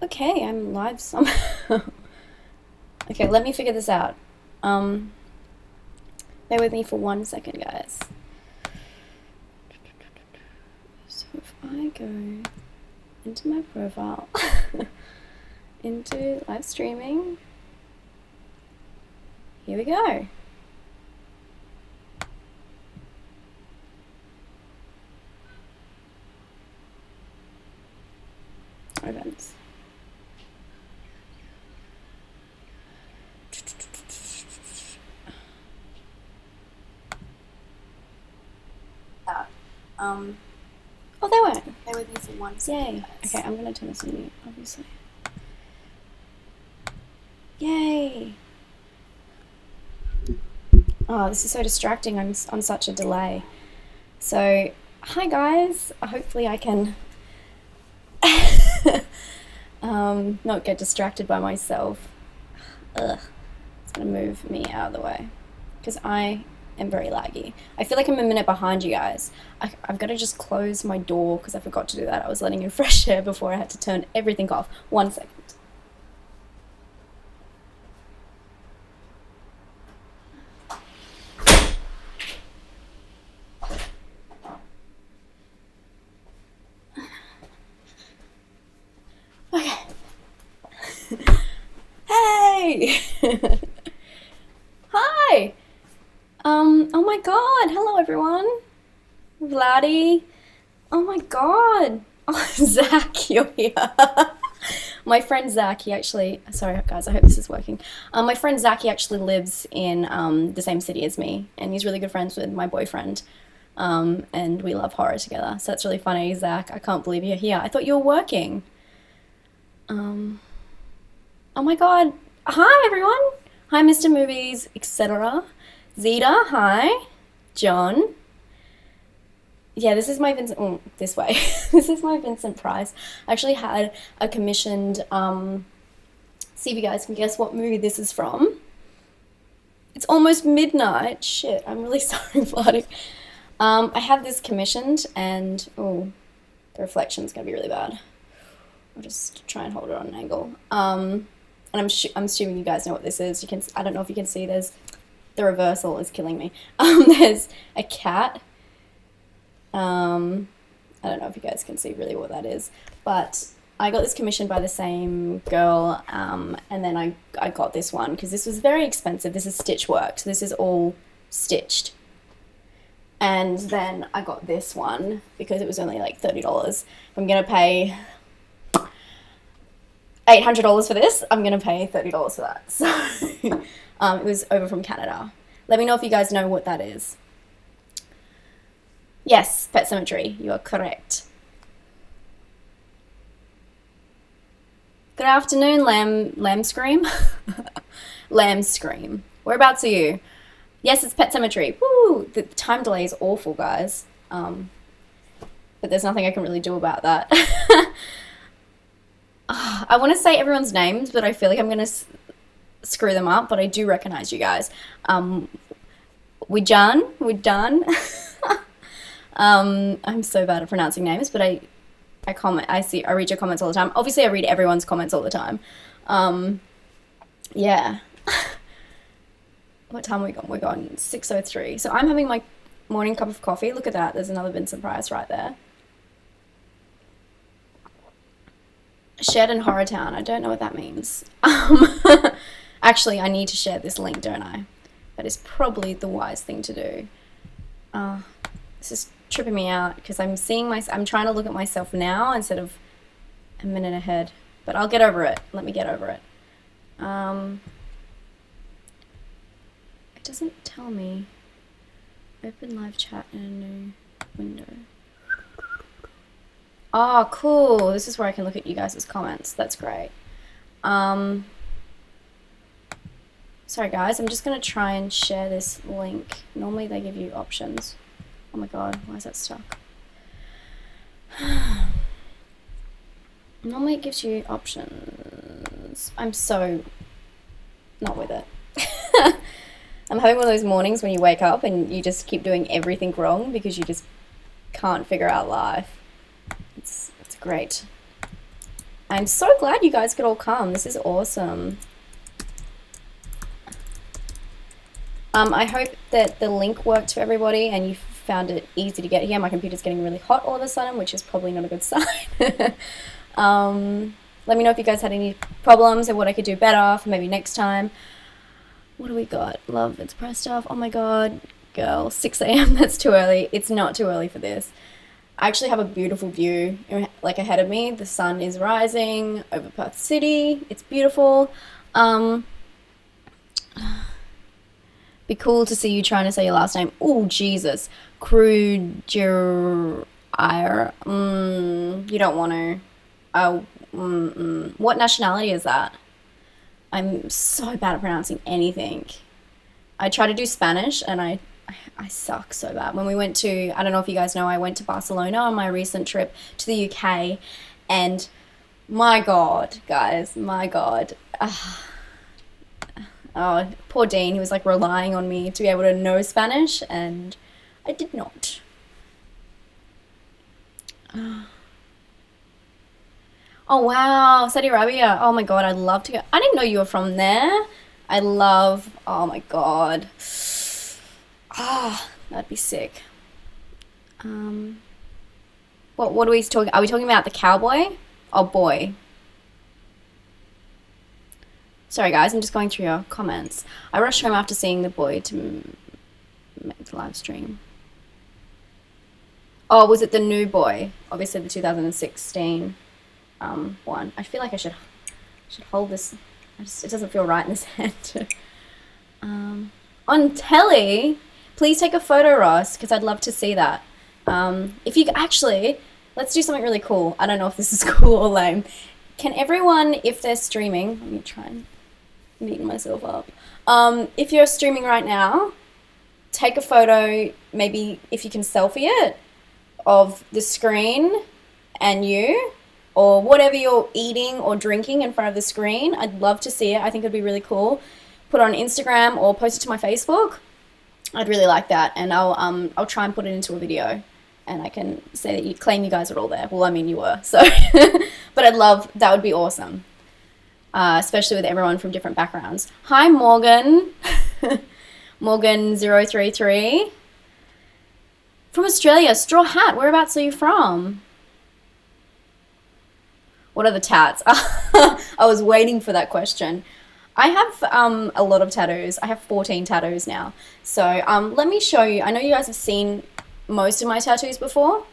Okay, I'm live somehow. Okay, let me figure this out. Bear with me for 1 second, guys. So if I go into my profile, into live streaming, here we go. Events. Oh, they weren't. They were these ones. Yay. Okay, I'm gonna turn this on mute, obviously. Yay. Oh, this is so distracting. I'm on such a delay. So, hi guys. Hopefully I can not get distracted by myself. Ugh. It's gonna move me out of the way because I am very laggy. I feel like I'm a minute behind you guys. I've got to just close my door because I forgot to do that. I was letting in fresh air before I had to turn everything off. 1 second. Okay. Hey! Hi! Oh my god, hello everyone. Vladdy. Oh my god. Oh, Zach, you're here. My friend Zach, he actually, sorry guys, I hope this is working. My friend Zach, he actually lives in the same city as me, and he's really good friends with my boyfriend. And we love horror together. So that's really funny, Zach. I can't believe you're here. I thought you were working. Oh my god. Hi everyone. Hi Mr. Movies, etc. Zeta, hi. John. Yeah, this is my Vincent, this way. This is my Vincent Price. I actually had a commissioned, see if you guys can guess what movie this is from. It's almost midnight. Shit, I'm really sorry, Vladdy. I have this commissioned and, the reflection's gonna be really bad. I'll just try and hold it on an angle. And I'm assuming you guys know what this is. I don't know if you can see, the reversal is killing me. There's a cat. I don't know if you guys can see really what that is, but I got this commissioned by the same girl, and then I got this one because this was very expensive. This is stitch work, so this is all stitched. And then I got this one because it was only like $30. I'm gonna pay $800 for this. I'm gonna pay $30 for that. So it was over from Canada. Let me know if you guys know what that is. Yes, Pet Sematary, you are correct. Good afternoon, Lamb Scream. Lamb Scream. Whereabouts are you? Yes, it's Pet Sematary. Woo! The time delay is awful, guys. But there's nothing I can really do about that. I want to say everyone's names, but I feel like I'm going to screw them up, but I do recognize you guys. We're done. I'm so bad at pronouncing names, but I read your comments all the time. Obviously, I read everyone's comments all the time. Yeah. What time are we gone? We're gone 6:03. So I'm having my morning cup of coffee. Look at that. There's another Vincent Price right there. Shared in Horror Town. I don't know what that means. Actually, I need to share this link, don't I? That is probably the wise thing to do. This is tripping me out because I'm trying to look at myself now instead of a minute ahead. But I'll get over it. Let me get over it. It doesn't tell me. Open live chat in a new window. Oh, cool. This is where I can look at you guys' comments. That's great. Sorry, guys. I'm just going to try and share this link. Normally, they give you options. Oh, my God. Why is that stuck? Normally, it gives you options. I'm so not with it. I'm having one of those mornings when you wake up and you just keep doing everything wrong because you just can't figure out life. It's great. I'm so glad you guys could all come. This is awesome. I hope that the link worked for everybody and you found it easy to get here. My computer's getting really hot all of a sudden, which is probably not a good sign. Let me know if you guys had any problems or what I could do better for maybe next time. What do we got? Love, it's press stuff. Oh my god, girl, 6 a.m. That's too early. It's not too early for this. I actually have a beautiful view like ahead of me. The sun is rising over Perth City. It's beautiful. Be cool to see you trying to say your last name. Oh, Jesus. Kruger. You don't want to. What nationality is that? I'm so bad at pronouncing anything. I try to do Spanish and I suck so bad. When we went to, I don't know if you guys know, I went to Barcelona on my recent trip to the UK, and my God, guys, my God. Oh, poor Dean, he was like relying on me to be able to know Spanish, and I did not. Oh wow, Saudi Arabia. Oh my god, I'd love to go. I didn't know you were from there. Oh my god. That'd be sick. What are we talking? Are we talking about the cowboy? Oh boy. Sorry guys, I'm just going through your comments. I rushed home after seeing The Boy to make the live stream. Oh, was it The New Boy? Obviously the 2016 one. I feel like I should hold this. It doesn't feel right in this hand. On telly, please take a photo, Ross, because I'd love to see that. If you actually, let's do something really cool. I don't know if this is cool or lame. Can everyone, if they're streaming, let me try and meet myself up. If you're streaming right now, take a photo, maybe if you can selfie it, of the screen and you, or whatever you're eating or drinking in front of the screen. I'd love to see it. I think it'd be really cool. Put it on Instagram or post it to my Facebook. I'd really like that, and I'll try and put it into a video, and I can say that you claim you guys are all there. Well, I mean you were, so but that would be awesome, especially with everyone from different backgrounds. Hi Morgan. Morgan033 from Australia. Straw Hat, whereabouts are you from? What are the tats? I was waiting for that question. I have a lot of tattoos. I have 14 tattoos now. So let me show you. I know you guys have seen most of my tattoos before.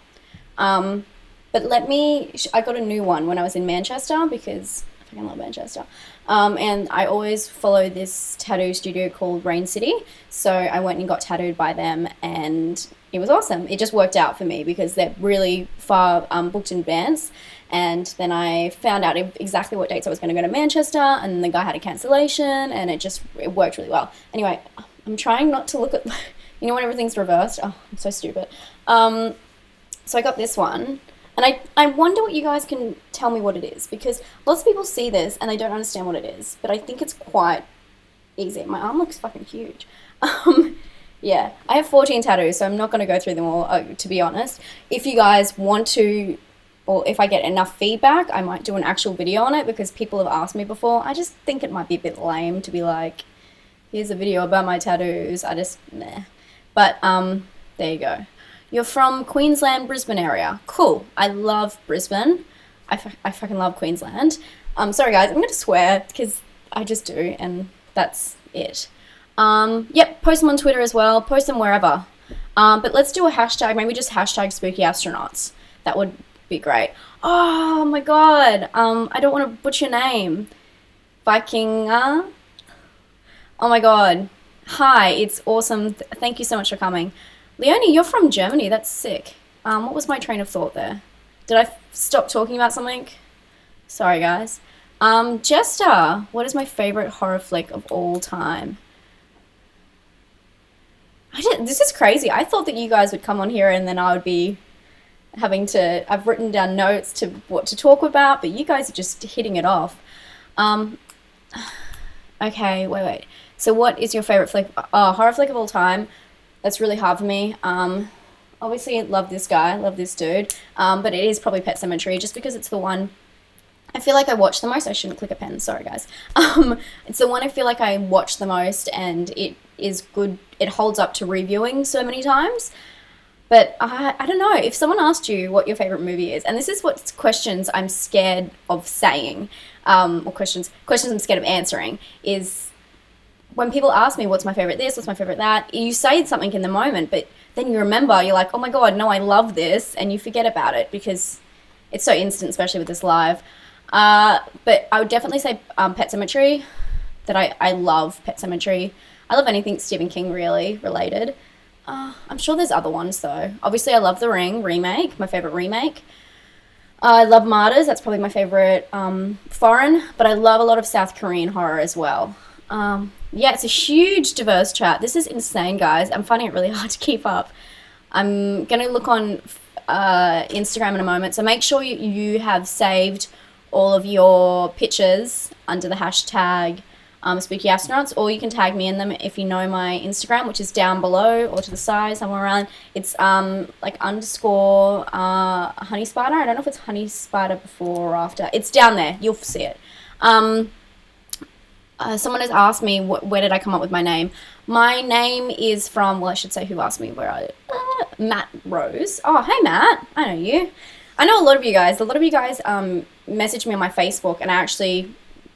But I got a new one when I was in Manchester because I fucking love Manchester. And I always follow this tattoo studio called Rain City. So I went and got tattooed by them, and it was awesome. It just worked out for me because they're really far booked in advance. And then I found out exactly what dates I was going to go to Manchester, and the guy had a cancellation, and it worked really well. Anyway, I'm trying not to look at, you know when everything's reversed? Oh, I'm so stupid. So I got this one, and I wonder what you guys can tell me what it is, because lots of people see this and they don't understand what it is, but I think it's quite easy. My arm looks fucking huge. Yeah, I have 14 tattoos, so I'm not going to go through them all, to be honest. If you guys want to, or if I get enough feedback, I might do an actual video on it, because people have asked me before. I just think it might be a bit lame to be like, here's a video about my tattoos. Meh. But, there you go. You're from Queensland, Brisbane area. Cool. I love Brisbane. I fucking love Queensland. Sorry guys, I'm going to swear, because I just do, and that's it. Yep, post them on Twitter as well. Post them wherever. But let's do a hashtag, maybe just hashtag spookyastronauts. That would be great. Oh my god. I don't want to butcher your name. Viking. Oh my god. Hi, it's awesome. Thank you so much for coming. Leonie, you're from Germany. That's sick. What was my train of thought there? Did I stop talking about something? Sorry, guys. Jester, what is my favorite horror flick of all time? This is crazy. I thought that you guys would come on here and then I would be I've written down notes to what to talk about, but you guys are just hitting it off. Okay, wait. So what is your favorite flick? Horror flick of all time. That's really hard for me. Obviously, love this guy, love this dude. But it is probably Pet Sematary, just because it's the one I feel like I watch the most. I shouldn't click a pen. Sorry, guys. It's the one I feel like I watch the most, and it is good. It holds up to reviewing so many times. But I don't know. If someone asked you what your favorite movie is, and this is what questions I'm scared of saying, or questions I'm scared of answering, is when people ask me what's my favorite this, what's my favorite that, you say something in the moment, but then you remember, you're like, oh my God, no, I love this, and you forget about it because it's so instant, especially with this live. But I would definitely say Pet Sematary, that I love Pet Sematary. I love anything Stephen King really related. I'm sure there's other ones though. Obviously I love The Ring remake, my favorite remake. I love Martyrs, that's probably my favorite foreign, but I love a lot of South Korean horror as well. Yeah, it's a huge diverse chat. This is insane, guys. I'm finding it really hard to keep up. I'm going to look on Instagram in a moment, so make sure you have saved all of your pictures under the hashtag spookyastronauts, or you can tag me in them if you know my Instagram, which is down below or to the side, somewhere around. It's like underscore honey spider. I don't know if it's honey spider before or after. It's down there. You'll see it. Someone has asked me where did I come up with my name. My name is from, well, I should say who asked me Matt Rose. Oh, hey Matt, I know you. I know a lot of you guys. Message me on my Facebook, and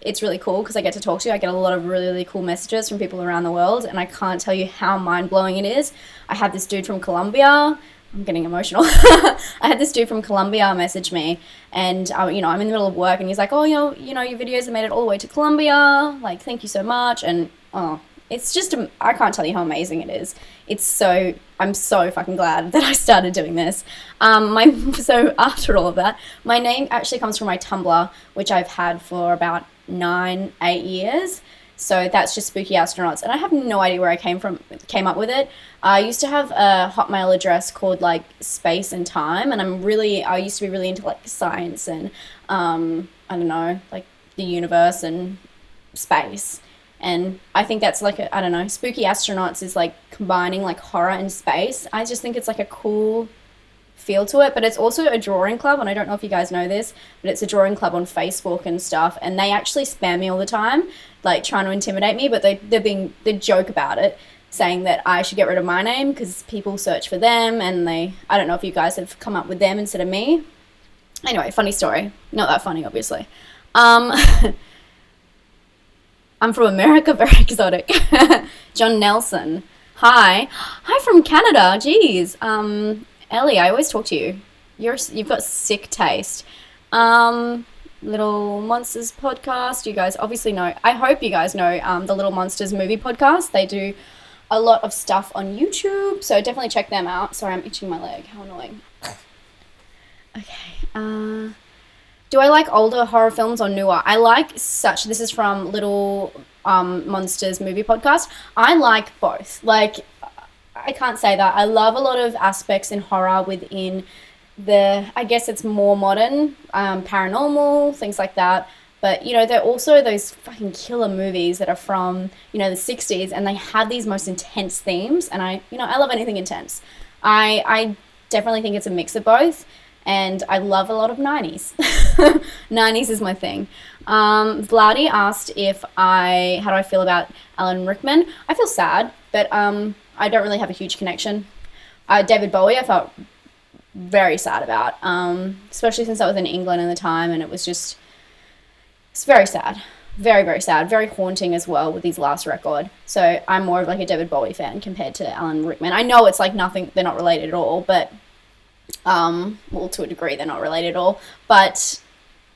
it's really cool because I get to talk to you. I get a lot of really, really cool messages from people around the world, and I can't tell you how mind-blowing it is. I had this dude from Colombia. I'm getting emotional. I had this dude from Colombia message me, and I'm in the middle of work, and he's like, oh, your videos have made it all the way to Colombia. Like, thank you so much. And it's just, I can't tell you how amazing it is. I'm so fucking glad that I started doing this. So after all of that, my name actually comes from my Tumblr, which I've had for about 8 years. So that's just Spooky Astronauts, and I have no idea where I came up with it. I used to have a Hotmail address called like Space and Time, and I used to be really into like science and I don't know, like the universe and space. And I think that's like I don't know, Spooky Astronauts is like combining like horror and space. I just think it's like a cool feel to it, but it's also a drawing club, and I don't know if you guys know this, but it's a drawing club on Facebook and stuff, and they actually spam me all the time, like trying to intimidate me, but they joke about it, saying that I should get rid of my name because people search for them, and I don't know if you guys have come up with them instead of me. Anyway, funny story. Not that funny, obviously. I'm from America, very exotic. John Nelson. Hi from Canada. Jeez. Ellie, I always talk to you. You've got sick taste. Little Monsters podcast. You guys obviously know. I hope you guys know the Little Monsters movie podcast. They do a lot of stuff on YouTube, so definitely check them out. Sorry, I'm itching my leg. How annoying. Okay. Do I like older horror films or newer? This is from Little Monsters movie podcast. I like both. Like, I can't say that. I love a lot of aspects in horror within I guess it's more modern, paranormal, things like that. But, they're also those fucking killer movies that are from, the 60s, and they have these most intense themes, and I love anything intense. I definitely think it's a mix of both, and I love a lot of 90s. 90s is my thing. Vladi asked how do I feel about Alan Rickman? I feel sad, but I don't really have a huge connection. David Bowie, I felt very sad about, especially since I was in England at the time, and it's very sad. Very, very sad. Very haunting as well with his last record. So I'm more of like a David Bowie fan compared to Alan Rickman. I know it's like nothing, they're not related at all, but, well, to a degree they're not related at all, but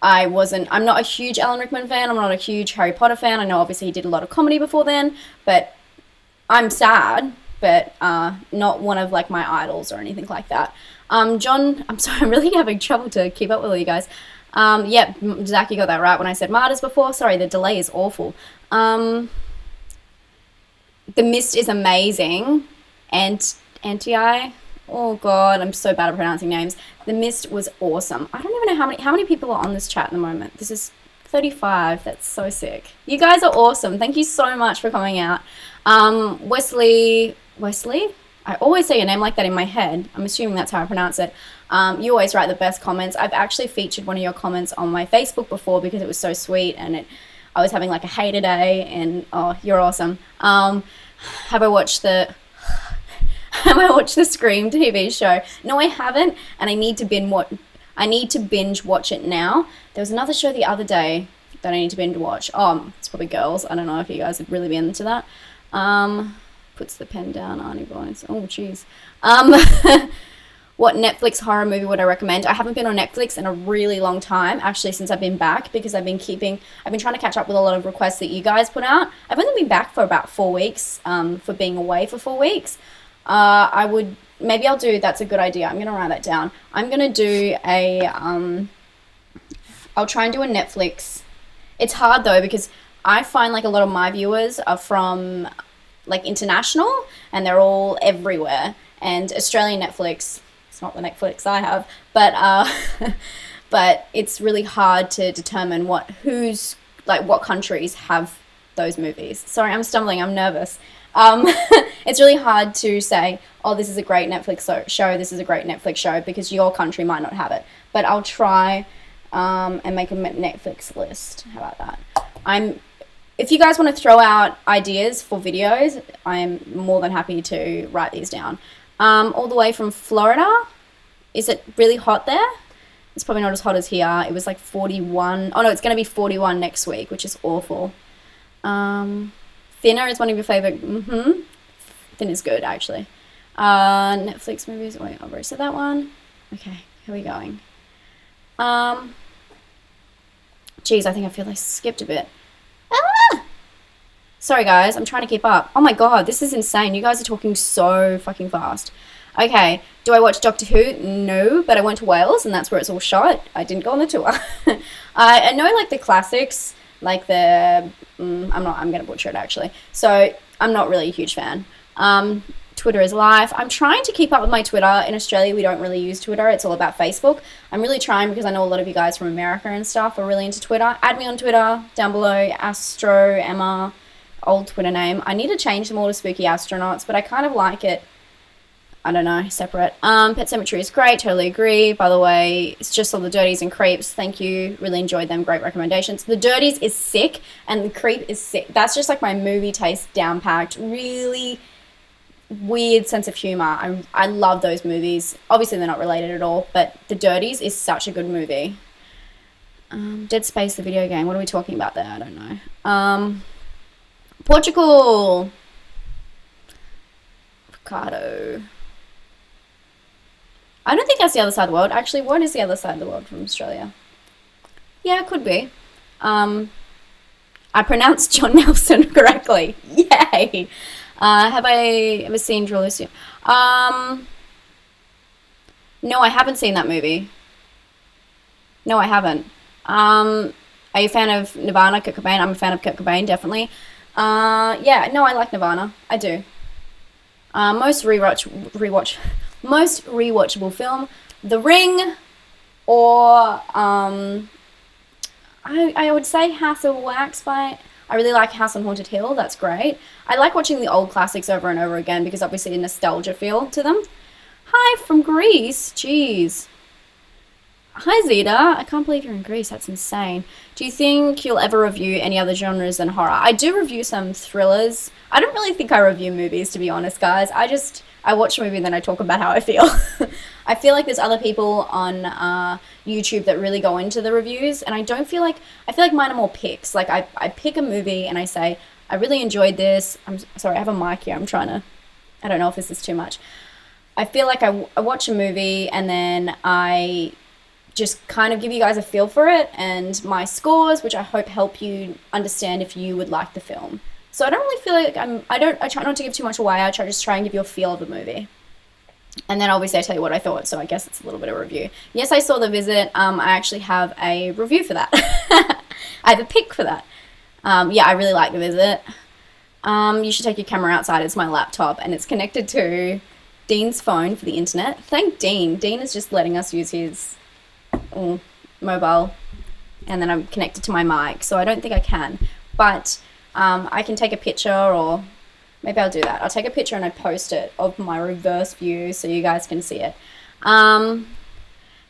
I'm not a huge Alan Rickman fan. I'm not a huge Harry Potter fan. I know obviously he did a lot of comedy before then, but I'm sad, but not one of like my idols or anything like that. John, I'm sorry, I'm really having trouble to keep up with all you guys. Yep, Zach, you got that right when I said Martyrs before. Sorry, the delay is awful. The Mist is amazing. Anti. Oh God, I'm so bad at pronouncing names. The Mist was awesome. I don't even know how many people are on this chat at the moment. This is 35. That's so sick. You guys are awesome. Thank you so much for coming out. Wesley? I always say your name like that in my head. I'm assuming that's how I pronounce it. You always write the best comments. I've actually featured one of your comments on my Facebook before because it was so sweet, and I was having like a hater day, and oh, you're awesome. Have I watched the Scream TV show? No, I haven't, and I need to binge watch it now. There was another show the other day that I need to binge watch. It's probably Girls. I don't know if you guys have really been into that. Puts the pen down, Arnie Boys. Oh, jeez. What Netflix horror movie would I recommend? I haven't been on Netflix in a really long time, actually, since I've been back, because I've been trying to catch up with a lot of requests that you guys put out. I've only been back for about 4 weeks, for being away for 4 weeks. Maybe I'll do, that's a good idea. I'm going to write that down. I'm going to do I'll try and do a Netflix. It's hard though, because I find like a lot of my viewers are from like international, and they're all everywhere. And Australian Netflix, it's not the Netflix I have, but but it's really hard to determine what countries have those movies. Sorry, I'm stumbling. I'm nervous. It's really hard to say, oh, this is a great Netflix show, this is a great Netflix show, because your country might not have it. But I'll try and make a Netflix list. How about that? If you guys want to throw out ideas for videos, I'm more than happy to write these down. All the way from Florida. Is it really hot there? It's probably not as hot as here. It was like 41. Oh no, it's going to be 41 next week, which is awful. Thinner is one of your favorite. Thinner is good, actually. Netflix movies. Wait, I've already said that one. Okay, here we going. Geez, I think I feel I skipped a bit. Sorry guys, I'm trying to keep up. Oh my god, this is insane. You guys are talking so fucking fast. Okay, do I watch Doctor Who? No, but I went to Wales, and that's where it's all shot. I didn't go on the tour. I know like the classics, like I'm gonna butcher it actually. So I'm not really a huge fan. Twitter is life. I'm trying to keep up with my Twitter. In Australia, we don't really use Twitter. It's all about Facebook. I'm really trying, because I know a lot of you guys from America and stuff are really into Twitter. Add me on Twitter, down below, Astro, Emma, old Twitter name. I need to change them all to Spooky Astronauts, but I kind of like it, I don't know, separate. Pet Cemetery is great, totally agree. By the way, it's just all the Dirties and Creeps. Thank you, really enjoyed them, great recommendations. The Dirties is sick, and the Creep is sick. That's just like my movie taste down-packed, really weird sense of humor. I love those movies. Obviously they're not related at all, but The Dirties is such a good movie. Dead Space, the video game. What are we talking about there? I don't know. Portugal. Ricardo. I don't think that's the other side of the world. Actually, what is the other side of the world from Australia? Yeah, it could be. I pronounced John Nelson correctly. Yay! Have I ever seen Draw This Year? No, I haven't seen that movie. No, I haven't. Are you a fan of Nirvana, Kurt Cobain? I'm a fan of Kurt Cobain, definitely. Yeah, no, I like Nirvana. I do. Most rewatchable film, The Ring, or I would say House of Wax I really like House on Haunted Hill. That's great. I like watching the old classics over and over again, because obviously a nostalgia feel to them. Hi from Greece. Jeez. Hi Zeta. I can't believe you're in Greece. That's insane. Do you think you'll ever review any other genres than horror? I do review some thrillers. I don't really think I review movies, to be honest, guys. I watch a movie and then I talk about how I feel. I feel like there's other people on YouTube that really go into the reviews, and I feel like mine are more picks. Like I pick a movie and I say, I really enjoyed this. I'm sorry, I have a mic here. I don't know if this is too much. I feel like I watch a movie and then I just kind of give you guys a feel for it and my scores, which I hope help you understand if you would like the film. So I don't really feel like I try not to give too much away. I just try and give you a feel of the movie. And then obviously I tell you what I thought, so I guess it's a little bit of a review. Yes, I saw The Visit. I actually have a review for that. I have a pick for that. Yeah, I really like The Visit. You should take your camera outside. It's my laptop, and it's connected to Dean's phone for the internet. Thank Dean. Dean is just letting us use his mobile, and then I'm connected to my mic, so I don't think I can. But I can take a picture, or maybe I'll do that. I'll take a picture and I post it of my reverse view so you guys can see it.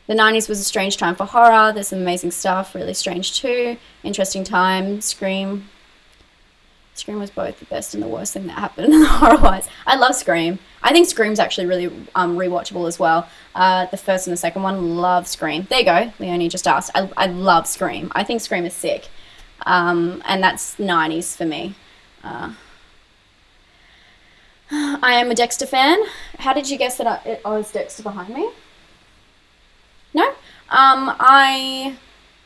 The 90s was a strange time for horror. There's some amazing stuff. Really strange too. Interesting time. Scream. Scream was both the best and the worst thing that happened horror-wise. I love Scream. I think Scream's actually really rewatchable as well. The first and the second one, love Scream. There you go. Leonie just asked. I love Scream. I think Scream is sick. And that's 90s for me. I am a Dexter fan. How did you guess that I was Dexter behind me? No?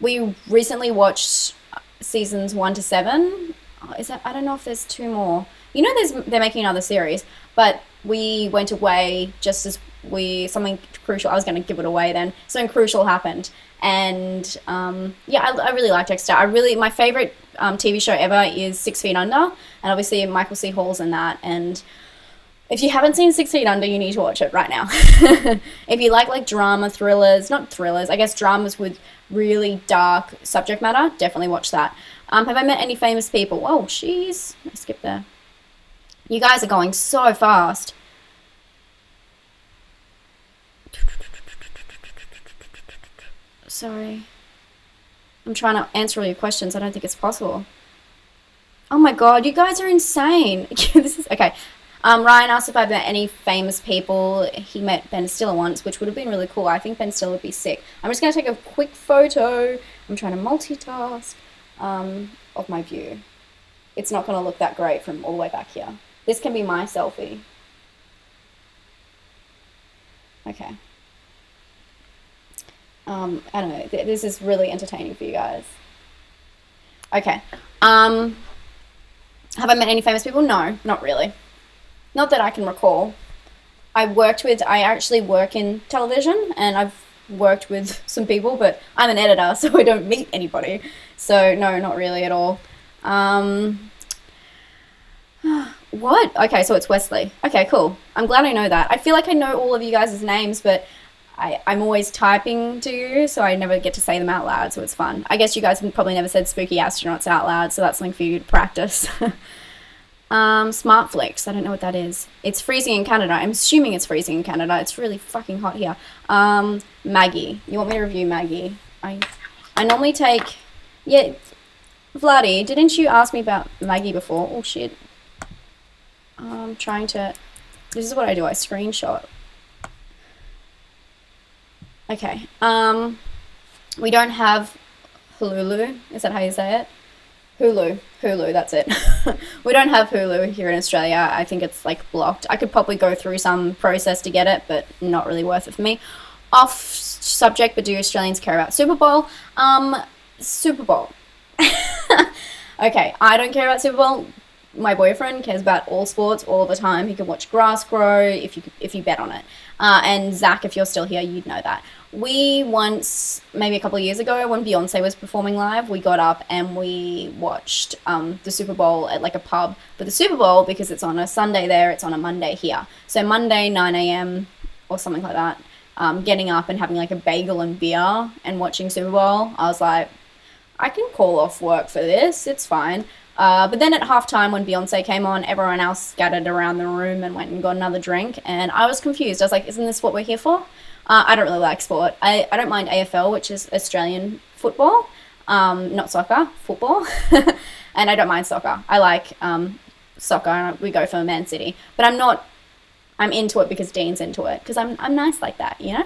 We recently watched seasons 1 to 7. I don't know if there's 2 more. You know, they're making another series, but we went away just as something crucial. I was going to give it away then. Something crucial happened, and I really like Dexter. My favorite TV show ever is 6 Feet Under, and obviously Michael C. Hall's in that. And if you haven't seen 6 Feet Under, you need to watch it right now. If you like drama, thrillers, not thrillers, I guess dramas with really dark subject matter, definitely watch that. Have I met any famous people? Oh, jeez. I skipped there. You guys are going so fast. Sorry. I'm trying to answer all your questions. I don't think it's possible. Oh my god, you guys are insane. This is okay. Ryan asked if I've met any famous people. He met Ben Stiller once, which would have been really cool. I think Ben Stiller would be sick. I'm just going to take a quick photo. I'm trying to multitask of my view. It's not going to look that great from all the way back here. This can be my selfie. Okay. I don't know. This is really entertaining for you guys. Okay. Have I met any famous people? No, not really. Not that I can recall. I actually work in television, and I've worked with some people, but I'm an editor, so I don't meet anybody. So no, not really at all. What? Okay, so it's Wesley. Okay, cool. I'm glad I know that. I feel like I know all of you guys' names, but I'm always typing to you, so I never get to say them out loud, so it's fun. I guess you guys have probably never said spooky astronauts out loud, so that's something for you to practice. Smartflix, I don't know what that is. It's freezing in Canada. I'm assuming it's freezing in Canada. It's really fucking hot here. Maggie. You want me to review Maggie? I normally take... Yeah, Vladdy, didn't you ask me about Maggie before? Oh, shit. I'm trying to... This is what I do. I screenshot. Okay. We don't have Hulu. Is that how you say it? Hulu, that's it. We don't have Hulu here in Australia. I think it's blocked. I could probably go through some process to get it, but not really worth it for me. Off subject, but do Australians care about Super Bowl? Super Bowl. Okay, I don't care about Super Bowl. My boyfriend cares about all sports all the time. He can watch grass grow if you bet on it. And Zach, if you're still here, you'd know that. We once, maybe a couple of years ago, when Beyonce was performing live, we got up and we watched the Super Bowl at a pub. But the Super Bowl, because it's on a Sunday there, it's on a Monday here. So Monday, 9 a.m. or something like that, getting up and having a bagel and beer and watching Super Bowl, I was like, I can call off work for this. It's fine. But then at halftime, when Beyonce came on, everyone else scattered around the room and went and got another drink. And I was confused. I was like, isn't this what we're here for? I don't really like sport. I don't mind AFL, which is Australian football, not soccer, football. And I don't mind soccer. I like soccer. We go for Man City. But I'm into it because Dean's into it. Because I'm nice like that, you know?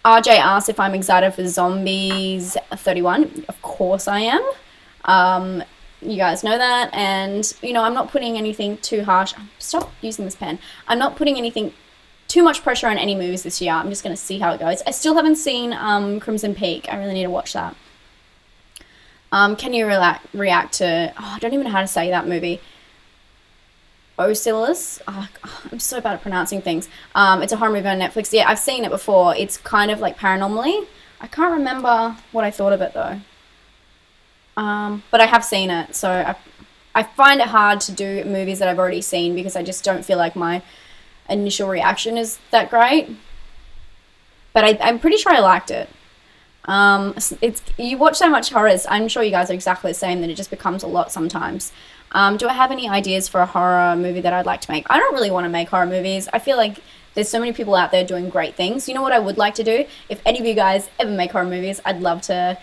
RJ asked if I'm excited for Zombies 31. Of course I am. You guys know that. And, I'm not putting anything too harsh. Stop using this pen. I'm not putting anything too much pressure on any movies this year. I'm just going to see how it goes. I still haven't seen Crimson Peak. I really need to watch that. Can you react to... I don't even know how to say that movie. Oculus. I'm so bad at pronouncing things. It's a horror movie on Netflix. Yeah, I've seen it before. It's kind of paranormally. I can't remember what I thought of it though. But I have seen it, so I find it hard to do movies that I've already seen because I just don't feel like my initial reaction is that great. But I'm pretty sure I liked it. You watch so much horrors. I'm sure you guys are exactly the same, that it just becomes a lot sometimes. Do I have any ideas for a horror movie that I'd like to make? I don't really want to make horror movies. I feel like There's so many people out there doing great things. You know what I would like to do? If any of you guys ever make horror movies, I'd love to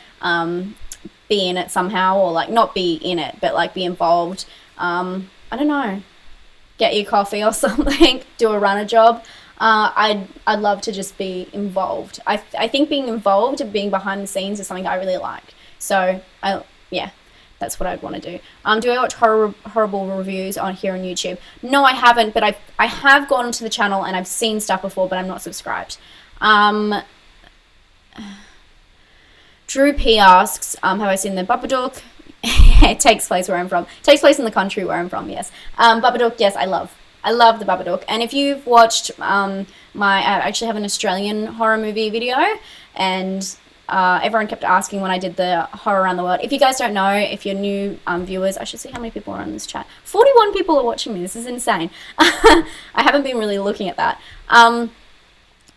be in it somehow, or like not be in it, but like be involved. I don't know, get you coffee or something, do a runner job. I'd love to just be involved. I think being involved and being behind the scenes is something I really like. So yeah, that's what I'd want to do. Do I watch horrible reviews on here on YouTube? No, I haven't, but I have gone to the channel and I've seen stuff before, but I'm not subscribed. Drew P asks, have I seen the Babadook? It takes place where I'm from. It takes place in the country where I'm from, yes. Babadook, yes, I love the Babadook. And if you've watched I actually have an Australian horror movie video, and everyone kept asking when I did the horror around the world. If you guys don't know, if you're new viewers, I should see how many people are on this chat. 41 people are watching me. This is insane. I haven't been really looking at that.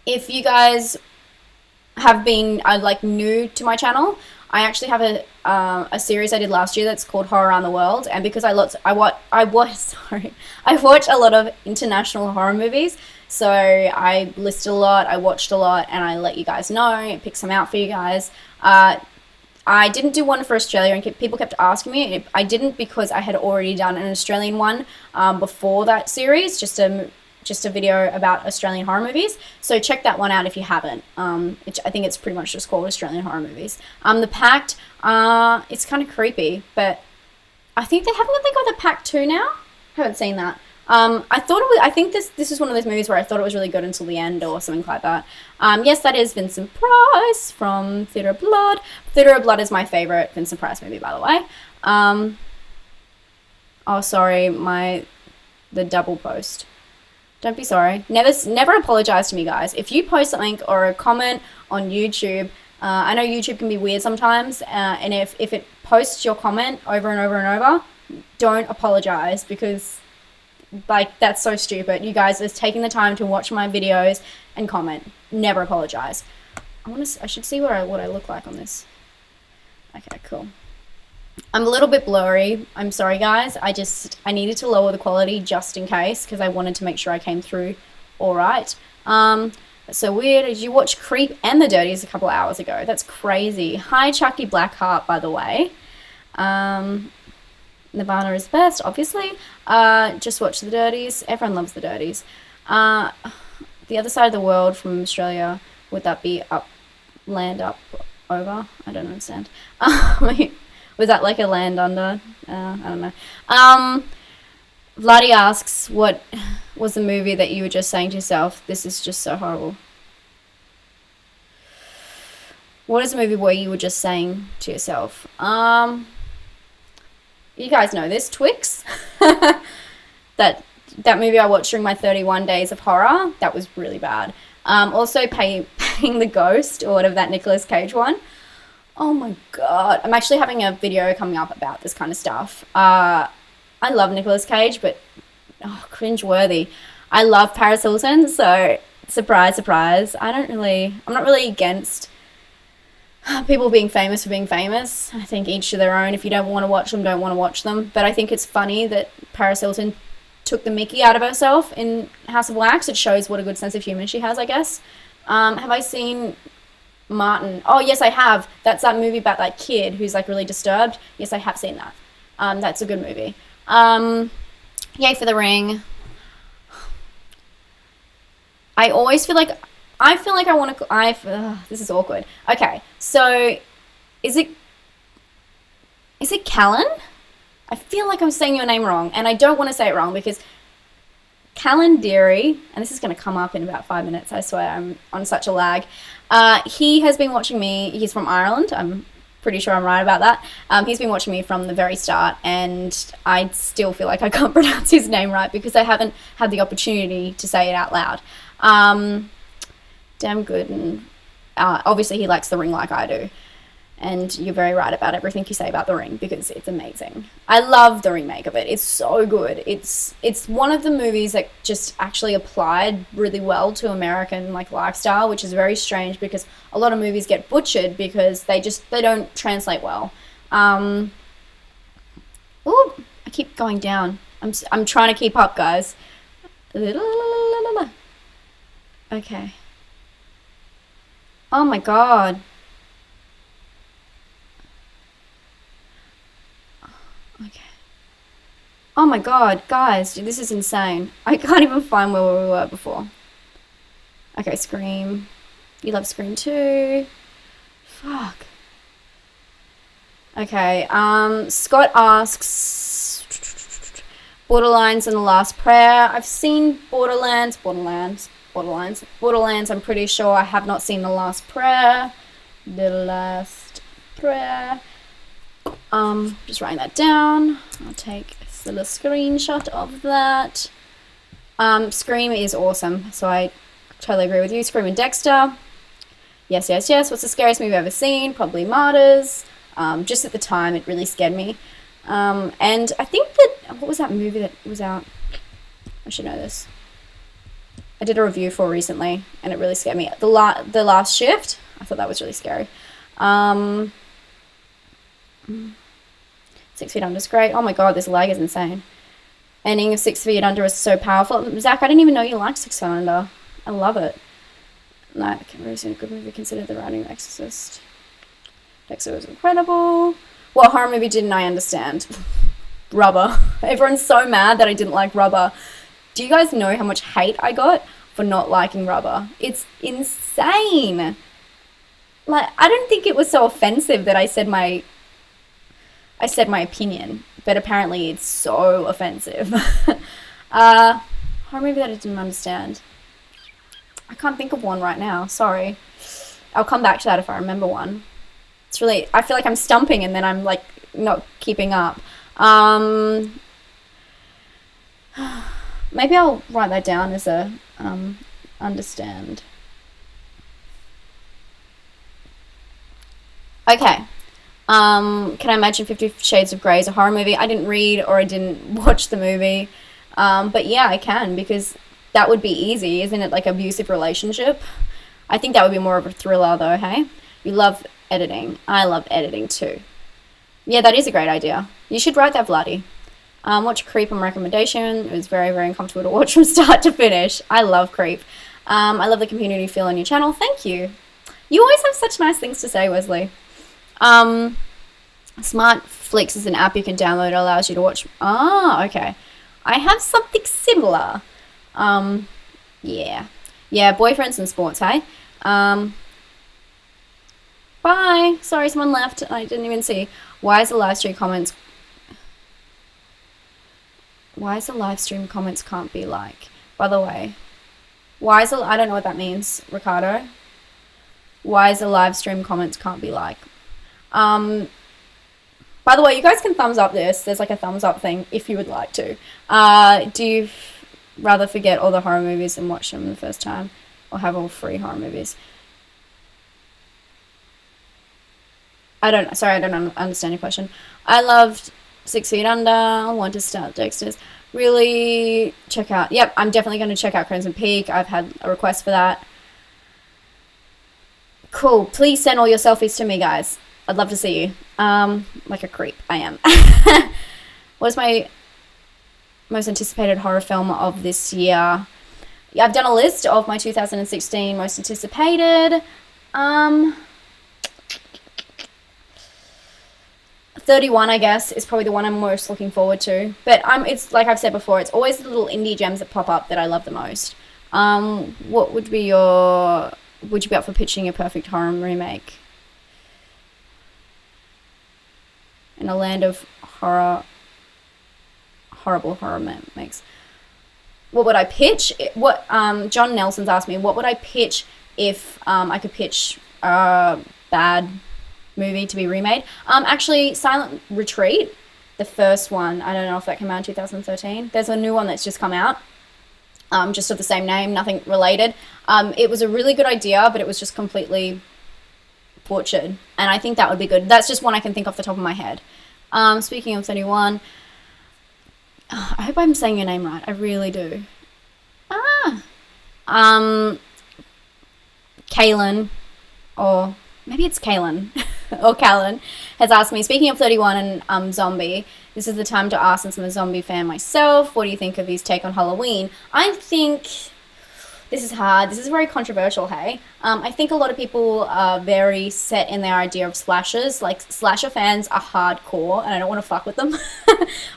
If you guys have been like new to my channel, I actually have a series I did last year that's called Horror Around the World, and because I watch a lot of international horror movies, so I listed a lot, I watched a lot, and I let you guys know, pick some out for you guys. I didn't do one for Australia, and people kept asking me. I didn't because I had already done an Australian one before that series, just a video about Australian horror movies. So check that one out if you haven't. I think it's pretty much just called Australian horror movies. The Pact, it's kind of creepy, but I think they got the Pact 2 now. Haven't seen that. I think this is one of those movies where I thought it was really good until the end or something like that. Yes, that is Vincent Price from Theatre of Blood. Theatre of Blood is my favorite Vincent Price movie, by the way. Oh, sorry, the double post. Don't be sorry. Never apologize to me, guys. If you post something or a comment on YouTube, I know YouTube can be weird sometimes, and if it posts your comment over and over and over, don't apologize, because like that's so stupid. You guys are taking the time to watch my videos and comment. Never apologize. I should see what I look like on this. Okay, cool. I'm a little bit blurry. I'm sorry, guys. I needed to lower the quality just in case, because I wanted to make sure I came through all right. That's so weird. Did you watch Creep and The Dirties a couple of hours ago? That's crazy. Hi, Chucky Blackheart, by the way. Nirvana is best, obviously. Just watch The Dirties. Everyone loves The Dirties. The Other Side of the World from Australia, would that be land up, over? I don't understand. Was that like a land under? I don't know. Vladdy asks, what was the movie that you were just saying to yourself, this is just so horrible? What is a movie where you were just saying to yourself? You guys know this, Twix. that movie I watched during my 31 days of horror, that was really bad. Also Paying the Ghost, or whatever, that Nicolas Cage one. Oh my god. I'm actually having a video coming up about this kind of stuff. I love Nicolas Cage, but cringe-worthy. I love Paris Hilton, so surprise, surprise. I'm not really against people being famous for being famous. I think each to their own. If you don't want to watch them, don't want to watch them. But I think it's funny that Paris Hilton took the mickey out of herself in House of Wax. It shows what a good sense of humor she has, I guess. Have I seen Martin? Oh, yes, I have. That's that movie about that kid who's like really disturbed. Yes, I have seen that. That's a good movie. Yay for The Ring. I always feel like I want to. This is awkward. Okay, so is it Callan? I feel like I'm saying your name wrong, and I don't want to say it wrong because Callan Deary, and this is going to come up in about 5 minutes. I swear, I'm on such a lag. He has been watching me. He's from Ireland. I'm pretty sure I'm right about that. He's been watching me from the very start, and I still feel like I can't pronounce his name right because I haven't had the opportunity to say it out loud. Damn good, and obviously he likes The Ring like I do. And you're very right about everything you say about The Ring because it's amazing. I love the remake of it. It's so good. It's one of the movies that just actually applied really well to American like lifestyle, which is very strange because a lot of movies get butchered because they don't translate well. Ooh, I keep going down. I'm trying to keep up, guys. Okay. Oh my god. Okay. Oh my god, guys, this is insane. I can't even find where we were before. Okay, Scream. You love Scream too. Fuck. Okay, Scott asks Borderlands and The Last Prayer. I've seen Borderlands, I'm pretty sure. I have not seen The Last Prayer. The Last Prayer. Just writing that down. I'll take a little screenshot of that. Scream is awesome, so I totally agree with you. Scream and Dexter. Yes. What's the scariest movie I've ever seen? Probably Martyrs. Just at the time, it really scared me. And I think that, what was that movie that was out? I should know this. I did a review for recently, and it really scared me. The Last Shift. I thought that was really scary. 6 Feet Under is great. Oh my god, this lag is insane. Ending of 6 Feet Under is so powerful. Zach, I didn't even know you liked 6 Feet Under. I love it. Like, really seen a good movie considered the writing of Exorcist. Dexter was incredible. What horror movie didn't I understand? Rubber. Everyone's so mad that I didn't like Rubber. Do you guys know how much hate I got for not liking Rubber? It's insane. Like, I don't think it was so offensive that I said my opinion, but apparently it's so offensive. Horror movie that I didn't understand. I can't think of one right now. Sorry. I'll come back to that if I remember one. It's really, I feel like I'm stumping and then I'm like not keeping up. Maybe I'll write that down as a understand. Okay. Can I imagine 50 Shades of Grey as a horror movie? I didn't read or I didn't watch the movie. But yeah, I can, because that would be easy, isn't it? Like abusive relationship. I think that would be more of a thriller though, hey? You love editing. I love editing too. Yeah, that is a great idea. You should write that, Vladdy. Watch Creep on recommendation. It was very, very uncomfortable to watch from start to finish. I love Creep. I love the community feel on your channel. Thank you. You always have such nice things to say, Wesley. Smart Flicks is an app you can download. It allows you to watch. Ah, okay. I have something similar. Yeah, boyfriends and sports, hey? Bye. Sorry, someone left. I didn't even see. Why is the live stream comments can't be like? By the way, I don't know what that means, Ricardo. Why is the live stream comments can't be like? By the way, you guys can thumbs up this. There's like a thumbs up thing if you would like to. Do you rather forget all the horror movies and watch them the first time, or have all free horror movies? I don't understand your question. I loved 6 Feet Under. I want to start Dexter's. Really check out. Yep, I'm definitely going to check out Crimson Peak. I've had a request for that. Cool. Please send all your selfies to me, guys. I'd love to see you. Like a creep. I am. What is my most anticipated horror film of this year? Yeah, I've done a list of my 2016 most anticipated. 31, I guess, is probably the one I'm most looking forward to. But it's like I've said before, it's always the little indie gems that pop up that I love the most. What would be would you be up for pitching a perfect horror remake? In a land of horrible horror remakes. What would I pitch? John Nelson's asked me, what would I pitch if I could pitch a bad movie to be remade? Actually, Silent Retreat, the first one, I don't know if that came out in 2013. There's a new one that's just come out, just of the same name, nothing related. It was a really good idea, but it was just completely butchered, and I think that would be good. That's just one I can think off the top of my head. Speaking of 31, I hope I'm saying your name right. I really do. Kaylin, or maybe it's Kaylin, or Callan, has asked me, speaking of 31 and Zombie, this is the time to ask, since I'm a zombie fan myself, what do you think of his take on Halloween? I think This is hard. This is very controversial, hey? I think a lot of people are very set in their idea of slashers. Like, slasher fans are hardcore, and I don't want to fuck with them.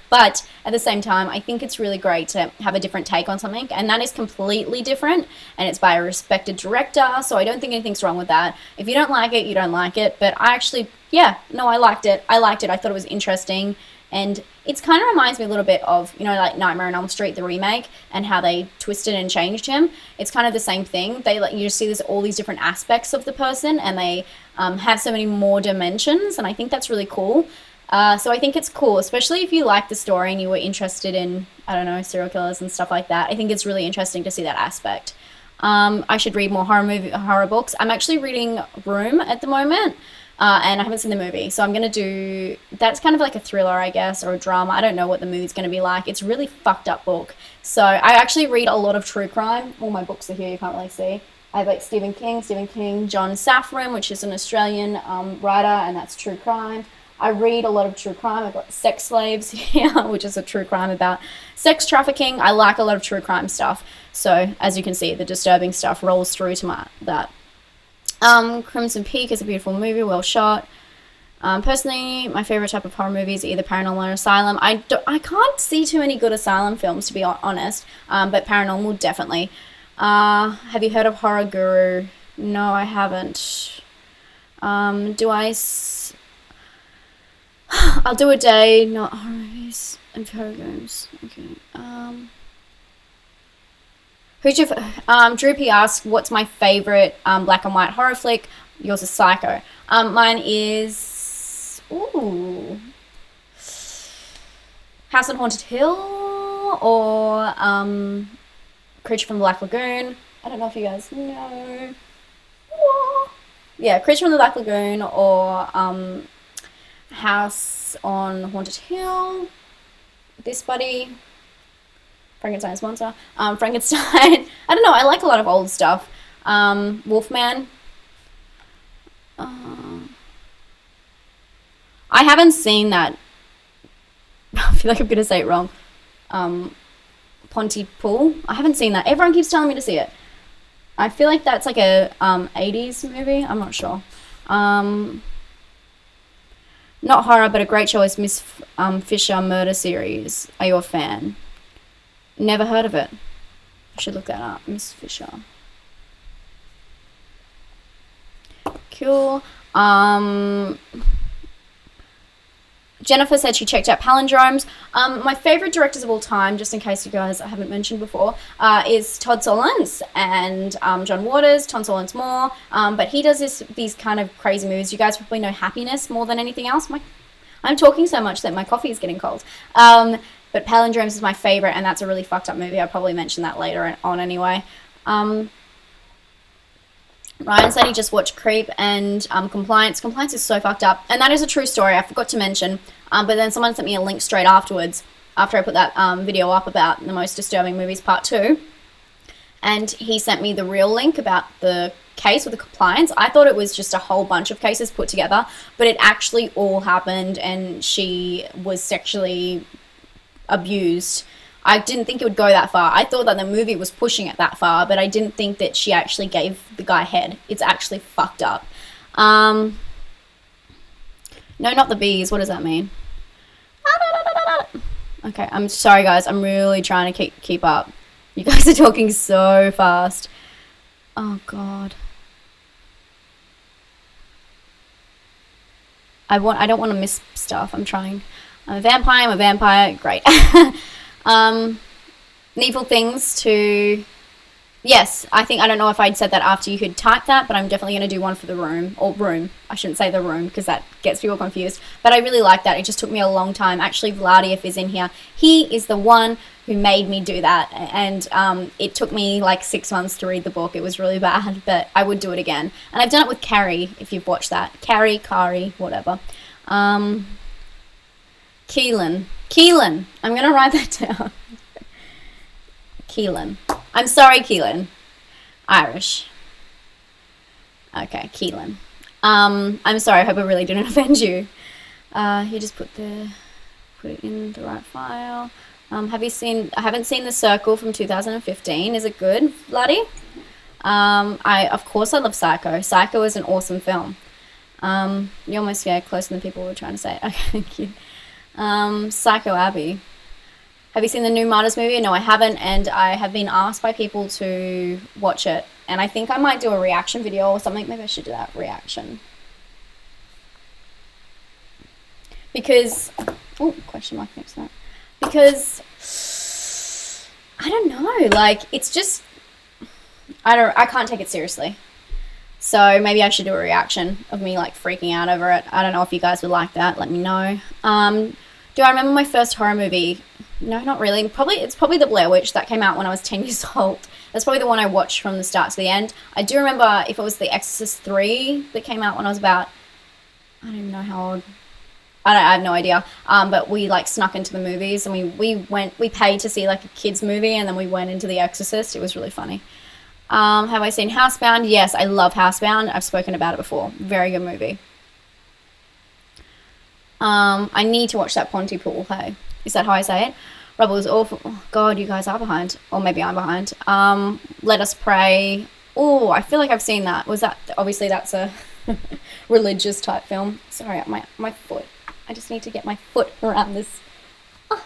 But at the same time, I think it's really great to have a different take on something, and that is completely different, and it's by a respected director, so I don't think anything's wrong with that. If you don't like it, you don't like it, but I actually, yeah, no, I liked it. I liked it. I thought it was interesting. And it's kind of reminds me a little bit of, you know, like Nightmare on Elm Street, the remake, and how they twisted and changed him. It's kind of the same thing. They let you just see there's all these different aspects of the person, and they have so many more dimensions, and I think that's really cool. So I think it's cool, especially if you like the story and you were interested in, I don't know, serial killers and stuff like that. I think it's really interesting to see that aspect. I should read more horror books. I'm actually reading Room at the moment. And I haven't seen the movie, so I'm going to do, that's kind of like a thriller, I guess, or a drama. I don't know what the movie's going to be like. It's a really fucked up book. So I actually read a lot of true crime. All my books are here, you can't really see. I have like Stephen King, John Safran, which is an Australian writer, and that's true crime. I read a lot of true crime. I've got Sex Slaves here, which is a true crime about sex trafficking. I like a lot of true crime stuff. So as you can see, the disturbing stuff rolls through to that. Crimson Peak is a beautiful movie, well shot. Personally, my favorite type of horror movie is either paranormal or asylum. I can't see too many good asylum films, to be honest, but paranormal, definitely. Have you heard of Horror Guru? No, I haven't. I'll do a day, not horror movies and horror games. Okay. Droopy asks, what's my favorite black and white horror flick? Yours is Psycho. Mine is House on Haunted Hill or Creature from the Black Lagoon. I don't know if you guys know. Yeah, Creature from the Black Lagoon or House on Haunted Hill. This buddy. Frankenstein's monster. Frankenstein. I don't know. I like a lot of old stuff. Wolfman. I haven't seen that. I feel like I'm going to say it wrong. Pontypool. I haven't seen that. Everyone keeps telling me to see it. I feel like that's like a 80s movie. I'm not sure. Not horror, but a great show is Miss Fisher Murder Series. Are you a fan? Never heard of it. I should look that up. Miss Fisher. Cool. Jennifer said she checked out Palindromes. My favorite directors of all time, just in case you guys I haven't mentioned before, is Todd Solondz and John Waters. Todd Solondz more, but he does these kind of crazy movies. You guys probably know Happiness more than anything else. I'm talking so much that my coffee is getting cold. But Palindromes is my favorite, and that's a really fucked up movie. I'll probably mention that later on anyway. Ryan said he just watched Creep and Compliance. Compliance is so fucked up, and that is a true story. I forgot to mention, but then someone sent me a link straight afterwards, after I put that video up about the most disturbing movies part 2, and he sent me the real link about the case with the Compliance. I thought it was just a whole bunch of cases put together, but it actually all happened, and she was sexually abused. I didn't think it would go that far. I thought that the movie was pushing it that far, but I didn't think that she actually gave the guy head. It's actually fucked up. No, not the bees. What does that mean? Okay, I'm sorry, guys. I'm really trying to keep up. You guys are talking so fast. Oh, God. I don't want to miss stuff. I'm trying. I'm a vampire. Great. Needful things to... Yes, I don't know if I'd said that after you could type that, but I'm definitely going to do one for the room. Or room. I shouldn't say the room, because that gets people confused. But I really like that. It just took me a long time. Actually, Vladiev is in here. He is the one who made me do that. And it took me like 6 months to read the book. It was really bad, but I would do it again. And I've done it with Carrie, if you've watched that. Kari, whatever. Keelan. I'm going to write that down. Keelan. I'm sorry, Keelan. Irish. Okay, Keelan. I'm sorry, I hope I really didn't offend you. You just put it in the right file. I haven't seen The Circle from 2015. Is it good, Vladdy? Of course I love Psycho. Psycho is an awesome film. You're almost, yeah, closer than people were trying to say. Okay, cute. Psycho Abby. Have you seen the new Martyrs movie? No, I haven't, and I have been asked by people to watch it, and I think I might do a reaction video or something. Maybe I should do that, reaction. Because, oh, question mark next to that. Because, I don't know, like, it's just, I can't take it seriously. So maybe I should do a reaction of me, like, freaking out over it. I don't know if you guys would like that. Let me know. Do I remember my first horror movie? No, not really. It's probably The Blair Witch. That came out when I was 10 years old. That's probably the one I watched from the start to the end. I do remember if it was The Exorcist 3 that came out when I was about, I don't even know how old. I have no idea. But we, like, snuck into the movies, and we paid to see, like, a kid's movie, and then we went into The Exorcist. It was really funny. Have I seen Housebound? Yes, I love Housebound. I've spoken about it before. Very good movie. I need to watch that Pontypool, hey? Is that how I say it? Rubble is awful. Oh, God, you guys are behind. Or maybe I'm behind. Let Us Pray. Oh, I feel like I've seen that. Was that... Obviously, that's a religious type film. Sorry, my foot. I just need to get my foot around this. Oh.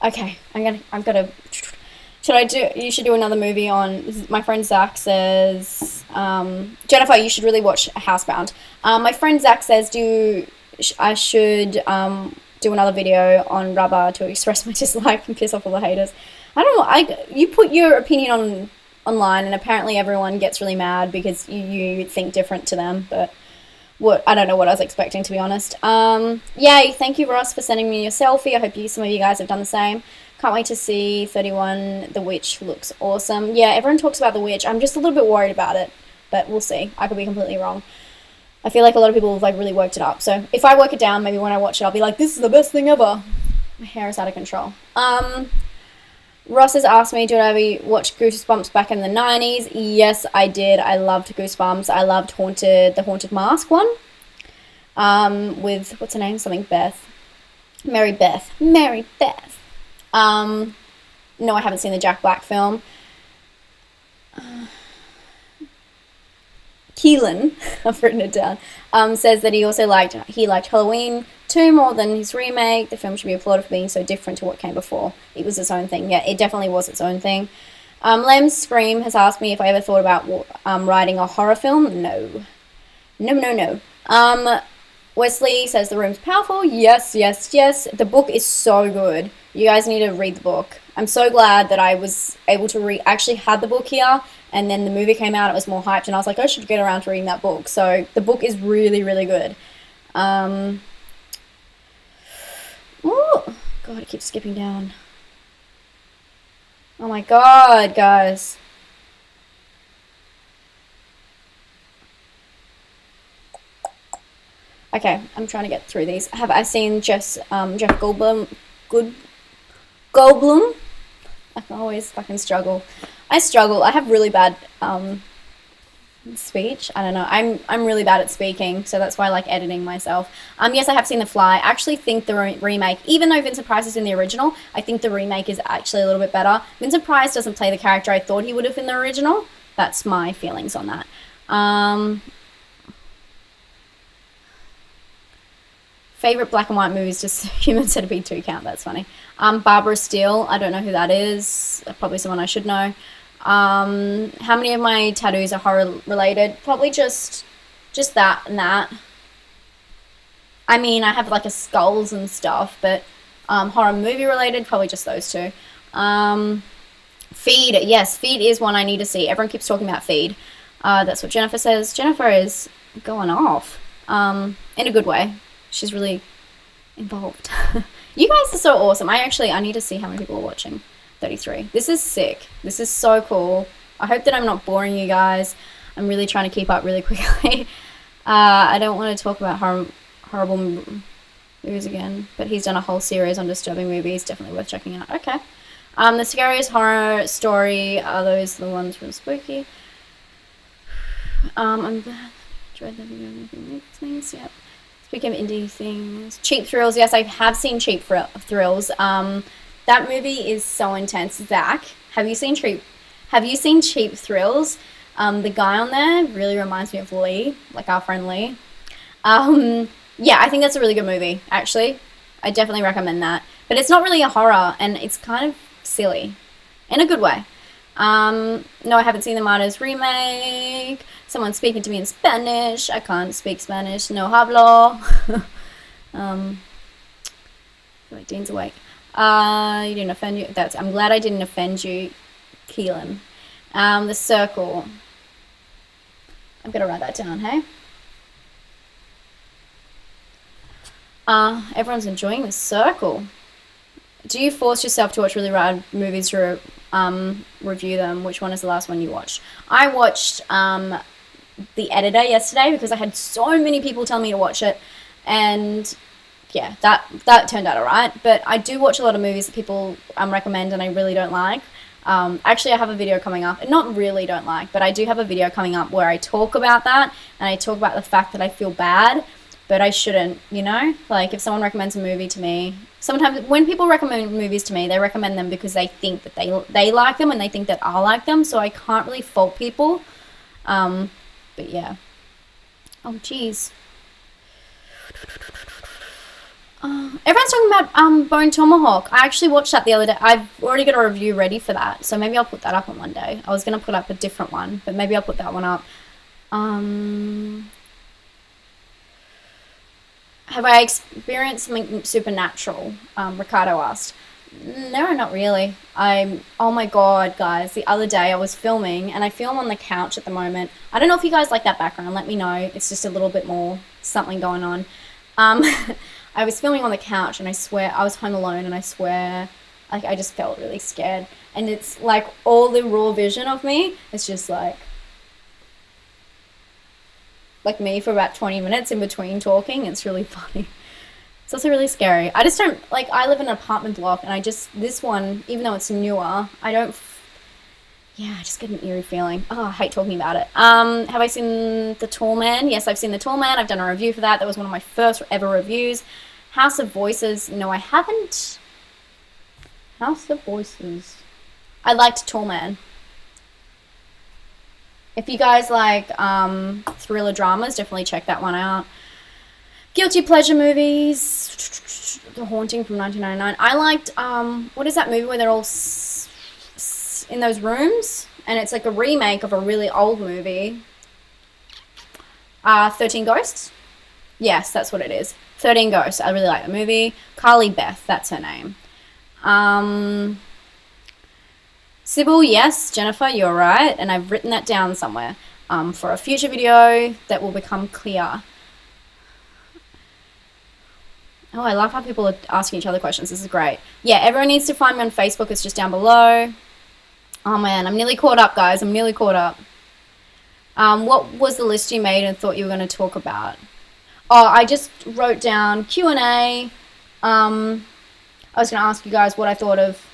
Okay, I've got to... You should do another movie on... My friend Zach says... Jennifer, you should really watch Housebound. My friend Zach says I should do another video on Rubber to express my dislike and piss off all the haters. I don't know. You put your opinion online, and apparently everyone gets really mad because you think different to them. But I don't know what I was expecting, to be honest. Yay! Thank you, Ross, for sending me your selfie. I hope some of you guys have done the same. Can't wait to see 31. The Witch looks awesome. Yeah, everyone talks about The Witch. I'm just a little bit worried about it, but we'll see. I could be completely wrong. I feel like a lot of people have, like, really worked it up. So if I work it down, maybe when I watch it, I'll be like, this is the best thing ever. My hair is out of control. Ross has asked me, did I ever watch Goosebumps back in the 90s? Yes, I did. I loved Goosebumps. I loved the Haunted Mask one. With, what's her name? Something Beth. Mary Beth. No, I haven't seen the Jack Black film. Keelan, I've written it down, says that he liked Halloween 2 more than his remake. The film should be applauded for being so different to what came before. It was its own thing. Yeah, it definitely was its own thing. Lem's Scream has asked me if I ever thought about writing a horror film. No. Wesley says The Room's powerful. Yes. The book is so good. You guys need to read the book. I'm so glad that I was able to actually had the book here, and then the movie came out, it was more hyped, and I was like, I should get around to reading that book. So the book is really, really good. Oh, God, it keeps skipping down. Oh my God, guys. Okay, I'm trying to get through these. Have I seen Jeff Goldblum? Goldblum? I can always fucking struggle. I struggle. I have really bad speech. I don't know. I'm really bad at speaking, so that's why I like editing myself. Yes, I have seen The Fly. I actually think the remake, even though Vincent Price is in the original, I think the remake is actually a little bit better. Vincent Price doesn't play the character I thought he would have in the original. That's my feelings on that. Favorite black and white movies, just Human Centipede 2 count, that's funny. Barbara Steele, I don't know who that is. Probably someone I should know. How many of my tattoos are horror related? Probably just that and that. I mean, I have like a skulls and stuff, but horror movie related, probably just those two. Feed, yes, Feed is one I need to see. Everyone keeps talking about Feed. That's what Jennifer says. Jennifer is going off, in a good way. She's really involved. You guys are so awesome. I need to see how many people are watching. 33. This is sick. This is so cool. I hope that I'm not boring you guys. I'm really trying to keep up really quickly. I don't want to talk about horrible movies again, but he's done a whole series on disturbing movies. Definitely worth checking out. Okay. The scariest horror story, are those the ones from Spooky? I'm glad. Dread the things. Yep. Speaking of indie things, Cheap Thrills. Yes, I have seen Cheap Thrills. That movie is so intense. Zach, have you seen Cheap Thrills? The guy on there really reminds me of Lee, like our friend Lee. Yeah, I think that's a really good movie, actually. I definitely recommend that. But it's not really a horror, and it's kind of silly. In a good way. No, I haven't seen the Martyrs remake. Someone's speaking to me in Spanish. I can't speak Spanish. No hablo. Like Dean's awake. You didn't offend you. I'm glad I didn't offend you, Keelan. The Circle. I'm gonna write that down, hey? Everyone's enjoying The Circle. Do you force yourself to watch really rad movies to review them? Which one is the last one you watched? I watched The Editor yesterday because I had so many people tell me to watch it, and yeah, that turned out alright. But I do watch a lot of movies that people recommend and I really don't like. Actually, I have a video coming up, and not really don't like, but I do have a video coming up where I talk about that, and I talk about the fact that I feel bad, but I shouldn't, you know? Like, if someone recommends a movie to me, sometimes when people recommend movies to me, they recommend them because they think that they like them and they think that I like them, so I can't really fault people. But yeah. Oh, jeez. Everyone's talking about Bone Tomahawk. I actually watched that the other day. I've already got a review ready for that, so maybe I'll put that up on Monday. I was going to put up a different one, but maybe I'll put that one up. Have I experienced something supernatural? Ricardo asked. No, not really. Oh my god, guys, the other day I was filming, and I film on the couch at the moment. I don't know if you guys like that background, let me know. It's just a little bit more something going on. I was filming on the couch, and I swear, I was home alone, and I swear, like, I just felt really scared. And it's like all the raw vision of me, it's just like me for about 20 minutes in between talking. It's really funny. It's also really scary. I just don't, like, I live in an apartment block, and this one, even though it's newer, I just get an eerie feeling. Oh, I hate talking about it. Have I seen The Tall Man? Yes, I've seen The Tall Man. I've done a review for that. That was one of my first ever reviews. House of Voices. No, I haven't. House of Voices. I liked Tall Man. If you guys like thriller dramas, definitely check that one out. Guilty pleasure movies. The Haunting from 1999. I liked, what is that movie where they're all in those rooms? And it's like a remake of a really old movie. 13 Ghosts? Yes, that's what it is. 13 Ghosts. I really like the movie. Carly Beth, that's her name. Sybil, yes. Jennifer, you're right. And I've written that down somewhere for a future video that will become clear. Oh, I love how people are asking each other questions. This is great. Yeah, everyone needs to find me on Facebook. It's just down below. Oh, man, I'm nearly caught up, guys. I'm nearly caught up. What was the list you made and thought you were going to talk about? Oh, I just wrote down Q&A. I was going to ask you guys what I thought of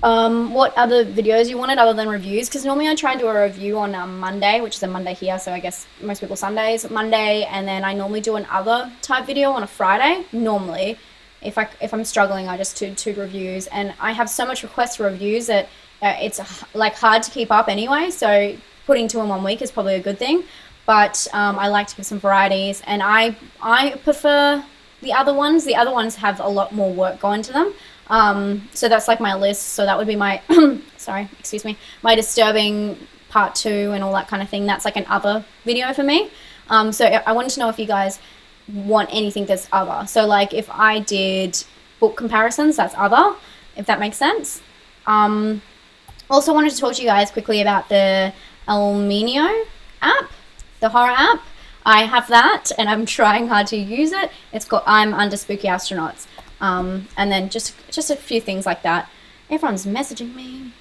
what other videos you wanted other than reviews, because normally I try and do a review on Monday, which is a Monday here, so I guess most people Sundays, Monday, and then I normally do an other type video on a Friday, normally. If I'm struggling, I just do 2 reviews, and I have so much requests for reviews that it's like hard to keep up anyway, so putting 2 in 1 week is probably a good thing, but I like to give some varieties, and I prefer the other ones. The other ones have a lot more work going to them. So that's like my list. So that would be my, my disturbing part 2 and all that kind of thing. That's like an other video for me. So I wanted to know if you guys want anything that's other. So like if I did book comparisons, that's other, if that makes sense. Also wanted to talk to you guys quickly about the Elmenio app, the horror app. I have that and I'm trying hard to use it. It's called I'm Under Spooky Astronauts. And then just a few things like that. Everyone's messaging me.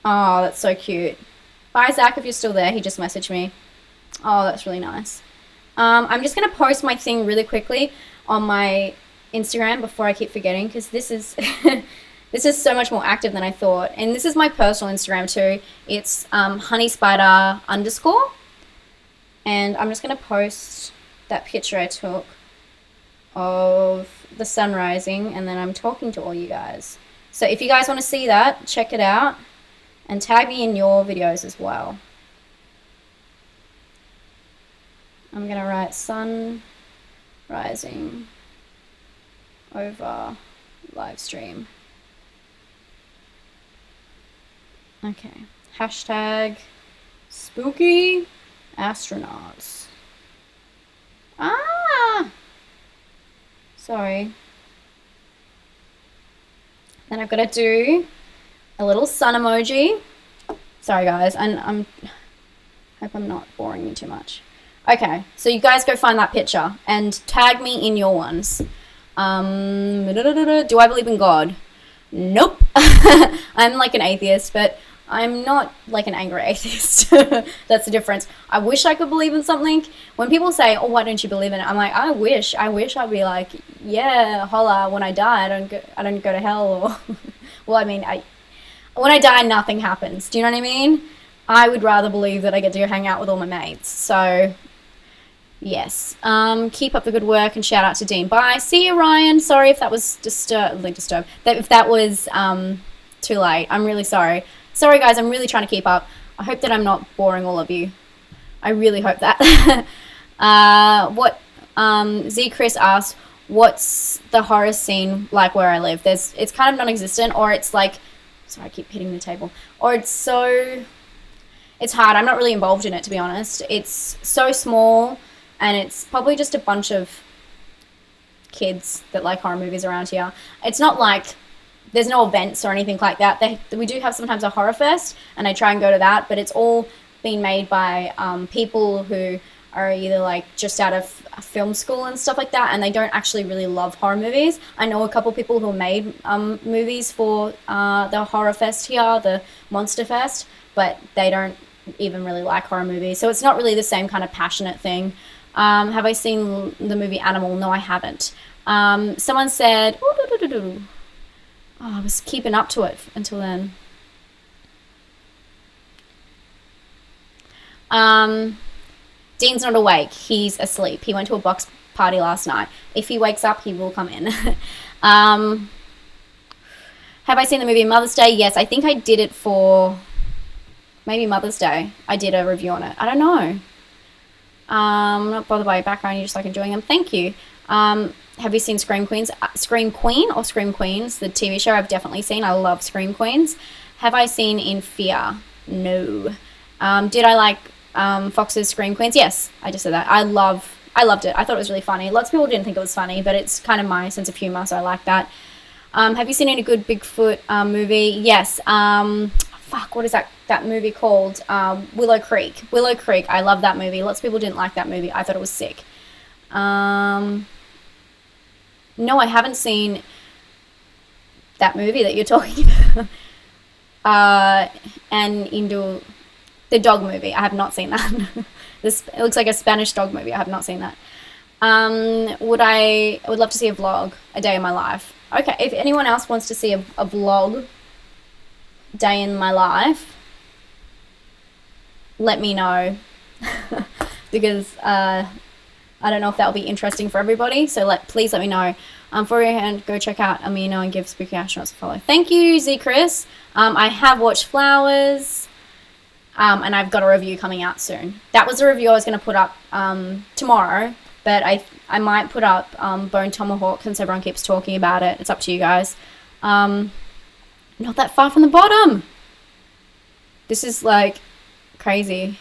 Oh, that's so cute. Bye, Zach, if you're still there. He just messaged me. Oh, that's really nice. I'm just going to post my thing really quickly on my Instagram before I keep forgetting, because this is this is so much more active than I thought. And this is my personal Instagram too. It's honeyspider_. And I'm just going to post that picture I took of the sun rising, and then I'm talking to all you guys. So if you guys want to see that, check it out. And tag me in your videos as well. I'm going to write sun rising over live stream. Okay. Hashtag spooky astronauts. Ah! Sorry. Then I've got to do a little sun emoji. Sorry guys, and hope I'm not boring you too much. Okay, so you guys go find that picture and tag me in your ones. Do I believe in God? Nope. I'm like an atheist, but I'm not like an angry atheist. That's the difference. I wish I could believe in something. When people say, oh, why don't you believe in it? I'm like, I wish I'd be like, yeah, holla, when I die, I don't go to hell. Or well, I mean, when I die, nothing happens. Do you know what I mean? I would rather believe that I get to go hang out with all my mates. So, yes. Keep up the good work and shout out to Dean. Bye. See you, Ryan. Sorry if that was disturbed. If that was too late. I'm really sorry. Sorry, guys. I'm really trying to keep up. I hope that I'm not boring all of you. I really hope that. Z Chris asked, what's the horror scene like where I live? It's kind of non-existent, or it's like, sorry, I keep hitting the table, or it's hard. I'm not really involved in it, to be honest. It's so small, and it's probably just a bunch of kids that like horror movies around here. It's not like there's no events or anything like that. We do have sometimes a horror fest, and I try and go to that, but it's all been made by people who are either like just out of film school and stuff like that, and they don't actually really love horror movies. I know a couple people who made movies for the horror fest here, the Monster Fest, but they don't even really like horror movies. So it's not really the same kind of passionate thing. Have I seen the movie Animal? No, I haven't. Someone said, oh, I was keeping up to it until then. Dean's not awake. He's asleep. He went to a box party last night. If he wakes up, he will come in. Have I seen the movie Mother's Day? Yes, I think I did it for maybe Mother's Day. I did a review on it. I don't know. I'm not bothered by your background. You just like enjoying them. Thank you. Have you seen Scream Queens? Scream Queen or Scream Queens? The TV show I've definitely seen. I love Scream Queens. Have I seen In Fear? No. Did I like Fox's Scream Queens? Yes, I just said that. I loved it. I thought it was really funny. Lots of people didn't think it was funny, but it's kind of my sense of humor, so I like that. Have you seen any good Bigfoot movie? Yes. What is that movie called? Willow Creek. Willow Creek. I love that movie. Lots of people didn't like that movie. I thought it was sick. No, I haven't seen that movie that you're talking about. And the dog movie. I have not seen that. It looks like a Spanish dog movie. I have not seen that. I would love to see a vlog, a day in my life. Okay, if anyone else wants to see a vlog, day in my life, let me know. Because I don't know if that'll be interesting for everybody. So please let me know. For your hand, go check out Amino and give Spooky Astronauts a follow. Thank you, Z Chris. I have watched Flowers. And I've got a review coming out soon. That was a review I was going to put up tomorrow, but I might put up Bone Tomahawk since everyone keeps talking about it. It's up to you guys. Not that far from the bottom. This is like crazy.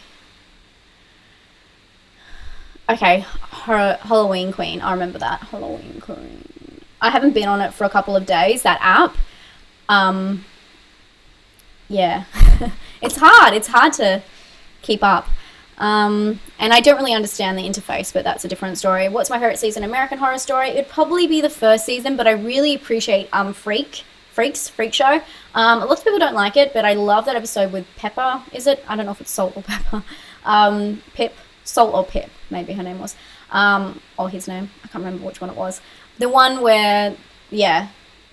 Okay, Halloween Queen. I remember that. Halloween Queen. I haven't been on it for a couple of days, that app. Yeah. It's hard to keep up. And I don't really understand the interface, but that's a different story. What's my favorite season? American Horror Story. It'd probably be the first season, but I really appreciate Freak Show. Lots of people don't like it, but I love that episode with Pepper. Is it? I don't know if it's Salt or Pepper. Pip. Salt or Pip, maybe her name was. Or his name. I can't remember which one it was. The one where, yeah,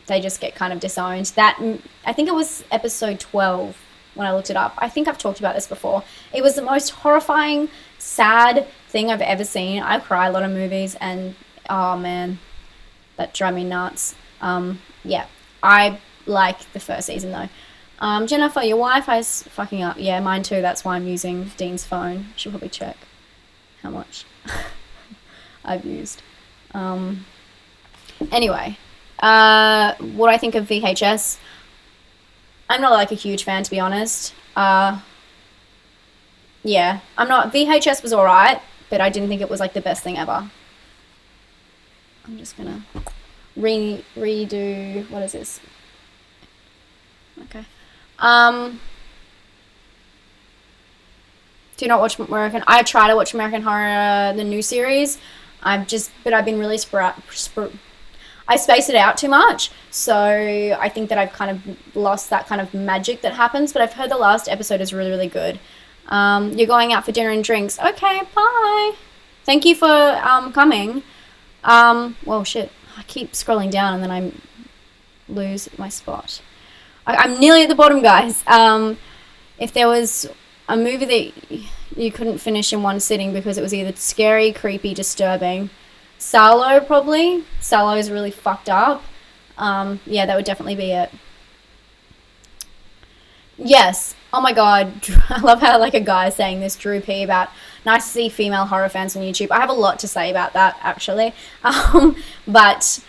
they just get kind of disowned. I think it was episode 12 when I looked it up. I think I've talked about this before. It was the most horrifying, sad thing I've ever seen. I cry a lot of movies, and oh man, that drove me nuts. Yeah, I like the first season though. Jennifer, your Wi-Fi's fucking up. Yeah, mine too. That's why I'm using Dean's phone. Should probably check how much I've used. Anyway, what I think of VHS, I'm not like a huge fan, to be honest. Yeah, I'm not. VHS was alright, but I didn't think it was like the best thing ever. I'm just gonna redo. What is this? Okay. Do not watch American. I try to watch American Horror, the new series. But I've been really I space it out too much, so I think that I've kind of lost that kind of magic that happens. But I've heard the last episode is really, really good. You're going out for dinner and drinks. Okay, bye. Thank you for coming. Well, shit. I keep scrolling down and then I lose my spot. I'm nearly at the bottom, guys. If there was a movie that you couldn't finish in one sitting because it was either scary, creepy, disturbing, Salo probably. Salo is really fucked up. Yeah, that would definitely be it. Yes. Oh my god. I love how like a guy saying this, Drew P, about nice to see female horror fans on YouTube. I have a lot to say about that, actually. But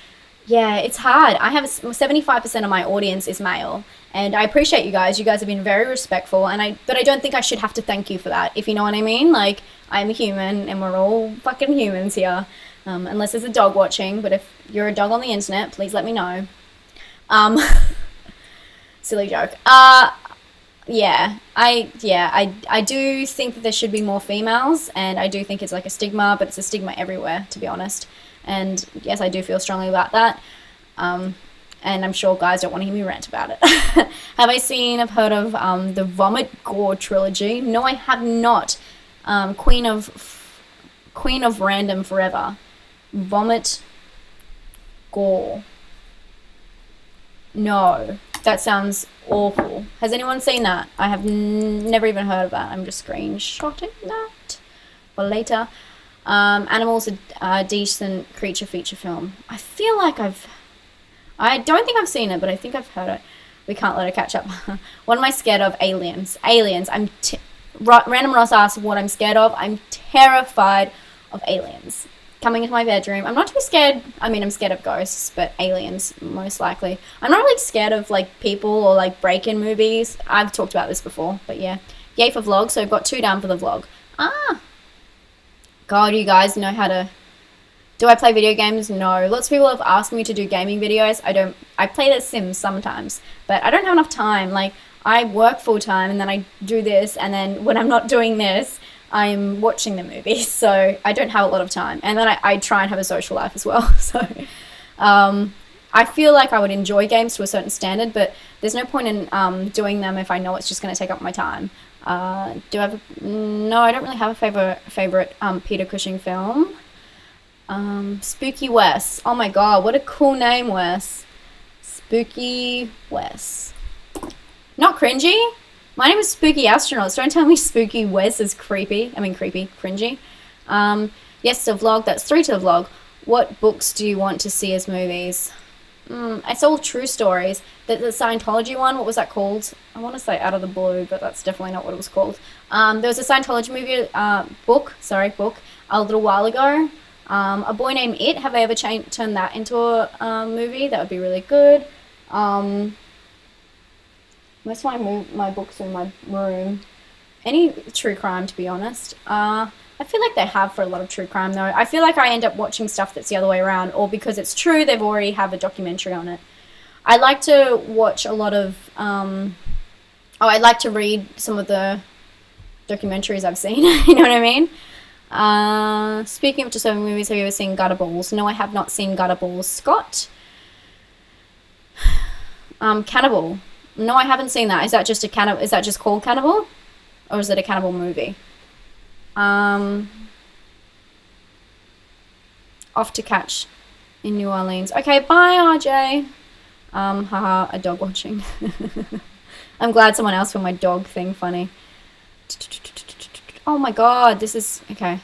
yeah, it's hard. I have 75% of my audience is male, and I appreciate you guys. You guys have been very respectful, but I don't think I should have to thank you for that, if you know what I mean. Like, I'm a human, and we're all fucking humans here, unless there's a dog watching. But if you're a dog on the internet, please let me know. Silly joke. Yeah, I do think that there should be more females, and I do think it's like a stigma, but it's a stigma everywhere, to be honest. And yes, I do feel strongly about that. And I'm sure guys don't want to hear me rant about it. Have I've heard of the Vomit Gore trilogy? No, I have not. Queen of Random Forever. Vomit Gore. No, that sounds awful. Has anyone seen that? I have never even heard of that. I'm just screenshotting that for later. Animals, a decent creature feature film. I feel like I don't think I've seen it, but I think I've heard it. We can't let it catch up. What am I scared of? Aliens. Random Ross asked what I'm scared of. I'm terrified of aliens coming into my bedroom. I'm not too scared. I mean, I'm scared of ghosts, but aliens, most likely. I'm not really scared of, like, people or, like, break-in movies. I've talked about this before, but yeah. Yay for vlog, so I've got 2 down for the vlog. God, you guys know how to... Do I play video games? No. Lots of people have asked me to do gaming videos. I play The Sims sometimes, but I don't have enough time. Like, I work full-time, and then I do this, and then when I'm not doing this, I'm watching the movies, so I don't have a lot of time. And then I try and have a social life as well. So I feel like I would enjoy games to a certain standard, but there's no point in doing them if I know it's just going to take up my time. No, I don't really have a favorite Peter Cushing film. Spooky Wes. Oh my god, what a cool name, Wes. Spooky Wes. Not cringy. My name is Spooky Astronauts. Don't tell me Spooky Wes is creepy. I mean creepy, cringy. Yes to the vlog. That's 3 to the vlog. What books do you want to see as movies? It's all true stories. The Scientology one, what was that called? I want to say Out of the Blue, but that's definitely not what it was called. There was a Scientology movie, book, a little while ago. A Boy Named It. Have they ever turned that into a movie? That would be really good. Most of my books are in my room. Any true crime, to be honest. I feel like they have for a lot of true crime, though. I feel like I end up watching stuff that's the other way around, or because it's true, they've already have a documentary on it. I like to watch a lot of... I like to read some of the documentaries I've seen. You know what I mean? Speaking of disturbing movies, have you ever seen Gutterballs? No, I have not seen Gutterballs. Scott? Cannibal. No, I haven't seen that. Is that just is that just called Cannibal? Or is it a cannibal movie? Off to catch in New Orleans. Okay, bye, RJ. Haha, a dog watching. I'm glad someone else found my dog thing funny. Oh my god, this is... Okay.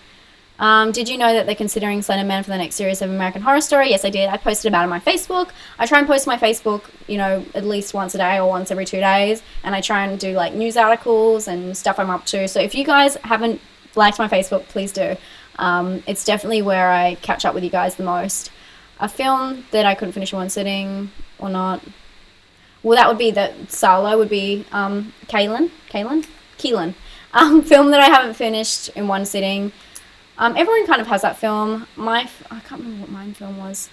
Did you know that they're considering Slender Man for the next series of American Horror Story? Yes, I did. I posted about it on my Facebook. I try and post my Facebook, at least once a day or once every 2 days. And I try and do like news articles and stuff I'm up to. So if you guys haven't liked my Facebook, please do. It's definitely where I catch up with you guys the most. A film that I couldn't finish in one sitting or not. Well, that would be that Salo would be Keelan. Film that I haven't finished in one sitting. Everyone kind of has that film. I can't remember what my film was.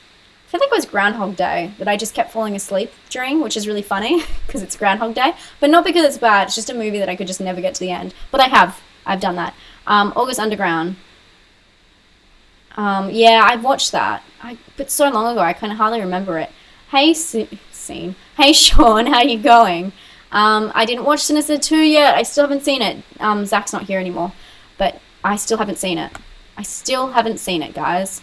I feel like it was Groundhog Day that I just kept falling asleep during, which is really funny because it's Groundhog Day. But not because it's bad. It's just a movie that I could just never get to the end. But I've done that. August Underground. Yeah, I've watched that. But so long ago, I kind of hardly remember it. Hey, Scene. Hey, Sean, how you going? I didn't watch Sinister 2 yet. I still haven't seen it. Zach's not here anymore. But I still haven't seen it. Guys.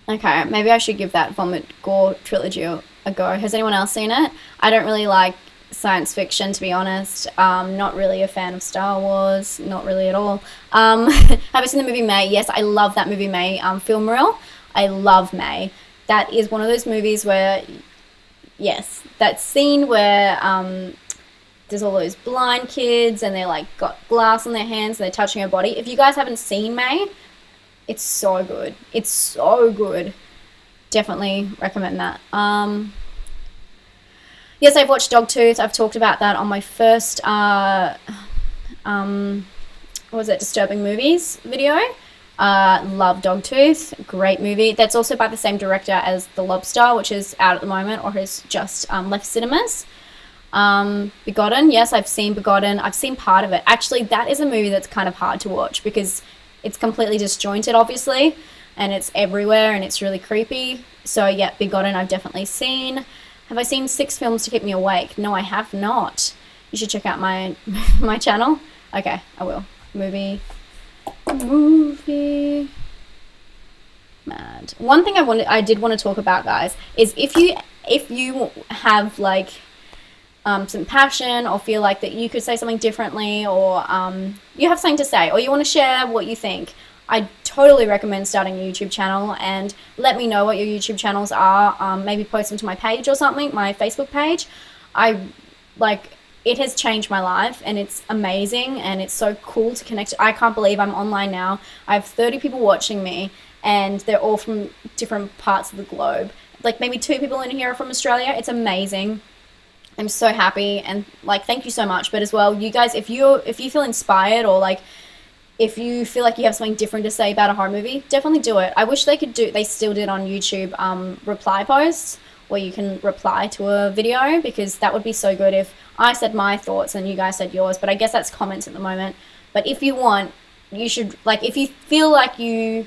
Okay, maybe I should give that Vomit Gore trilogy a go. Has anyone else seen it? I don't really like science fiction, to be honest. Not really a fan of Star Wars. Not really at all. Have you seen the movie May? Yes, I love that movie May. Film Reel. I love May. That is one of those movies where, yes, that scene where there's all those blind kids and they're like got glass on their hands and they're touching her body. If you guys haven't seen May, it's so good. It's so good. Definitely recommend that. Yes, I've watched Dogtooth. I've talked about that on my first Disturbing Movies video. Love Dogtooth. Great movie. That's also by the same director as The Lobster, which is out at the moment or has just left cinemas. Begotten. Yes, I've seen Begotten. I've seen part of it. Actually, that is a movie that's kind of hard to watch because it's completely disjointed, obviously, and it's everywhere and it's really creepy. So, yeah, Begotten I've definitely seen. Have I seen 6 films to keep me awake? No, I have not. You should check out my my channel. Okay, I will. Movie. Mad. One thing I did want to talk about, guys, is if you have like some passion or feel like that you could say something differently or you have something to say or you want to share what you think, I totally recommend starting a YouTube channel and let me know what your YouTube channels are. Maybe post them to my page or something, my Facebook page. It has changed my life and it's amazing and it's so cool to connect. I can't believe I'm online now. I have 30 people watching me and they're all from different parts of the globe. Like maybe 2 people in here are from Australia. It's amazing. I'm so happy and thank you so much. But as well, you guys, if you feel inspired or if you feel like you have something different to say about a horror movie, definitely do it. I wish they still did on YouTube reply posts where you can reply to a video because that would be so good if I said my thoughts and you guys said yours. But I guess that's comments at the moment. But if you want, you should, if you feel like you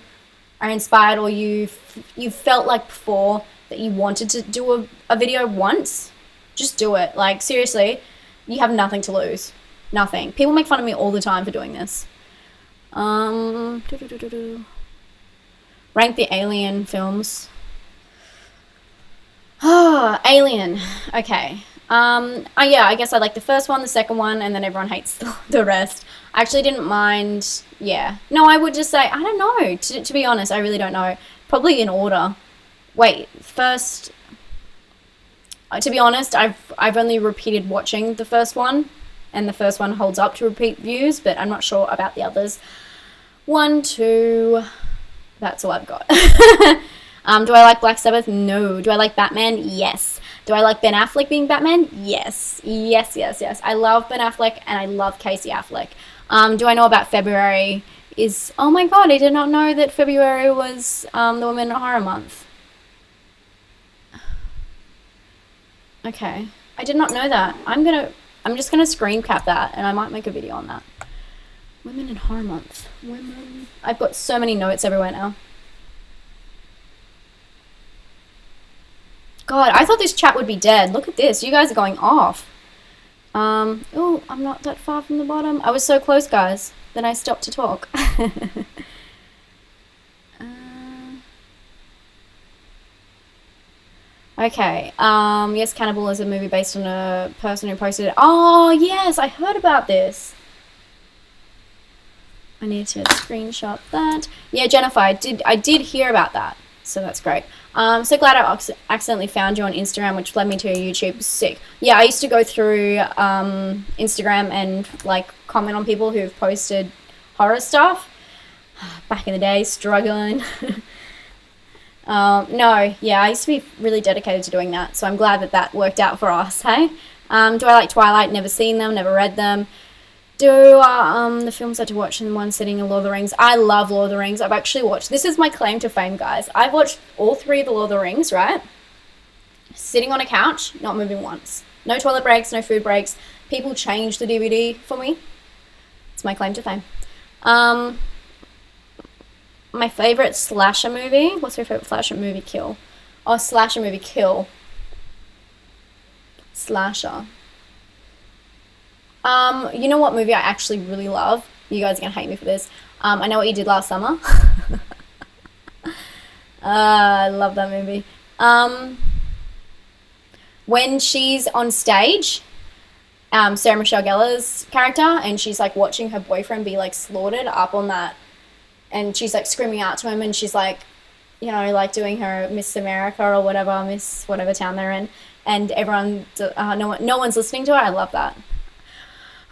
are inspired or you felt like before that you wanted to do a video once, just do it. Seriously, you have nothing to lose. Nothing. People make fun of me all the time for doing this. Rank the Alien films. Alien. Okay. Yeah, I guess I like the first one, the second one, and then everyone hates the rest. I actually didn't mind. Yeah. No, I would just say, I don't know. To be honest, I really don't know. Probably in order. Wait, first. To be honest, I've only repeated watching the first one, and the first one holds up to repeat views, but I'm not sure about the others. 1, 2, that's all I've got. Do I like Black Sabbath? No. Do I like Batman? Yes. Do I like Ben Affleck being Batman? Yes. Yes. I love Ben Affleck, and I love Casey Affleck. Do I know about February? Oh my god, I did not know that February was the Women in Horror Month. Okay. I did not know that. I'm just gonna screen cap that and I might make a video on that. Women in Horror Month. Women. I've got so many notes everywhere now. God, I thought this chat would be dead. Look at this. You guys are going off. Oh, I'm not that far from the bottom. I was so close, guys. Then I stopped to talk. Okay. Yes, Cannibal is a movie based on a person who posted it. Oh, yes, I heard about this. I need to screenshot that. Yeah, Jennifer, I did hear about that, so that's great. So glad I accidentally found you on Instagram, which led me to YouTube. Sick. Yeah, I used to go through Instagram and like comment on people who've posted horror stuff. Back in the day, struggling. No, yeah, I used to be really dedicated to doing that, so I'm glad that that worked out for us, hey? Do I like Twilight? Never seen them, never read them. Do the films I had to watch in one sitting in Lord of the Rings? I love Lord of the Rings. I've actually watched, this is my claim to fame, guys. I've watched all 3 of the Lord of the Rings, right? Sitting on a couch, not moving once. No toilet breaks, no food breaks. People change the DVD for me. It's my claim to fame. My favorite slasher movie. What's your favorite slasher movie? Kill. Oh, slasher movie. Kill. Slasher. You know what movie I actually really love? You guys are gonna hate me for this. I Know What You Did Last Summer. I love that movie. When she's on stage, Sarah Michelle Gellar's character, and she's like watching her boyfriend be like slaughtered up on that. And she's like screaming out to him, and she's like, you know, like doing her Miss America or whatever, Miss whatever town they're in, and everyone, no one's listening to her. I love that.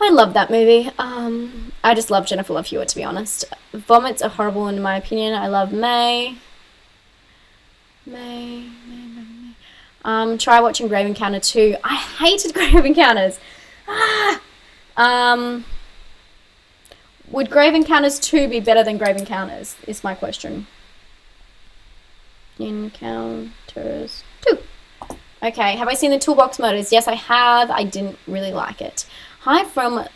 I love that movie. I just love Jennifer Love Hewitt, to be honest. Vomits are horrible in my opinion. I love May. Try watching Grave Encounter 2. I hated Grave Encounters. Would Grave Encounters 2 be better than Grave Encounters, is my question. Encounters 2. Okay, have I seen the Toolbox Murders? Yes, I have. I didn't really like it. Hi from...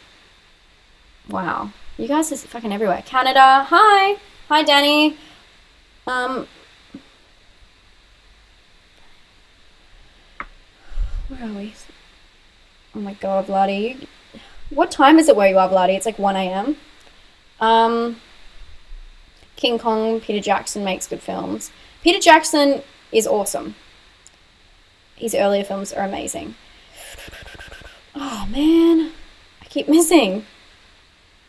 Wow. You guys are fucking everywhere. Canada. Hi. Hi, Danny. Where are we? Oh my god, Vladdy. What time is it where you are, Vladdy? It's like 1 a.m. King Kong, Peter Jackson makes good films. Peter Jackson is awesome. His earlier films are amazing. Oh, man. I keep missing.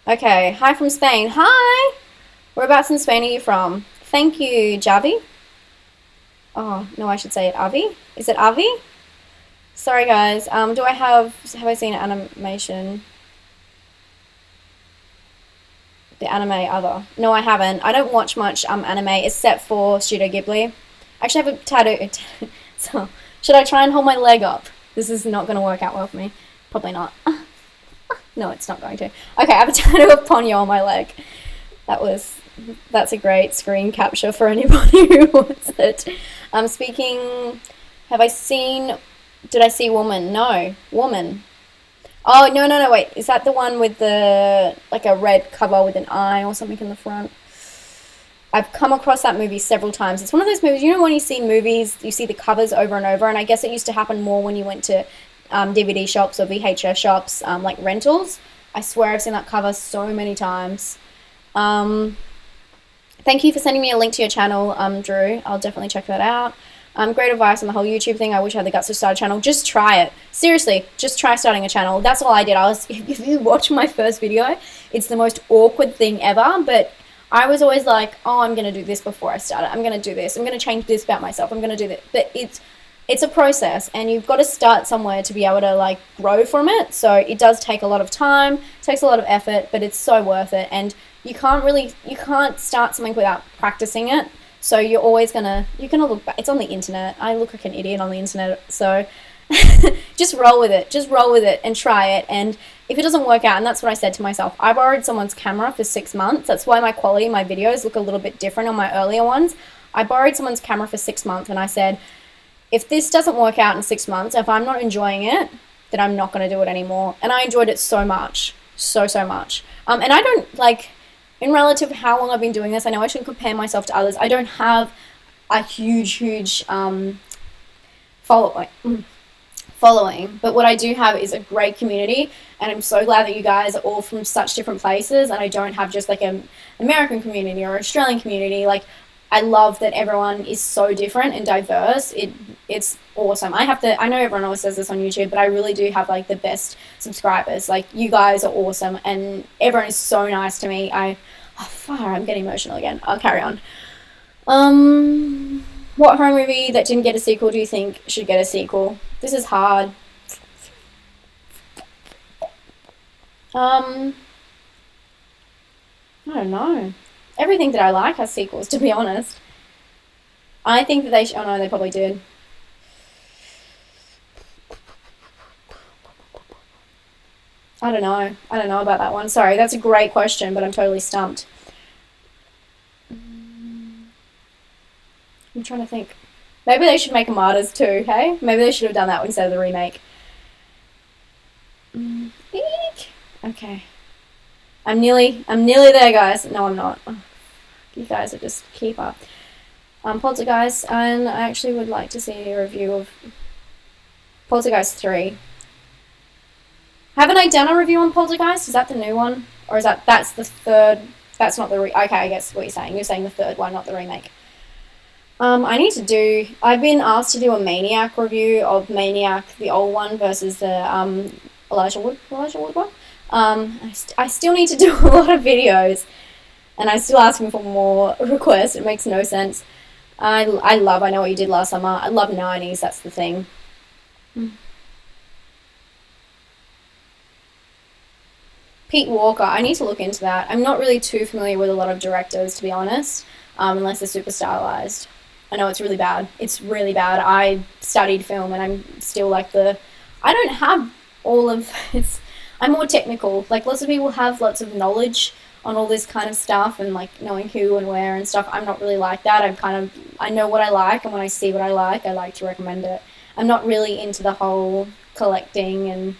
Okay. Hi from Spain. Hi. Whereabouts in Spain are you from? Thank you, Javi. Oh, no, I should say it Avi. Is it Avi? Sorry, guys. Have I seen animation? The anime other. No, I haven't. I don't watch much anime except for Studio Ghibli. I actually have a tattoo. So, should I try and hold my leg up? This is not going to work out well for me. Probably not. No, it's not going to. Okay, I have a tattoo of Ponyo on my leg. That's a great screen capture for anybody who wants it. Did I see Woman? No. Woman. Oh, no, wait. Is that the one with the, like a red cover with an eye or something in the front? I've come across that movie several times. It's one of those movies, you know when you see movies, you see the covers over and over, and I guess it used to happen more when you went to DVD shops or VHS shops, like rentals. I swear I've seen that cover so many times. Thank you for sending me a link to your channel, Drew. I'll definitely check that out. Great advice on the whole YouTube thing. I wish I had the guts to start a channel. Just try it. Seriously, just try starting a channel. That's all I did. If you watch my first video, it's the most awkward thing ever, but I was always like, oh, I'm going to do this before I start it. I'm going to do this. I'm going to change this about myself. I'm going to do this. But it's a process, and you've got to start somewhere to be able to like grow from it. So it does take a lot of time, it takes a lot of effort, but it's so worth it. And you can't start something without practicing it. So you're gonna look back. It's on the internet. I look like an idiot on the internet. So just roll with it and try it. And if it doesn't work out, and that's what I said to myself, I borrowed someone's camera for 6 months. That's why my quality, my videos look a little bit different on my earlier ones. I borrowed someone's camera for 6 months, and I said, if this doesn't work out in 6 months, if I'm not enjoying it, then I'm not going to do it anymore. And I enjoyed it so much. So much. And I don't, like, in relative to how long I've been doing this, I know I shouldn't compare myself to others. I don't have a huge following, but what I do have is a great community, and I'm so glad that you guys are all from such different places, and I don't have just like an American community or Australian community. Like, I love that everyone is so different and diverse. It's awesome. I know everyone always says this on YouTube, but I really do have like the best subscribers. Like, you guys are awesome, and everyone is so nice to me. I'm getting emotional again. I'll carry on. What horror movie that didn't get a sequel do you think should get a sequel? This is hard. I don't know. Everything that I like has sequels, to be honest. I think that they oh no, they probably did. I don't know. I don't know about that one. Sorry, that's a great question, but I'm totally stumped. I'm trying to think. Maybe they should make a Martyrs too, hey? Maybe they should have done that instead of the remake. Eek. Okay. I'm nearly there, guys. No, I'm not. Oh, you guys are just keep up. Poltergeist, and I actually would like to see a review of Poltergeist 3. Haven't I done a review on Poltergeist? Is that the new one? Or is that's the third? That's not the okay, I guess what you're saying. You're saying the third one, not the remake. I've been asked to do a Maniac review of Maniac, the old one, versus the Elijah Wood one. I still need to do a lot of videos, and I'm still asking for more requests. It makes no sense. I Know What You Did Last Summer. I love 90s, that's the thing. Pete Walker, I need to look into that. I'm not really too familiar with a lot of directors, to be honest, unless they're super stylized. I know it's really bad. It's really bad. I studied film, and I'm still I don't have all of it's. I'm more technical. Like, lots of people have lots of knowledge on all this kind of stuff and like knowing who and where and stuff. I'm not really like that. I know what I like, and when I see what I like to recommend it. I'm not really into the whole collecting, and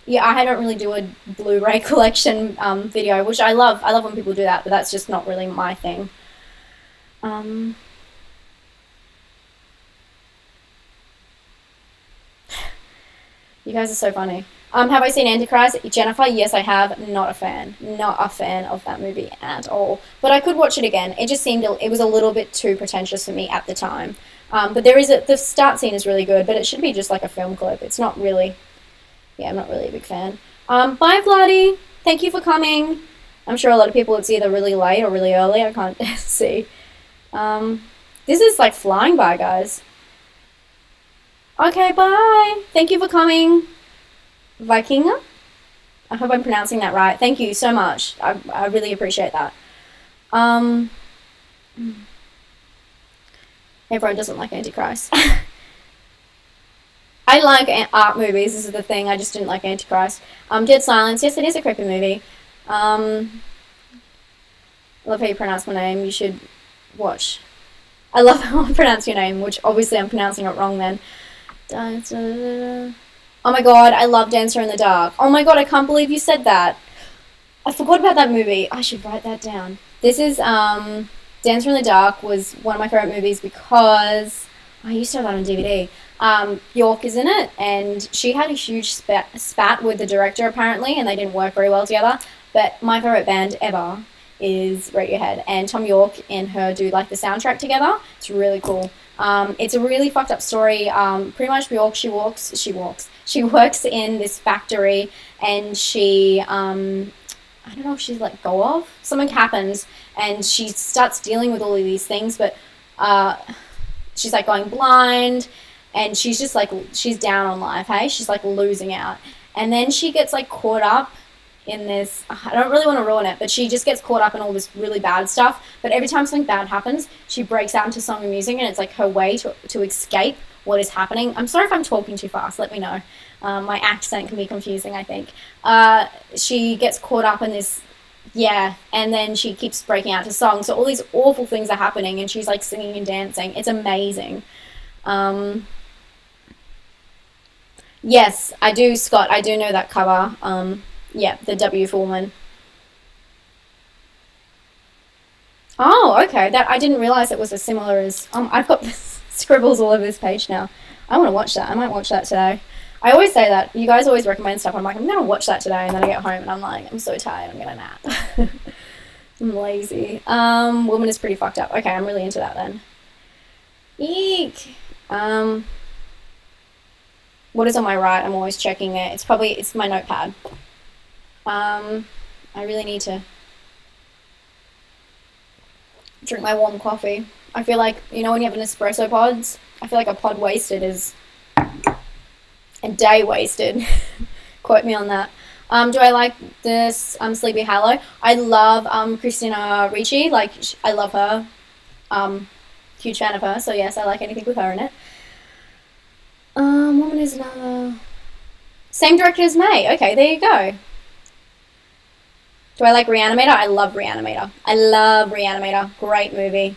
yeah, I don't really do a Blu-ray collection video, which I love. I love when people do that, but that's just not really my thing. You guys are so funny. Have I seen Antichrist? Jennifer, yes, I have. Not a fan. Not a fan of that movie at all. But I could watch it again. It just it was a little bit too pretentious for me at the time. But the start scene is really good, but it should be just like a film clip. It's not really, I'm not really a big fan. Bye, Vladdy. Thank you for coming. I'm sure a lot of people, it's either really late or really early. I can't see. This is like flying by, guys. Okay, bye. Thank you for coming. Viking? I hope I'm pronouncing that right. Thank you so much. I really appreciate that. Everyone doesn't like Antichrist. I like art movies. This is the thing. I just didn't like Antichrist. Dead Silence. Yes, it is a creepy movie. I love how you pronounce my name. You should watch. I love how I pronounce your name, which obviously I'm pronouncing it wrong then. Oh my god, I love Dancer in the Dark. Oh my god, I can't believe you said that. I forgot about that movie. I should write that down. This is, Dancer in the Dark was one of my favourite movies because I used to have that on DVD. York is in it, and she had a huge spat with the director apparently, and they didn't work very well together. But my favourite band ever is Radiohead, and Tom York and her do like the soundtrack together. It's really cool. It's a really fucked up story. Pretty much York, she works in this factory, and she, I don't know if she's let go of. Something happens, and she starts dealing with all of these things, but she's like going blind, and she's just like, she's down on life, hey? She's like losing out. And then she gets like caught up in this, I don't really want to ruin it, but she just gets caught up in all this really bad stuff. But every time something bad happens, she breaks out into song and music, and it's like her way to escape what is happening. I'm sorry if I'm talking too fast, let me know. My accent can be confusing, I think. She gets caught up in this, and then she keeps breaking out to songs. So all these awful things are happening, and she's like singing and dancing. It's amazing. Yes, I do, Scott. I do know that cover. The W for Woman. Oh, okay. That I didn't realize it was as similar as. I've got scribbles all over this page now. I want to watch that. I might watch that today. I always say that. You guys always recommend stuff. I'm like, I'm going to watch that today. And then I get home and I'm like, I'm so tired. I'm going to nap. I'm lazy. Woman is pretty fucked up. Okay, I'm really into that then. Eek. What is on my right? I'm always checking it. It's my notepad. I really need to drink my warm coffee. I feel like, you know when you have an espresso pods? I feel like a pod wasted is a day wasted. Quote me on that. Do I like this Sleepy Hollow? I love Christina Ricci. Like, I love her. Huge fan of her. So yes, I like anything with her in it. Woman is another. Same director as May. Okay, there you go. Do I like Reanimator? I love Reanimator. I love Reanimator. Great movie.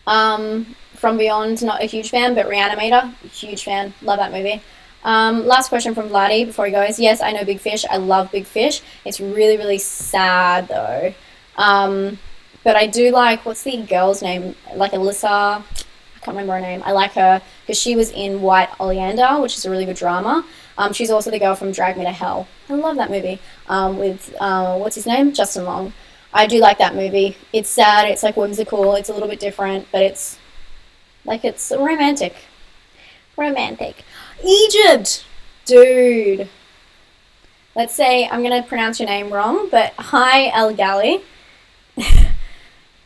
From Beyond, not a huge fan, but Reanimator, huge fan. Love that movie. Last question from Vladdy before he goes. Yes, I know Big Fish. I love Big Fish. It's really, really sad though. But I do like, what's the girl's name? Like Alyssa. I can't remember her name. I like her because she was in White Oleander, which is a really good drama. She's also the girl from Drag Me to Hell. I love that movie. With what's his name? Justin Long. I do like that movie. It's sad. It's like whimsical. It's a little bit different, but it's romantic. Romantic. Egypt, dude. Let's say I'm gonna pronounce your name wrong, but hi El Gali.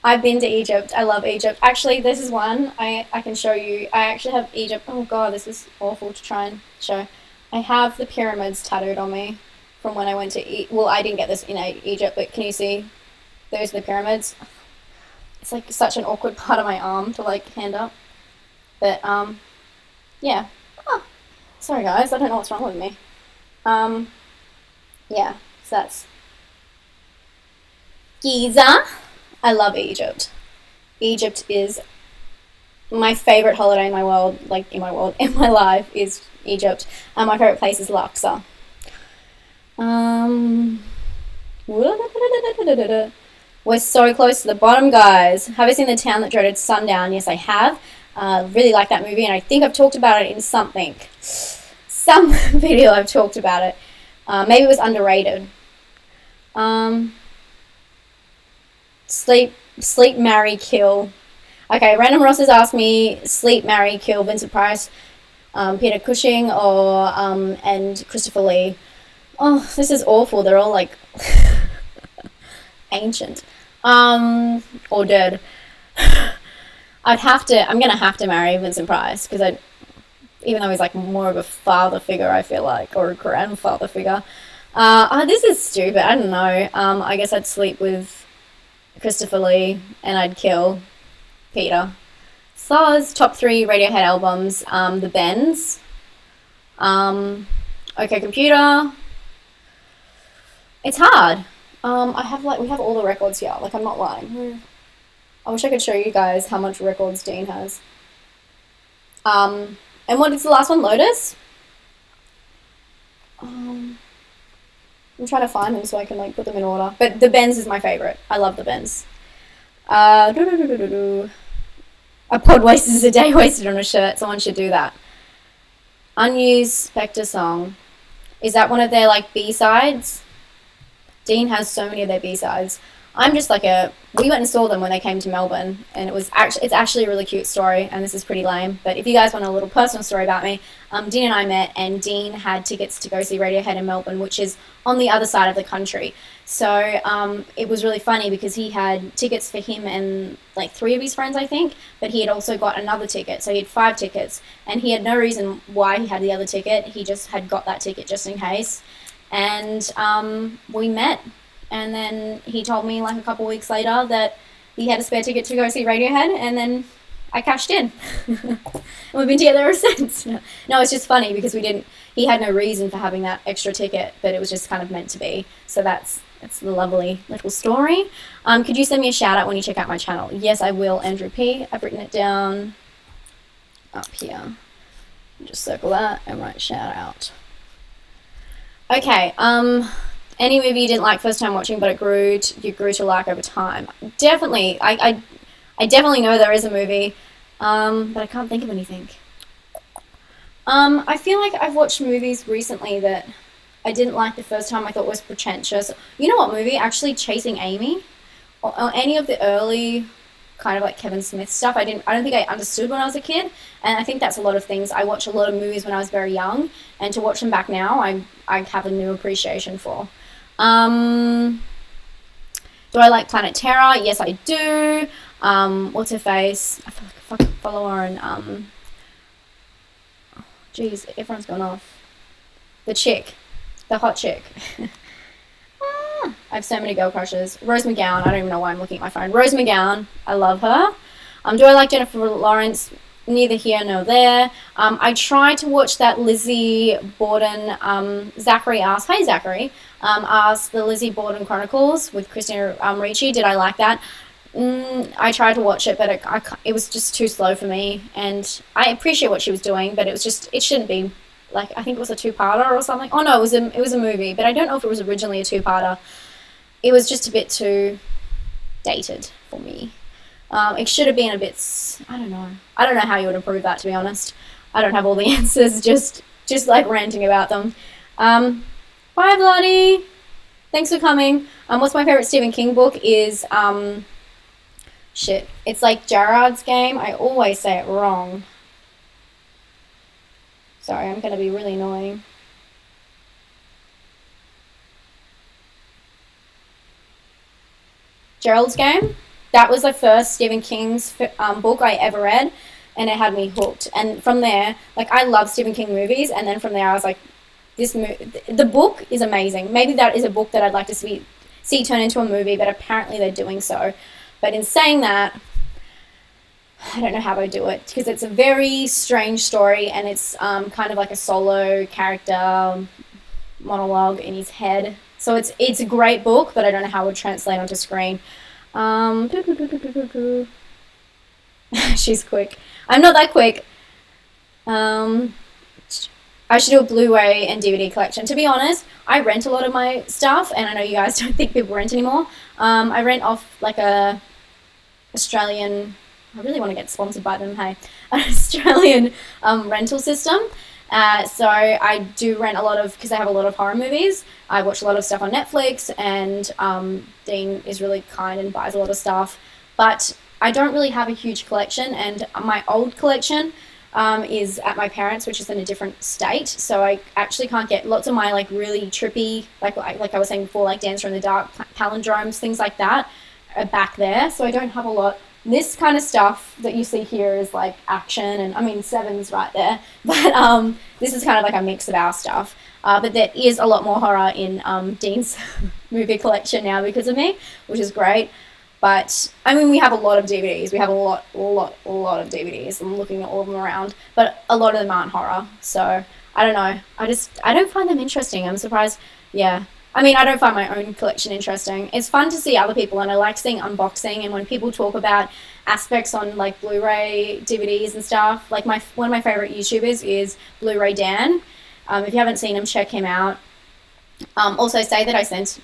I've been to Egypt. I love Egypt. Actually, this is one I can show you. I actually have Egypt. Oh god, this is awful to try and show. I have the pyramids tattooed on me from when I went to well, I didn't get this in Egypt, but can you see? Those are the pyramids. It's like such an awkward part of my arm to like hand up. But yeah. Oh, sorry guys, I don't know what's wrong with me. Yeah, so that's Giza. I love Egypt. Egypt is my favorite holiday in my world, in my life is Egypt. My favorite place is Luxor. We're so close to the bottom, guys. Have you seen The Town That Dreaded Sundown? Yes, I have. Really like that movie, and I think I've talked about it in something. Some video I've talked about it. Maybe it was underrated. Sleep, marry, kill. Okay, Random Ross has asked me sleep, marry, kill Vincent Price, Peter Cushing, or and Christopher Lee. Oh, this is awful. They're all like ancient. Or dead. I'm gonna have to marry Vincent Price because even though he's like more of a father figure, I feel like, or a grandfather figure. This is stupid. I don't know. I guess I'd sleep with Christopher Lee and I'd kill Peter. Soz, top 3 Radiohead albums. The Bends. OK Computer. It's hard. We have all the records here. Like, I'm not lying. I wish I could show you guys how much records Dean has. And what is the last one? Lotus? I'm trying to find them so I can like put them in order. But the Benz is my favorite. I love the Benz. A pod wasted is a day wasted on a shirt. Someone should do that. Unused Spectre song. Is that one of their like B-sides? Dean has so many of their B-sides. I'm just like we went and saw them when they came to Melbourne, and it's actually a really cute story, and this is pretty lame, but if you guys want a little personal story about me, Dean and I met, and Dean had tickets to go see Radiohead in Melbourne, which is on the other side of the country. So it was really funny because he had tickets for him and like 3 of his friends, I think, but he had also got another ticket, so he had 5 tickets, and he had no reason why he had the other ticket. He just had got that ticket just in case, and we met. And then he told me like a couple weeks later that he had a spare ticket to go see Radiohead, and then I cashed in. And we've been together ever since. No, it's just funny because he had no reason for having that extra ticket, but it was just kind of meant to be. So that's the lovely little story. Could you send me a shout out when you check out my channel? Yes, I will, Andrew P. I've written it down up here. Just circle that and write shout out. Okay, any movie you didn't like first time watching, but you grew to like over time? Definitely. I definitely know there is a movie, but I can't think of anything. I feel like I've watched movies recently that I didn't like the first time. I thought it was pretentious. You know what movie? Actually, Chasing Amy, or any of the early kind of like Kevin Smith stuff. I don't think I understood when I was a kid, and I think that's a lot of things. I watch a lot of movies when I was very young, and to watch them back now, I have a new appreciation for. Do I like Planet Terror? Yes, I do. What's her face? I feel like I fucking follow her, and geez, everyone's gone off. The chick, the hot chick. I have so many girl crushes. Rose McGowan. I don't even know why I'm looking at my phone. Rose McGowan. I love her. Do I like Jennifer Lawrence? Neither here nor there. I tried to watch that Lizzie Borden. Zachary asked. Hey, Zachary. Asked the Lizzie Borden Chronicles with Christina Ricci. Did I like that? I tried to watch it, but it was just too slow for me. And I appreciate what she was doing, but it shouldn't be. Like, I think it was a two-parter or something. Oh no, it was a movie, but I don't know if it was originally a two-parter. It was just a bit too dated for me. It should have been a bit. I don't know. I don't know how you would improve that, to be honest. I don't have all the answers. Just like ranting about them. Bye, Vladdy. Thanks for coming. What's my favorite Stephen King book is shit. It's like Gerard's Game. I always say it wrong. Sorry, I'm going to be really annoying. Gerald's Game. That was the first Stephen King's book I ever read, and it had me hooked. And from there, like, I love Stephen King movies, and then from there I was like, the book is amazing. Maybe that is a book that I'd like to see turn into a movie, but apparently they're doing so. But in saying that, I don't know how they do it, because it's a very strange story, and it's kind of like a solo character monologue in his head. So it's a great book, but I don't know how it would translate onto screen. She's quick. I'm not that quick. I should do a Blu-ray and DVD collection. To be honest, I rent a lot of my stuff, and I know you guys don't think people rent anymore. I rent off like a Australian. I really want to get sponsored by them, hey. An Australian rental system. So I do rent a lot of, because I have a lot of horror movies. I watch a lot of stuff on Netflix, and Dean is really kind and buys a lot of stuff. But I don't really have a huge collection, and my old collection is at my parents', which is in a different state. So I actually can't get lots of my like really trippy, like I was saying before, like Dancer in the Dark, palindromes, things like that are back there. So I don't have a lot. This kind of stuff that you see here is like action, and I mean Seven's right there, but this is kind of like a mix of our stuff. But there is a lot more horror in Dean's movie collection now because of me, which is great. But I mean, we have a lot of DVDs. We have a lot of DVDs. I'm looking at all of them around, but a lot of them aren't horror. So I don't know. I don't find them interesting. I'm surprised. Yeah. I mean, I don't find my own collection interesting. It's fun to see other people, and I like seeing unboxing, and when people talk about aspects on like Blu-ray DVDs and stuff. Like one of my favorite YouTubers is Blu-ray Dan. If you haven't seen him, check him out. Also, say that I sent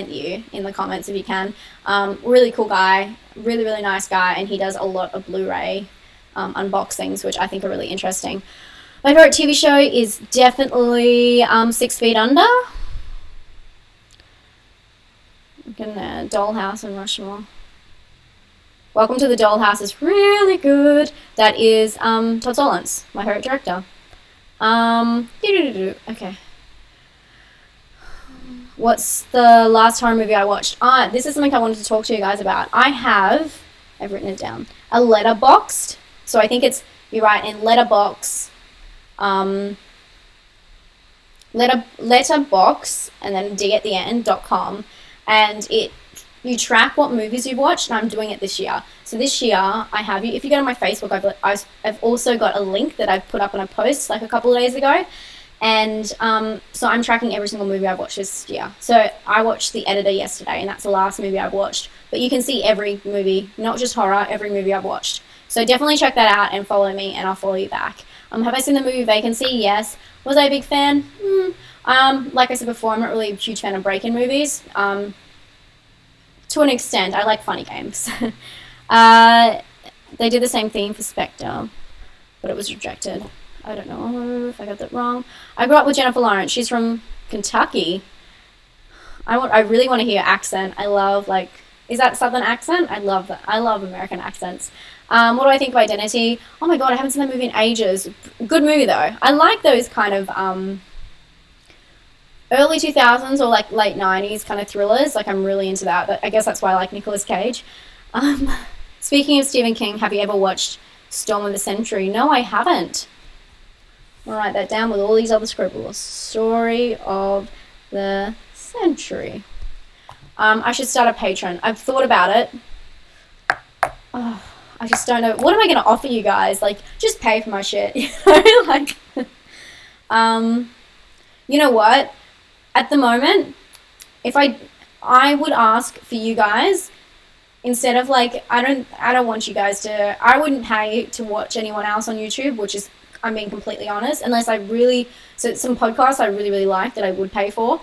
you in the comments if you can. Really cool guy, really nice guy, and he does a lot of Blu-ray unboxings, which I think are really interesting. My favorite TV show is definitely 6 Feet Under. Dollhouse and Rushmore. Welcome to the Dollhouse is really good. That is Todd Solondz, my favorite director. Okay. What's the last horror movie I watched? This is something I wanted to talk to you guys about. I've written it down. A Letterboxd. So I think you write in Letterbox. Letterbox and then D at the end .com, and you track what movies you've watched, and I'm doing it this year. So this year I have you. If you go to my Facebook, I've also got a link that I've put up on a post like a couple of days ago, and so I'm tracking every single movie I've watched this year. So I watched The Editor yesterday, and that's the last movie I've watched. But you can see every movie, not just horror, every movie I've watched. So definitely check that out and follow me, and I'll follow you back. Have I seen the movie Vacancy? Yes. Was I a big fan? Like I said before, I'm not really a huge fan of break-in movies. To an extent, I like funny games. They did the same thing for Spectre, but it was rejected. I don't know if I got that wrong. I grew up with Jennifer Lawrence. She's from Kentucky. I really want to hear accent. I love, like, is that Southern accent? I love that. I love American accents. What do I think of Identity? Oh my god, I haven't seen that movie in ages. Good movie though. I like those kind of early 2000s or like late 90s kind of thrillers. Like, I'm really into that. But I guess that's why I like Nicolas Cage. Speaking of Stephen King, have you ever watched Storm of the Century? No, I haven't. I'll write that down with all these other scribbles. Story of the Century. I should start a Patreon. I've thought about it. Oh, I just don't know. What am I going to offer you guys? Like, just pay for my shit. You know? Like, you know what? At the moment, if I would ask for you guys, instead of like, I don't want you guys to, I wouldn't pay to watch anyone else on YouTube, which is, I'm being completely honest, unless I really, so some podcasts I really, really like that I would pay for.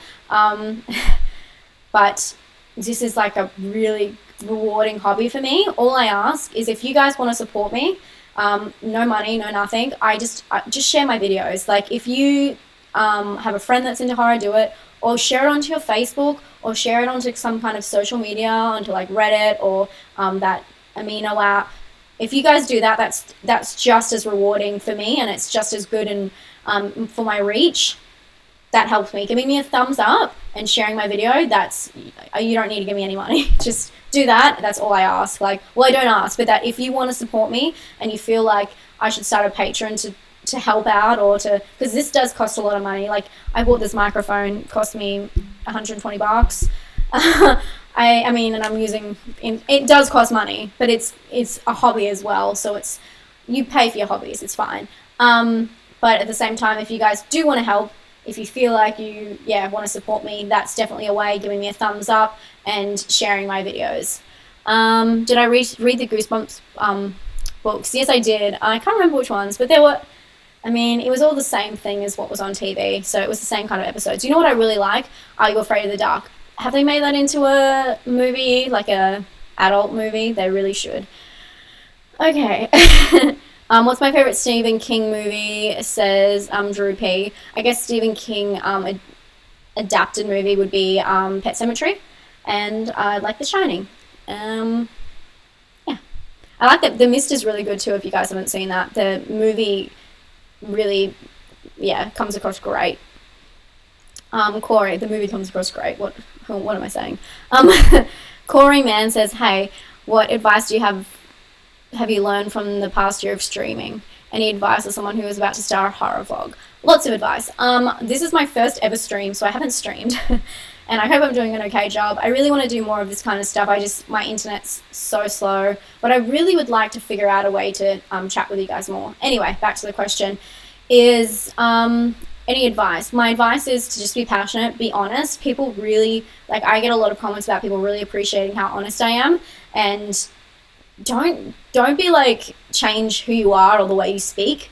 But this is like a really rewarding hobby for me. All I ask is if you guys want to support me, no money, no nothing, I just share my videos. Like, if you have a friend that's into horror, do it, or share it onto your Facebook, or share it onto some kind of social media, onto like Reddit or that Amino app. If you guys do that, that's just as rewarding for me, and it's just as good and for my reach. That helps me. Giving me a thumbs up and sharing my video, that's, you don't need to give me any money. Just do that. That's all I ask. Like, well, I don't ask, but that if you want to support me and you feel like I should start a Patreon to help out, or to, because this does cost a lot of money. Like, I bought this microphone, cost me $120. I mean, and I'm using, it does cost money, but it's a hobby as well. So it's, you pay for your hobbies, it's fine. But at the same time, if you guys do want to help, if you feel like you, want to support me, that's definitely a way, giving me a thumbs up and sharing my videos. Did I read the Goosebumps books? Yes, I did. I can't remember which ones, but there were, I mean, it was all the same thing as what was on TV, so it was the same kind of episodes. You know what I really like? Are You Afraid of the Dark? Have they made that into a movie, like a adult movie? They really should. Okay. What's my favorite Stephen King movie? It says Drew P. I guess Stephen King adapted movie would be Pet Sematary, and I like The Shining. Yeah, I like that. The Mist is really good too. If you guys haven't seen that, the movie really, comes across great. Corey, the movie comes across great. What am I saying? Corey Mann says, hey, what advice do you have you learned from the past year of streaming? Any advice for someone who is about to start a horror vlog? Lots of advice. This is my first ever stream, so I haven't streamed. And I hope I'm doing an okay job. I really want to do more of this kind of stuff. My internet's so slow. But I really would like to figure out a way to chat with you guys more. Anyway, back to the question. Is any advice? My advice is to just be passionate, be honest. People really, like, I get a lot of comments about people really appreciating how honest I am. And don't be like, change who you are or the way you speak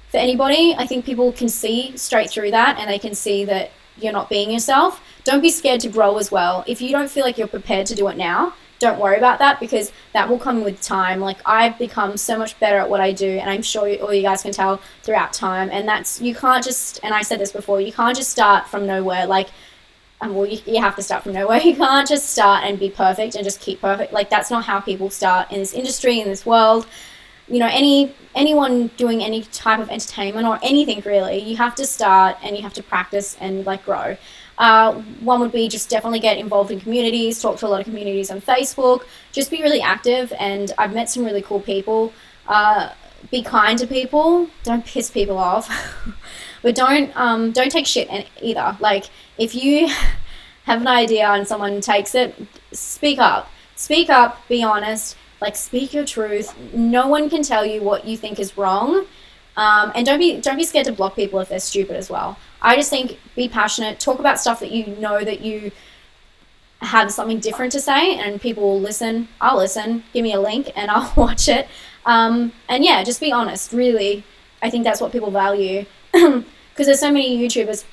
for anybody. I think people can see straight through that, and they can see that you're not being yourself. Don't be scared to grow as well. If you don't feel like you're prepared to do it now, don't worry about that, because that will come with time. Like, I've become so much better at what I do, and I'm sure all you guys can tell throughout time. And that's, you can't just, and I said this before, you can't just start from nowhere. Like, well, you have to start from nowhere. You can't just start and be perfect and just keep perfect. Like, that's not how people start in this industry, in this world. You know, anyone doing any type of entertainment or anything really, you have to start and you have to practice and like grow. One would be just definitely get involved in communities, talk to a lot of communities on Facebook, just be really active. And I've met some really cool people. Be kind to people, don't piss people off, but don't take shit either. Like, if you have an idea and someone takes it, speak up, be honest, like, speak your truth. No one can tell you what you think is wrong. And don't be scared to block people if they're stupid as well. I just think, be passionate, talk about stuff that you know that you have something different to say, and people will listen. I'll listen, give me a link and I'll watch it. And yeah, just be honest, really. I think that's what people value. Because there's so many YouTubers,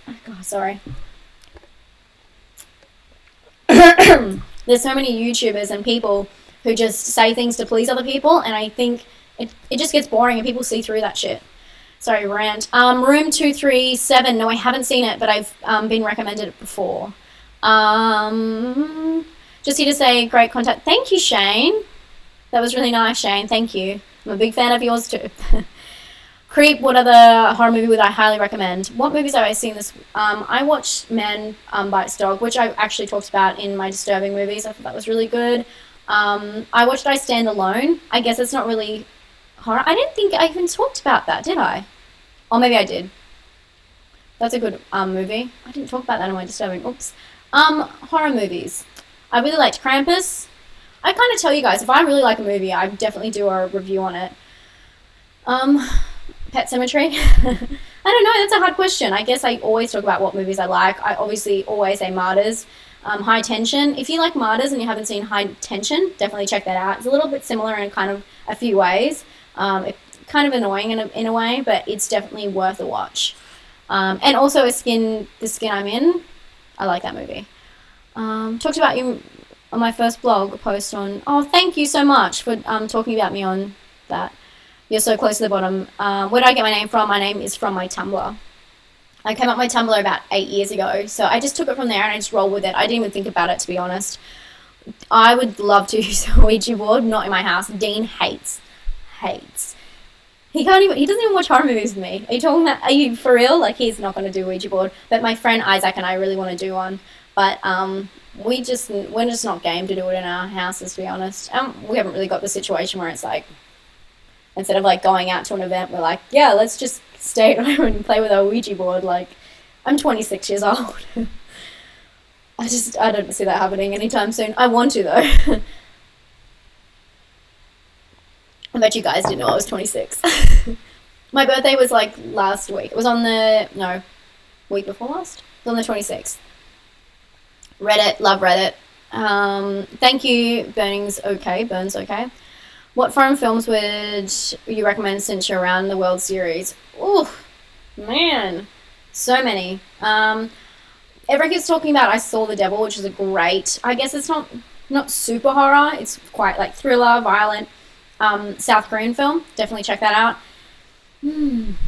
there's so many YouTubers and people who just say things to please other people, and I think it just gets boring and people see through that shit. Sorry, rant. Room 237. No, I haven't seen it, but I've been recommended it before. Just here to say, great content. Thank you, Shane. That was really nice, Shane. Thank you. I'm a big fan of yours too. Creep, what other horror movie would I highly recommend? What movies have I seen this? I watched Man Bites Dog, which I actually talked about in my disturbing movies. I thought that was really good. I watched I Stand Alone. I guess it's not really horror. I didn't think I even talked about that, did I? Or maybe I did. That's a good movie. I didn't talk about that in my disturbing. Oops. Horror movies. I really liked Krampus. I kind of tell you guys, if I really like a movie, I definitely do a review on it. Pet Sematary. I don't know, that's a hard question. I guess I always talk about what movies I like. I obviously always say Martyrs. High Tension. If you like Martyrs and you haven't seen High Tension, definitely check that out. It's a little bit similar in kind of a few ways. It's kind of annoying in a way, but it's definitely worth a watch. And also The Skin I'm In. I like that movie. Talked about you on my first blog post on... Oh, thank you so much for talking about me on that. You're so close to the bottom. Where did I get my name from? My name is from my Tumblr. I came up with my Tumblr about 8 years ago, so I just took it from there and I just rolled with it. I didn't even think about it, to be honest. I would love to use a Ouija board, not in my house. Dean hates. He doesn't even watch horror movies with me. Are you for real? Like, he's not going to do a Ouija board. But my friend Isaac and I really want to do one. But we're just not game to do it in our houses, to be honest. We haven't really got the situation where it's like, instead of like going out to an event, we're like, yeah, let's just stay at home and play with our Ouija board. Like, I'm 26 years old. I don't see that happening anytime soon. I want to, though. I bet you guys didn't know I was 26. My birthday was like last week. It was on week before last? It was on the 26th. Reddit, love Reddit. Thank you, Burns okay. What foreign films would you recommend since you're around the World Series? Oh, man. So many. Everyone keeps talking about I Saw the Devil, which is a great... I guess it's not super horror. It's quite like thriller, violent. South Korean film. Definitely check that out.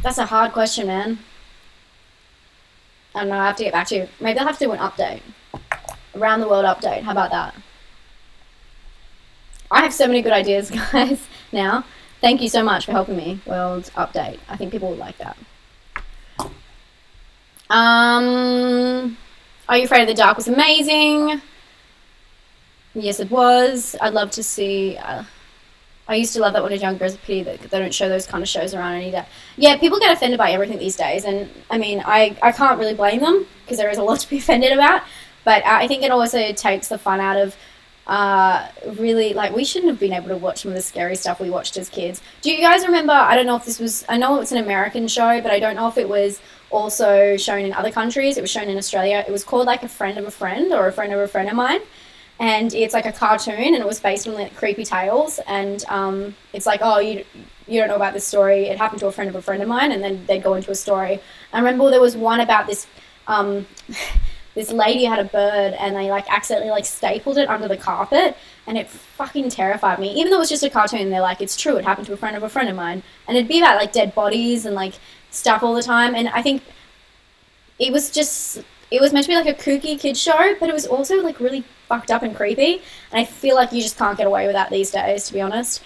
That's a hard question, man. I don't know. I have to get back to you. Maybe I'll have to do an update. Around the world update. How about that? I have so many good ideas, guys, now. Thank you so much for helping me. World update. I think people would like that. Are You Afraid of the Dark was amazing. Yes, it was. I'd love to see... I used to love that when I was younger. It's a pity that they don't show those kind of shows around any day. Yeah, people get offended by everything these days. And, I mean, I can't really blame them because there is a lot to be offended about. But I think it also takes the fun out of... really, like, we shouldn't have been able to watch some of the scary stuff we watched as kids. Do you guys remember, I don't know if this was, I know it's an American show, but I don't know if it was also shown in other countries. It was shown in Australia. It was called, like, A Friend of a Friend, or A Friend of a Friend of Mine. And it's like a cartoon, and it was based on like creepy tales. And it's like, oh, you don't know about this story. It happened to a friend of mine, and then they'd go into a story. I remember there was one about this this lady had a bird, and they like accidentally like stapled it under the carpet, and it fucking terrified me. Even though it was just a cartoon, they're like, it's true, it happened to a friend of mine. And it'd be about like dead bodies and like stuff all the time. And I think it was meant to be like a kooky kid show, but it was also like really fucked up and creepy. And I feel like you just can't get away with that these days, to be honest.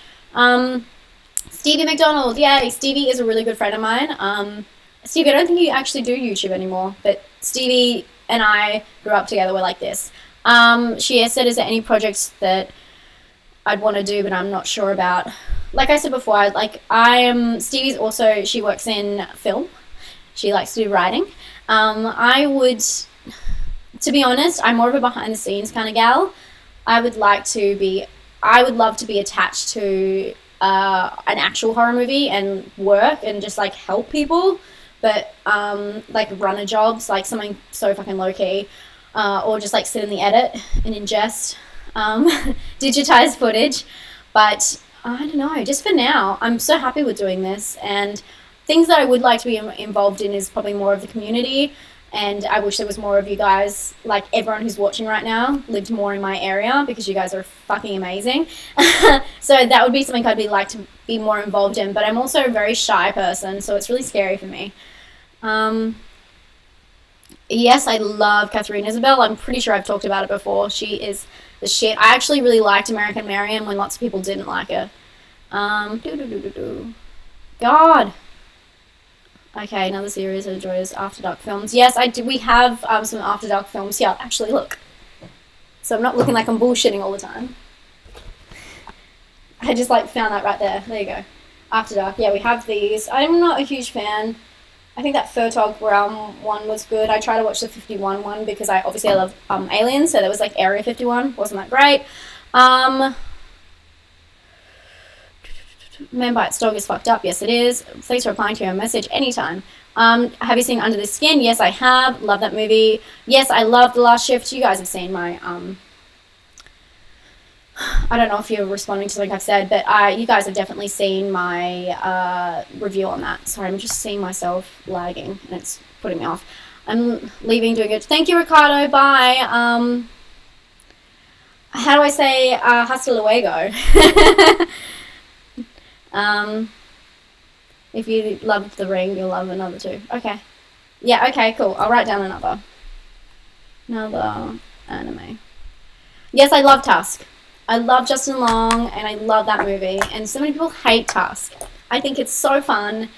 Stevie McDonald, yay! Stevie is a really good friend of mine. Stevie, I don't think you actually do YouTube anymore, but Stevie and I grew up together. We're like this. She said, is there any projects that I'd want to do, but I'm not sure about? Like I said before, Stevie's also, she works in film. She likes to do writing. To be honest, I'm more of a behind the scenes kind of gal. I would love to be attached to an actual horror movie and work and just like help people, but like runner jobs, like something so fucking low key, or just like sit in the edit and ingest digitized footage. But I don't know, just for now, I'm so happy with doing this. And things that I would like to be involved in is probably more of the community And I wish there was more of you guys, like everyone who's watching right now, lived more in my area, because you guys are fucking amazing. So that would be something I'd like to be more involved in. But I'm also a very shy person, so it's really scary for me. Yes, I love Catherine Isabel. I'm pretty sure I've talked about it before. She is the shit. I actually really liked American Marion when lots of people didn't like it. God. Okay, another series of joyous After Dark films. Yes, I do. We have some After Dark films here. Actually, look. So I'm not looking like I'm bullshitting all the time. I just like found that right there. There you go. After Dark. Yeah, we have these. I'm not a huge fan. I think that Fertog Realm one was good. I tried to watch the 51 one because I love Aliens. So there was like Area 51. Wasn't that great? Man Bites Dog is fucked up. Yes, it is. Thanks for replying to your message anytime. Have you seen Under the Skin? Yes, I have. Love that movie. Yes, I love The Last Shift. You guys have seen my I don't know if you're responding to something I've said, but you guys have definitely seen my review on that. Sorry, I'm just seeing myself lagging, and it's putting me off. I'm leaving, doing good. Thank you, Ricardo. Bye. How do I say hasta luego? If you love The Ring, you'll love another too. Okay. Yeah, okay, cool. I'll write down another anime. Yes, I love Tusk. I love Justin Long, and I love that movie. And so many people hate Tusk. I think it's so fun.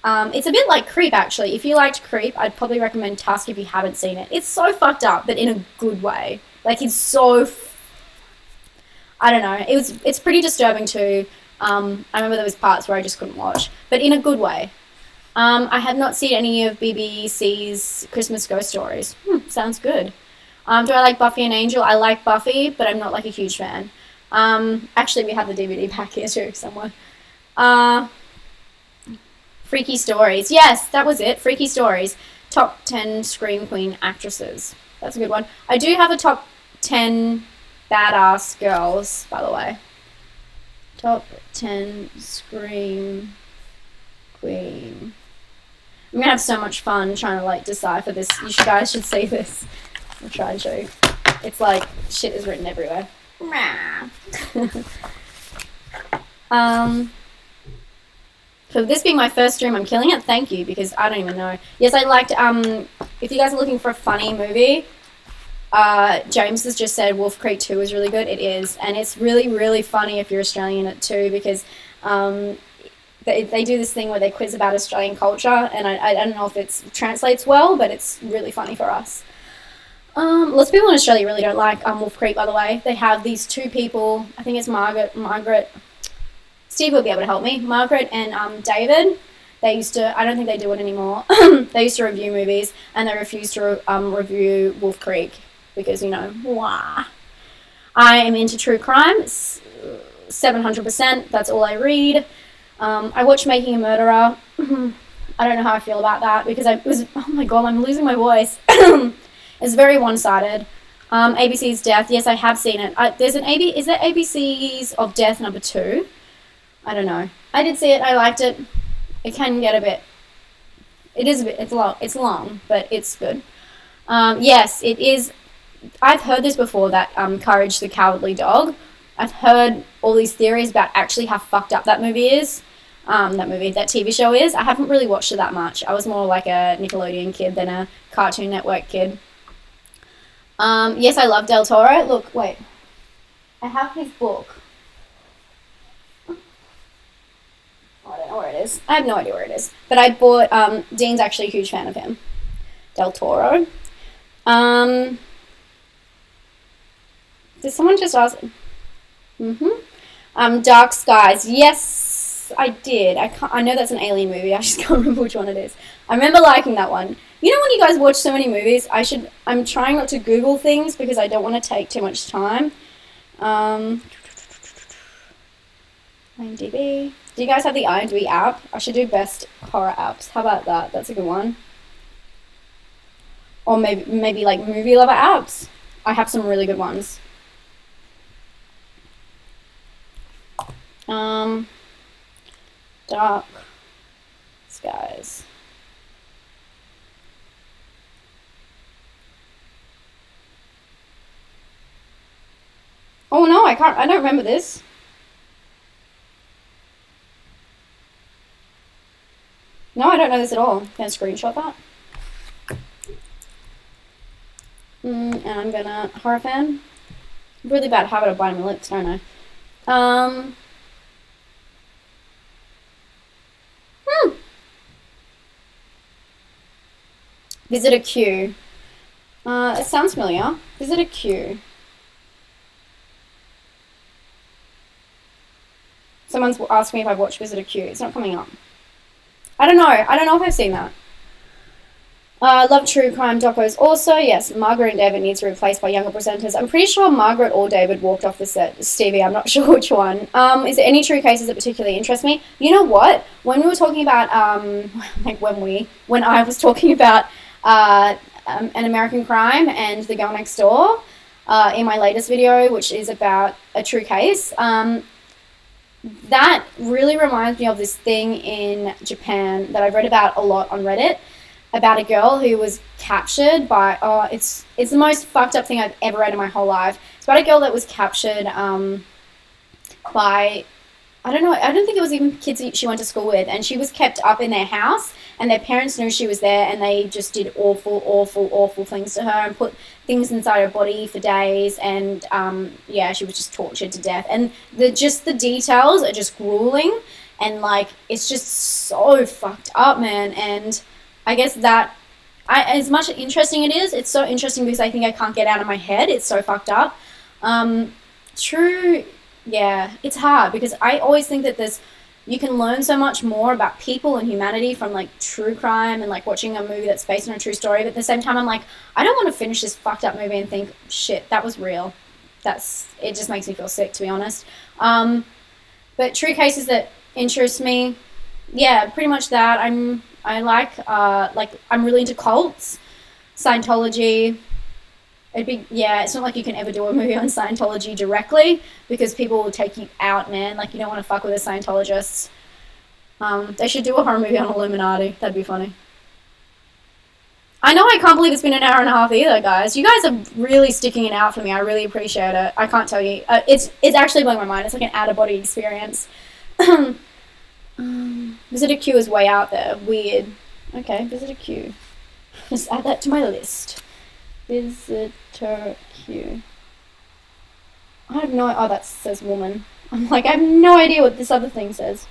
It's a bit like Creep, actually. If you liked Creep, I'd probably recommend Tusk if you haven't seen it. It's so fucked up, but in a good way. Like, it's so... I don't know. It's pretty disturbing too. I remember there was parts where I just couldn't watch, but in a good way. I have not seen any of BBC's Christmas Ghost Stories. Sounds good. Do I like Buffy and Angel? I like Buffy, but I'm not like a huge fan. Actually, we have the DVD pack here too somewhere. Freaky Stories. Yes, that was it. Freaky Stories. Top 10 Scream Queen actresses. That's a good one. I do have a top 10 badass girls, by the way. Top 10 Scream Queen. I'm gonna have so much fun trying to like decipher this. You guys should see this. I'll try and show you. It's like shit is written everywhere. For this being my first stream, I'm killing it. Thank you, because I don't even know. Yes, I liked. If you guys are looking for a funny movie, James has just said Wolf Creek 2 is really good. It is, and it's really, really funny if you're Australian at too, because they do this thing where they quiz about Australian culture, and I don't know if it translates well, but it's really funny for us. Lots of people in Australia really don't like Wolf Creek, by the way. They have these two people, I think it's Margaret, Steve will be able to help me, Margaret and David. They used to, I don't think they do it anymore, they used to review movies, and they refused to review Wolf Creek, because, you know, wah. I am into true crime, 700%, that's all I read. I watched Making a Murderer. I don't know how I feel about that, because oh my god, I'm losing my voice. It's very one-sided. ABC's Death, yes, I have seen it. Is there ABC's of Death number 2? I don't know. I did see it, I liked it. It can get a bit, it's long, but it's good. Yes, it is. I've heard this before, that Courage the Cowardly Dog. I've heard all these theories about actually how fucked up that movie is. That TV show is. I haven't really watched it that much. I was more like a Nickelodeon kid than a Cartoon Network kid. Yes, I love Del Toro. Look, wait. I have his book. I don't know where it is. I have no idea where it is. But I bought, Dean's actually a huge fan of him. Del Toro. Did someone just ask? Dark Skies. Yes, I did. I know that's an alien movie. I just can't remember which one it is. I remember liking that one. You know when you guys watch so many movies, I'm trying not to Google things because I don't want to take too much time. IMDb. Do you guys have the IMDb app? I should do best horror apps. How about that? That's a good one. Or maybe like movie lover apps. I have some really good ones. Dark Skies. Oh no, I don't remember this. No, I don't know this at all. Can I screenshot that? And I'm gonna, horror fan. Really bad habit of biting my lips, don't I? Visitor queue. It sounds familiar. Visitor queue. Someone's asked me if I've watched Visitor Q. It's not coming up. I don't know. I don't know if I've seen that. Love true crime docos. Also, yes, Margaret and David need to be replaced by younger presenters. I'm pretty sure Margaret or David walked off the set. Stevie, I'm not sure which one. Is there any true cases that particularly interest me? You know what? When we were talking about, when I was talking about an American crime and The Girl Next Door in my latest video, which is about a true case, that really reminds me of this thing in Japan that I've read about a lot on Reddit, about a girl who was captured by, it's the most fucked up thing I've ever read in my whole life. It's about a girl that was captured by, I don't know, I don't think it was even kids she went to school with, and she was kept up in their house, and their parents knew she was there, and they just did awful, awful, awful things to her and put things inside her body for days, and she was just tortured to death. And the details are just grueling, and like it's just so fucked up, man. And I guess that as much interesting it is, it's so interesting because I think I can't get out of my head. It's so fucked up. True, yeah, it's hard because I always think that you can learn so much more about people and humanity from like true crime and like watching a movie that's based on a true story. But at the same time, I'm like, I don't want to finish this fucked up movie and think, shit, that was real. It just makes me feel sick, to be honest. But true cases that interest me, yeah, pretty much that. I'm really into cults, Scientology. It's not like you can ever do a movie on Scientology directly because people will take you out, man. Like, you don't want to fuck with the Scientologists. They should do a horror movie on Illuminati. That'd be funny. I know, I can't believe it's been an hour and a half either, guys. You guys are really sticking it out for me. I really appreciate it. I can't tell you. It's actually blowing my mind. It's like an out-of-body experience. Visitor queue is way out there. Weird. Okay, visitor queue. Just add that to my list. Visitor queue. I have no... Oh, that says woman. I'm like, I have no idea what this other thing says.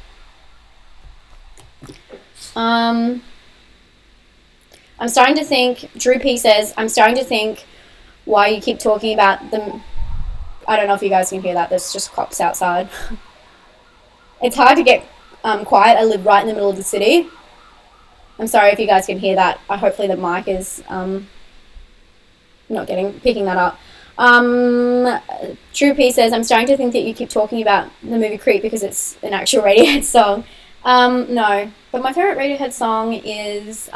I'm starting to think... Drew P says, I'm starting to think why you keep talking about the... I don't know if you guys can hear that. There's just cops outside. It's hard to get quiet. I live right in the middle of the city. I'm sorry if you guys can hear that. Hopefully the mic is... picking that up. True P says, I'm starting to think that you keep talking about the movie Creep because it's an actual Radiohead song. No, but my favorite Radiohead song is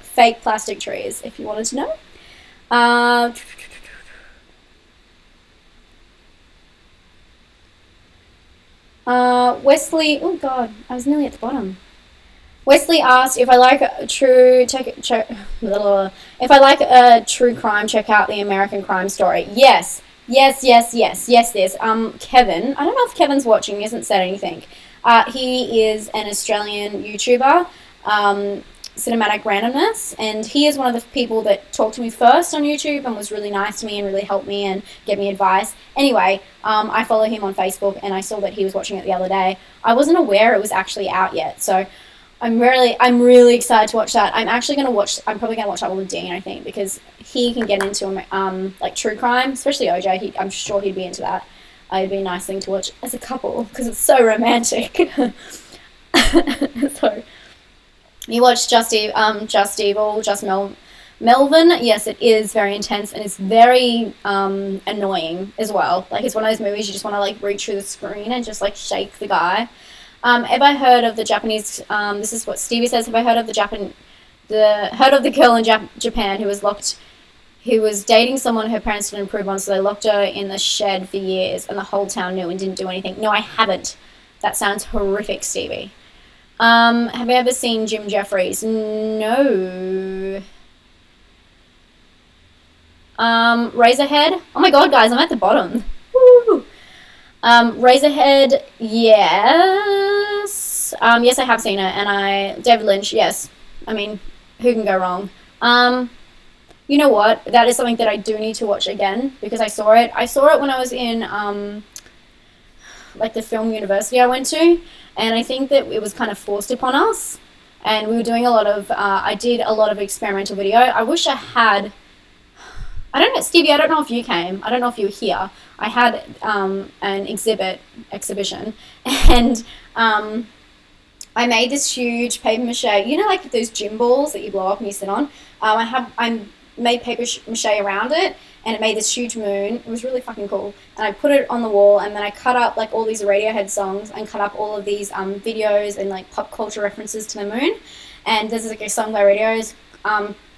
Fake Plastic Trees, if you wanted to know. Wesley, oh god, I was nearly at the bottom. Wesley asked if I like a true crime, check out the American Crime Story. Yes. This. Kevin. I don't know if Kevin's watching. He hasn't said anything. He is an Australian YouTuber, Cinematic Randomness, and he is one of the people that talked to me first on YouTube and was really nice to me and really helped me and gave me advice. Anyway, I follow him on Facebook, and I saw that he was watching it the other day. I wasn't aware it was actually out yet, so I'm really excited to watch that. I'm probably going to watch that with Dean, I think, because he can get into like true crime, especially OJ. I'm sure he'd be into that. It'd be a nice thing to watch as a couple because it's so romantic. So, you watch Just Evil, Melvin. Yes, it is very intense and it's very annoying as well. Like, it's one of those movies you just want to like reach through the screen and just like shake the guy. Have I heard of the Japanese, this is what Stevie says, have I heard of the girl in Japan who was dating someone her parents didn't approve on, so they locked her in the shed for years and the whole town knew and didn't do anything? No, I haven't. That sounds horrific, Stevie. Have you ever seen Jim Jeffries? No. Razorhead? Oh my god, guys, I'm at the bottom. Woo! Razorhead, yes. Yes, I have seen it, and David Lynch, yes. I mean, who can go wrong? You know what? That is something that I do need to watch again because I saw it. I saw it when I was in like the film university I went to, and I think that it was kind of forced upon us. And we were doing a lot of. I did a lot of experimental video. I wish I had. I don't know, Stevie. I don't know if you came. I don't know if you were here. I had an exhibition, and I made this huge paper mache. You know, like those gym balls that you blow up and you sit on. I made paper mache around it, and it made this huge moon. It was really fucking cool. And I put it on the wall, and then I cut up like all these Radiohead songs and cut up all of these videos and like pop culture references to the moon. And there's like a song by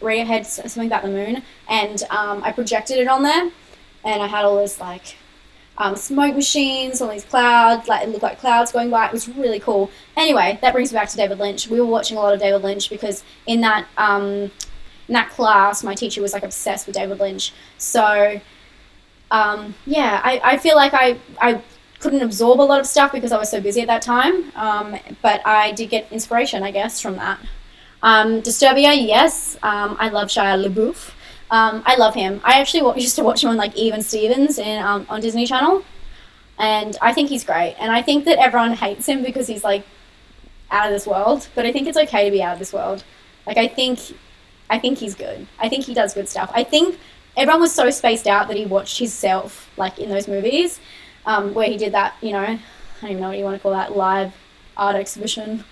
Radiohead, something about the moon, and I projected it on there, and I had all this like smoke machines, all these clouds, like it looked like clouds going by. It was really cool. Anyway, that brings me back to David Lynch. We were watching a lot of David Lynch because in that class, my teacher was like obsessed with David Lynch. So yeah, I feel like I couldn't absorb a lot of stuff because I was so busy at that time, but I did get inspiration, I guess, from that. Disturbia, yes. I love Shia LaBeouf. I love him. I actually used to watch him on like Even Stevens on Disney Channel, and I think he's great. And I think that everyone hates him because he's like out of this world, but I think it's okay to be out of this world. Like I think he's good. I think he does good stuff. I think everyone was so spaced out that he watched himself like in those movies, where he did that. You know, I don't even know what you want to call that, live art exhibition.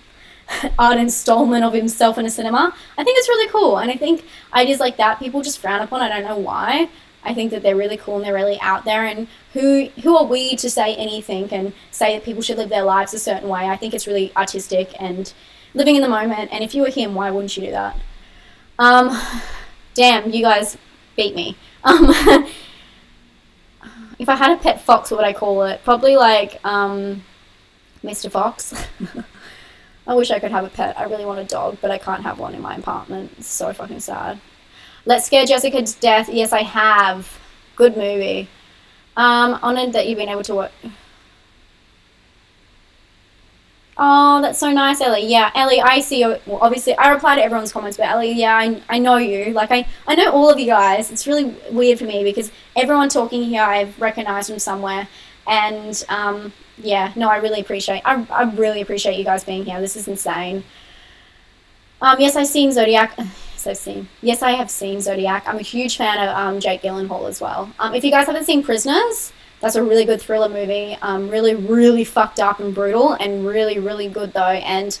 Art installment of himself in a cinema. I think it's really cool, and I think ideas like that people just frown upon. I don't know why. I think that they're really cool and they're really out there, and who are we to say anything and say that people should live their lives a certain way? I think it's really artistic and living in the moment, and if you were him, why wouldn't you do that? Damn, you guys beat me. If I had a pet fox, what would I call it? Probably like Mr. Fox. I wish I could have a pet. I really want a dog, but I can't have one in my apartment. It's so fucking sad. Let's Scare Jessica to Death. Yes, I have. Good movie. Honored that you've been able to watch. Oh, that's so nice, Ellie. Yeah, Ellie, I see you. Well, obviously, I reply to everyone's comments, but Ellie, yeah, I know you. Like, I know all of you guys. It's really weird for me because everyone talking here I've recognized from somewhere. And, yeah, no, I really appreciate you guys being here. This is insane. Yes, I've seen Zodiac. Yes, I have seen Zodiac. I'm a huge fan of Jake Gyllenhaal as well. If you guys haven't seen Prisoners, that's a really good thriller movie. Really, really fucked up and brutal, and really, really good though. And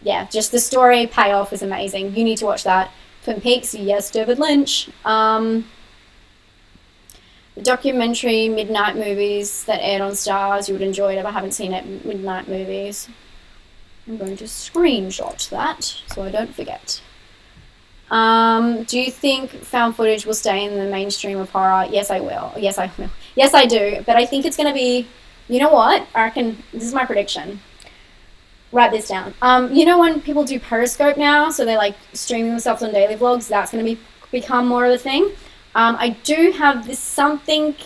yeah, just the story payoff is amazing. You need to watch that. Twin Peaks, yes, David Lynch. The documentary Midnight Movies that aired on Stars, you would enjoy it if I haven't seen it. Midnight Movies. I'm going to screenshot that so I don't forget. Do you think found footage will stay in the mainstream of horror? Yes, I will. Yes, I will. Yes, I do. But I think it's going to be, you know what? I reckon, this is my prediction. Write this down. You know when people do Periscope now, so they're like streaming themselves on daily vlogs, that's going to become more of a thing. I do have this something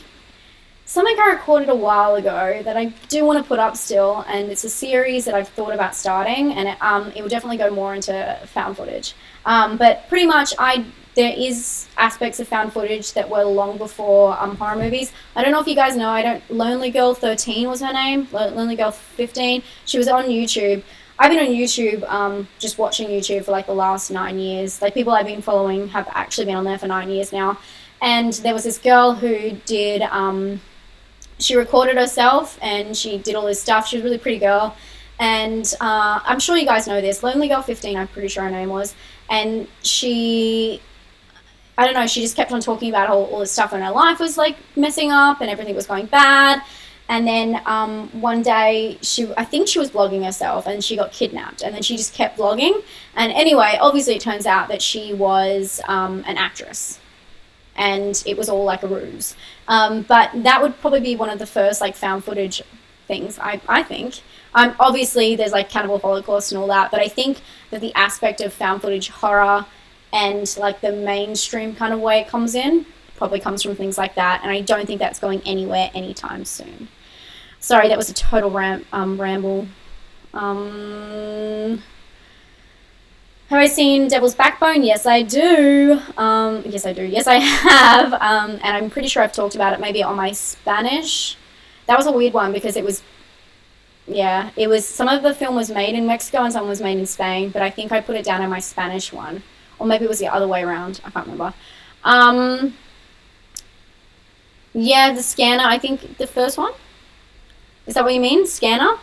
I recorded a while ago that I do want to put up still, and it's a series that I've thought about starting, and it will definitely go more into found footage. But pretty much there is aspects of found footage that were long before horror movies. I don't know if you guys know, Lonely Girl 13 was her name, Lonely Girl 15. She was on YouTube. I've been on YouTube, just watching YouTube for like the last 9 years. Like people I've been following have actually been on there for 9 years now. And there was this girl who did, she recorded herself and she did all this stuff. She was a really pretty girl. And I'm sure you guys know this. Lonely Girl 15, I'm pretty sure her name was. And she just kept on talking about all this stuff, and her life was like messing up and everything was going bad. And then one day, I think she was vlogging herself and she got kidnapped, and then she just kept vlogging. And anyway, obviously it turns out that she was an actress, and it was all like a ruse. But that would probably be one of the first like found footage things, I think. Obviously there's like Cannibal Holocaust and all that, but I think that the aspect of found footage horror and like the mainstream kind of way it comes in probably comes from things like that, and I don't think that's going anywhere anytime soon. Sorry, that was a total ramble. Have I seen Devil's Backbone? Yes, I do. Yes, I do. Yes, I have. And I'm pretty sure I've talked about it maybe on my Spanish. That was a weird one because it was, yeah, it was, some of the film was made in Mexico and some was made in Spain, but I think I put it down in my Spanish one. Or maybe it was the other way around. I can't remember. Yeah, the scanner, I think the first one. Is that what you mean? Scanner?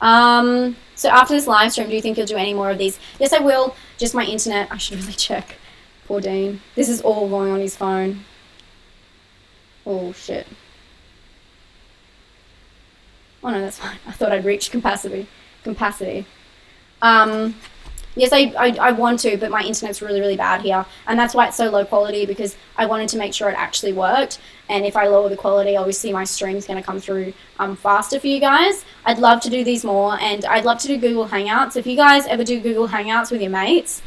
So after this live stream, do you think you'll do any more of these? Yes, I will. Just my internet. I should really check. Poor Dean. This is all going on his phone. Oh, shit. Oh, no, that's fine. I thought I'd reached capacity. Yes, I want to, but my internet's really, really bad here. And that's why it's so low quality, because I wanted to make sure it actually worked. And if I lower the quality, obviously my stream's going to come through faster for you guys. I'd love to do these more, and I'd love to do Google Hangouts. If you guys ever do Google Hangouts with your mates,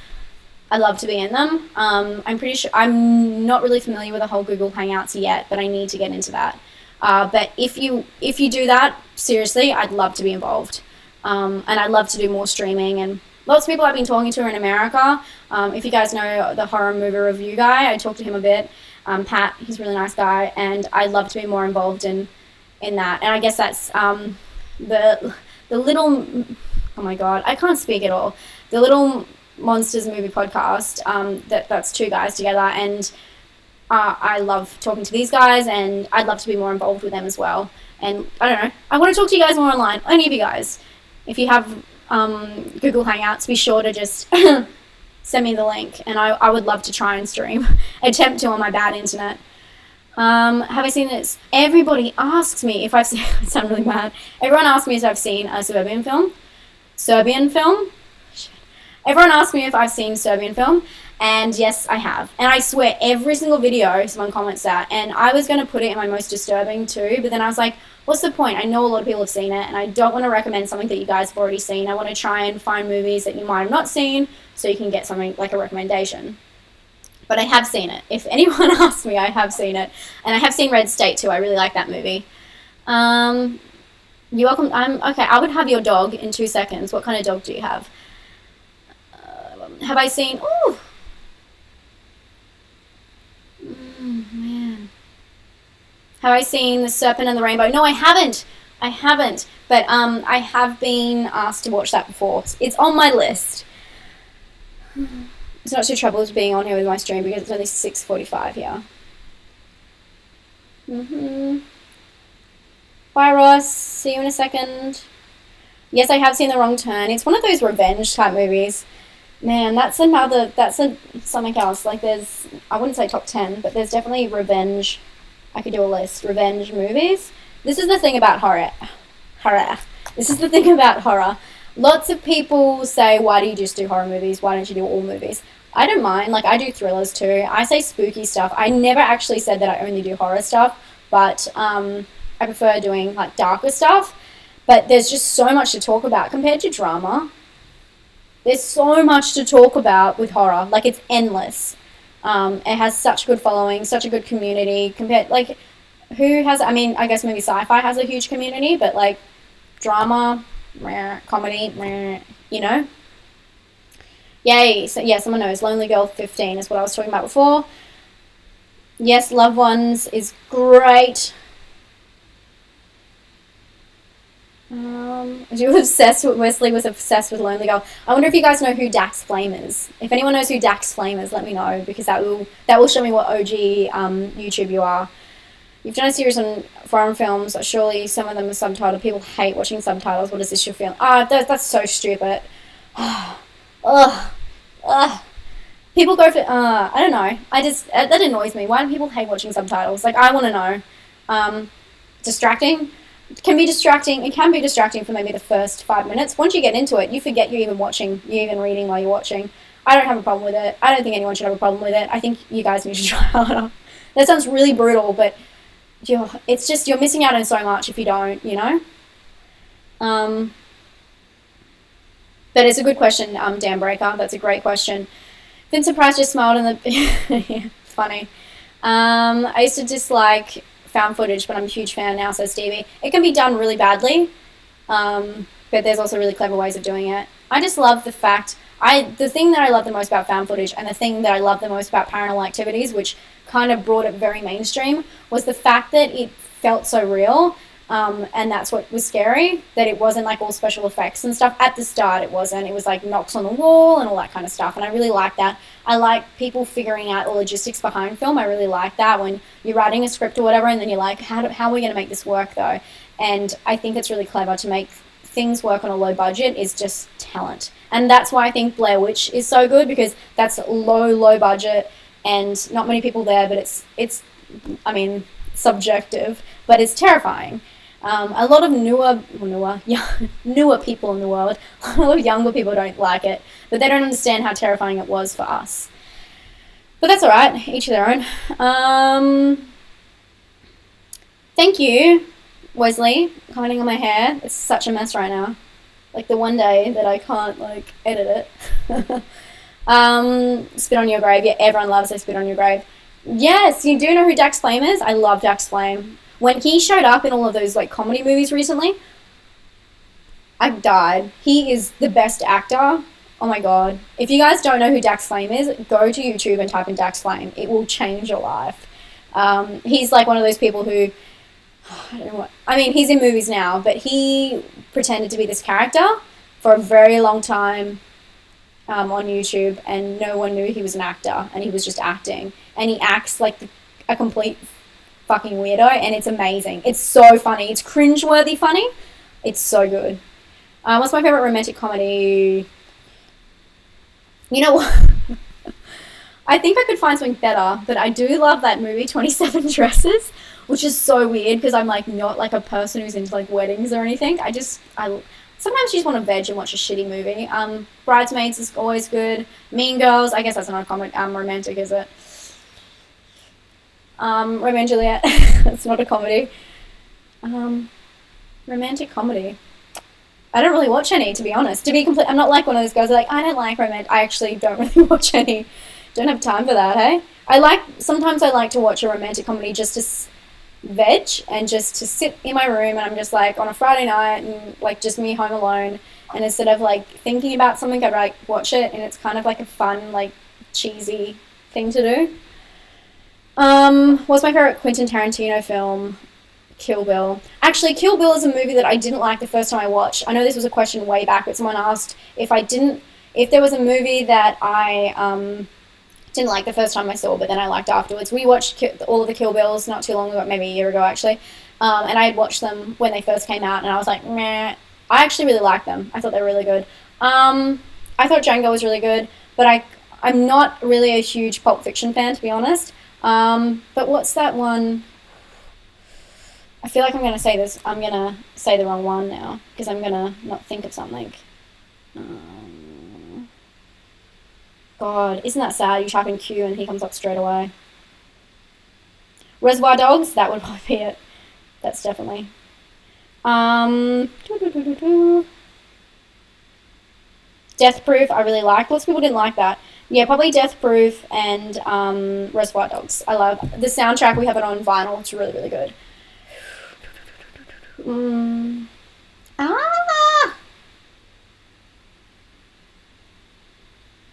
I'd love to be in them. I'm pretty sure, I'm not really familiar with the whole Google Hangouts yet, but I need to get into that. But if you do that, seriously, I'd love to be involved. And I'd love to do more streaming, and lots of people I've been talking to in America. If you guys know the horror movie review guy, I talked to him a bit. Pat, he's a really nice guy, and I'd love to be more involved in that. And I guess that's the little, oh my god, I can't speak at all. The Little Monsters movie podcast. That's two guys together, and I love talking to these guys, and I'd love to be more involved with them as well. And I don't know, I want to talk to you guys more online. Any of you guys, if you have Google Hangouts, be sure to just send me the link, and I would love to try and stream. Attempt to on my bad internet. Have I seen this? Everybody asks me if I've seen, I sound really bad. Everyone asks me if I've seen a Serbian film. Everyone asks me if I've seen Serbian film, and yes, I have. And I swear, every single video, someone comments that, and I was going to put it in my most disturbing too, but then I was like, what's the point? I know a lot of people have seen it, and I don't want to recommend something that you guys have already seen. I want to try and find movies that you might have not seen, so you can get something like a recommendation. But I have seen it. If anyone asks me, I have seen it. And I have seen Red State too. I really like that movie. You're welcome. Okay, I would have your dog in 2 seconds. What kind of dog do you have? Have I seen... Ooh! Man. Have I seen The Serpent and the Rainbow? No, I haven't. But I have been asked to watch that before. It's on my list. It's not too trouble with being on here with my stream because it's only 6:45 here. Bye, Ross. See you in a second. Yes, I have seen The Wrong Turn. It's one of those revenge type movies. Man, that's something else. Like there's, I wouldn't say top 10, but there's definitely revenge. I could do a list. Revenge movies. This is the thing about horror. This is the thing about horror. Lots of people say, why do you just do horror movies? Why don't you do all movies? I don't mind. Like, I do thrillers too. I say spooky stuff. I never actually said that I only do horror stuff, but I prefer doing, like, darker stuff. But there's just so much to talk about compared to drama. There's so much to talk about with horror. Like, it's endless. It has such a good following, such a good community. Compared, like, who has... I mean, I guess maybe sci-fi has a huge community, but, like, drama... comedy, you know. Yay. So yeah, someone knows. Lonely Girl 15 is what I was talking about before. Yes, Loved Ones is great. Wesley was obsessed with Lonely Girl. I wonder if you guys know who Dax Flame is. If anyone knows who Dax Flame is, let me know, because that will show me what OG YouTube you are. You've done a series on foreign films. Surely some of them are subtitled. People hate watching subtitles. What is this, your film? That's so stupid. People go for... I don't know. That annoys me. Why do people hate watching subtitles? Like, I want to know. Distracting? It can be distracting. It can be distracting for maybe the first 5 minutes. Once you get into it, you forget you're even watching. You're even reading while you're watching. I don't have a problem with it. I don't think anyone should have a problem with it. I think you guys need to try harder. That sounds really brutal, but... it's just, you're missing out on so much if you don't, you know? But it's a good question, Dan Breaker. That's a great question. Vincent Price just smiled in the... yeah, funny. I used to dislike found footage, but I'm a huge fan now, says Stevie. It can be done really badly, but there's also really clever ways of doing it. I just love the fact, the thing that I love the most about found footage, and the thing that I love the most about Paranormal Activities, which kind of brought it very mainstream, was the fact that it felt so real. And that's what was scary, that it wasn't like all special effects and stuff. At the start, it wasn't. It was like knocks on the wall and all that kind of stuff. And I really like that. I like people figuring out the logistics behind film. I really like that when you're writing a script or whatever, and then you're like, how are we going to make this work though? And I think it's really clever to make things work on a low budget is just talent. And that's why I think Blair Witch is so good, because that's low budget and not many people there, but it's subjective, but it's terrifying. A lot of newer people in the world, a lot of younger people don't like it, but they don't understand how terrifying it was for us. But that's alright, each of their own. Thank you, Wesley, commenting on my hair. It's such a mess right now. Like the one day that I can't, edit it. Spit on Your Grave. Yeah, everyone loves a Spit on Your Grave. Yes, you do know who Dax Flame is? I love Dax Flame. When he showed up in all of those comedy movies recently, I died. He is the best actor. Oh my god. If you guys don't know who Dax Flame is, go to YouTube and type in Dax Flame. It will change your life. He's like one of those people who, I don't know what, he's in movies now, but he pretended to be this character for a very long time on YouTube, and no one knew he was an actor, and he was just acting. And he acts like a complete fucking weirdo, and it's amazing. It's so funny. It's cringeworthy funny. It's so good. What's my favorite romantic comedy? You know what? I think I could find something better, but I do love that movie 27 Dresses, which is so weird because I'm not like a person who's into weddings or anything. Sometimes you just want to veg and watch a shitty movie. Bridesmaids is always good. Mean Girls, I guess that's not a romantic, is it? Romeo and Juliet, it's not a comedy. Romantic comedy. I don't really watch any, to be honest. I'm not like one of those girls I don't like romantic. I actually don't really watch any. Don't have time for that, hey? Sometimes I like to watch a romantic comedy just to veg and just to sit in my room, and I'm just on a Friday night and just me home alone, and instead of thinking about something, I'd watch it, and it's kind of a fun cheesy thing to do. What's my favorite Quentin Tarantino film? Kill Bill. Actually, Kill Bill is a movie that I didn't like the first time I watched. I know this was a question way back, but someone asked if there was a movie that I didn't like the first time I saw, but then I liked afterwards. We watched all of the Kill Bills not too long ago, maybe a year ago actually, and I had watched them when they first came out, and I was like, meh. I actually really liked them. I thought they were really good. I thought Django was really good, but I'm not really a huge Pulp Fiction fan, to be honest. But what's that one? I feel like I'm going to say this. I'm going to say the wrong one now, because I'm going to not think of something. God, isn't that sad? You type in Q and he comes up straight away. Reservoir Dogs, that would probably be it. That's definitely. Death Proof, I really like. Lots of people didn't like that. Yeah, probably Death Proof and Reservoir Dogs. I love the soundtrack. We have it on vinyl. It's really, really good.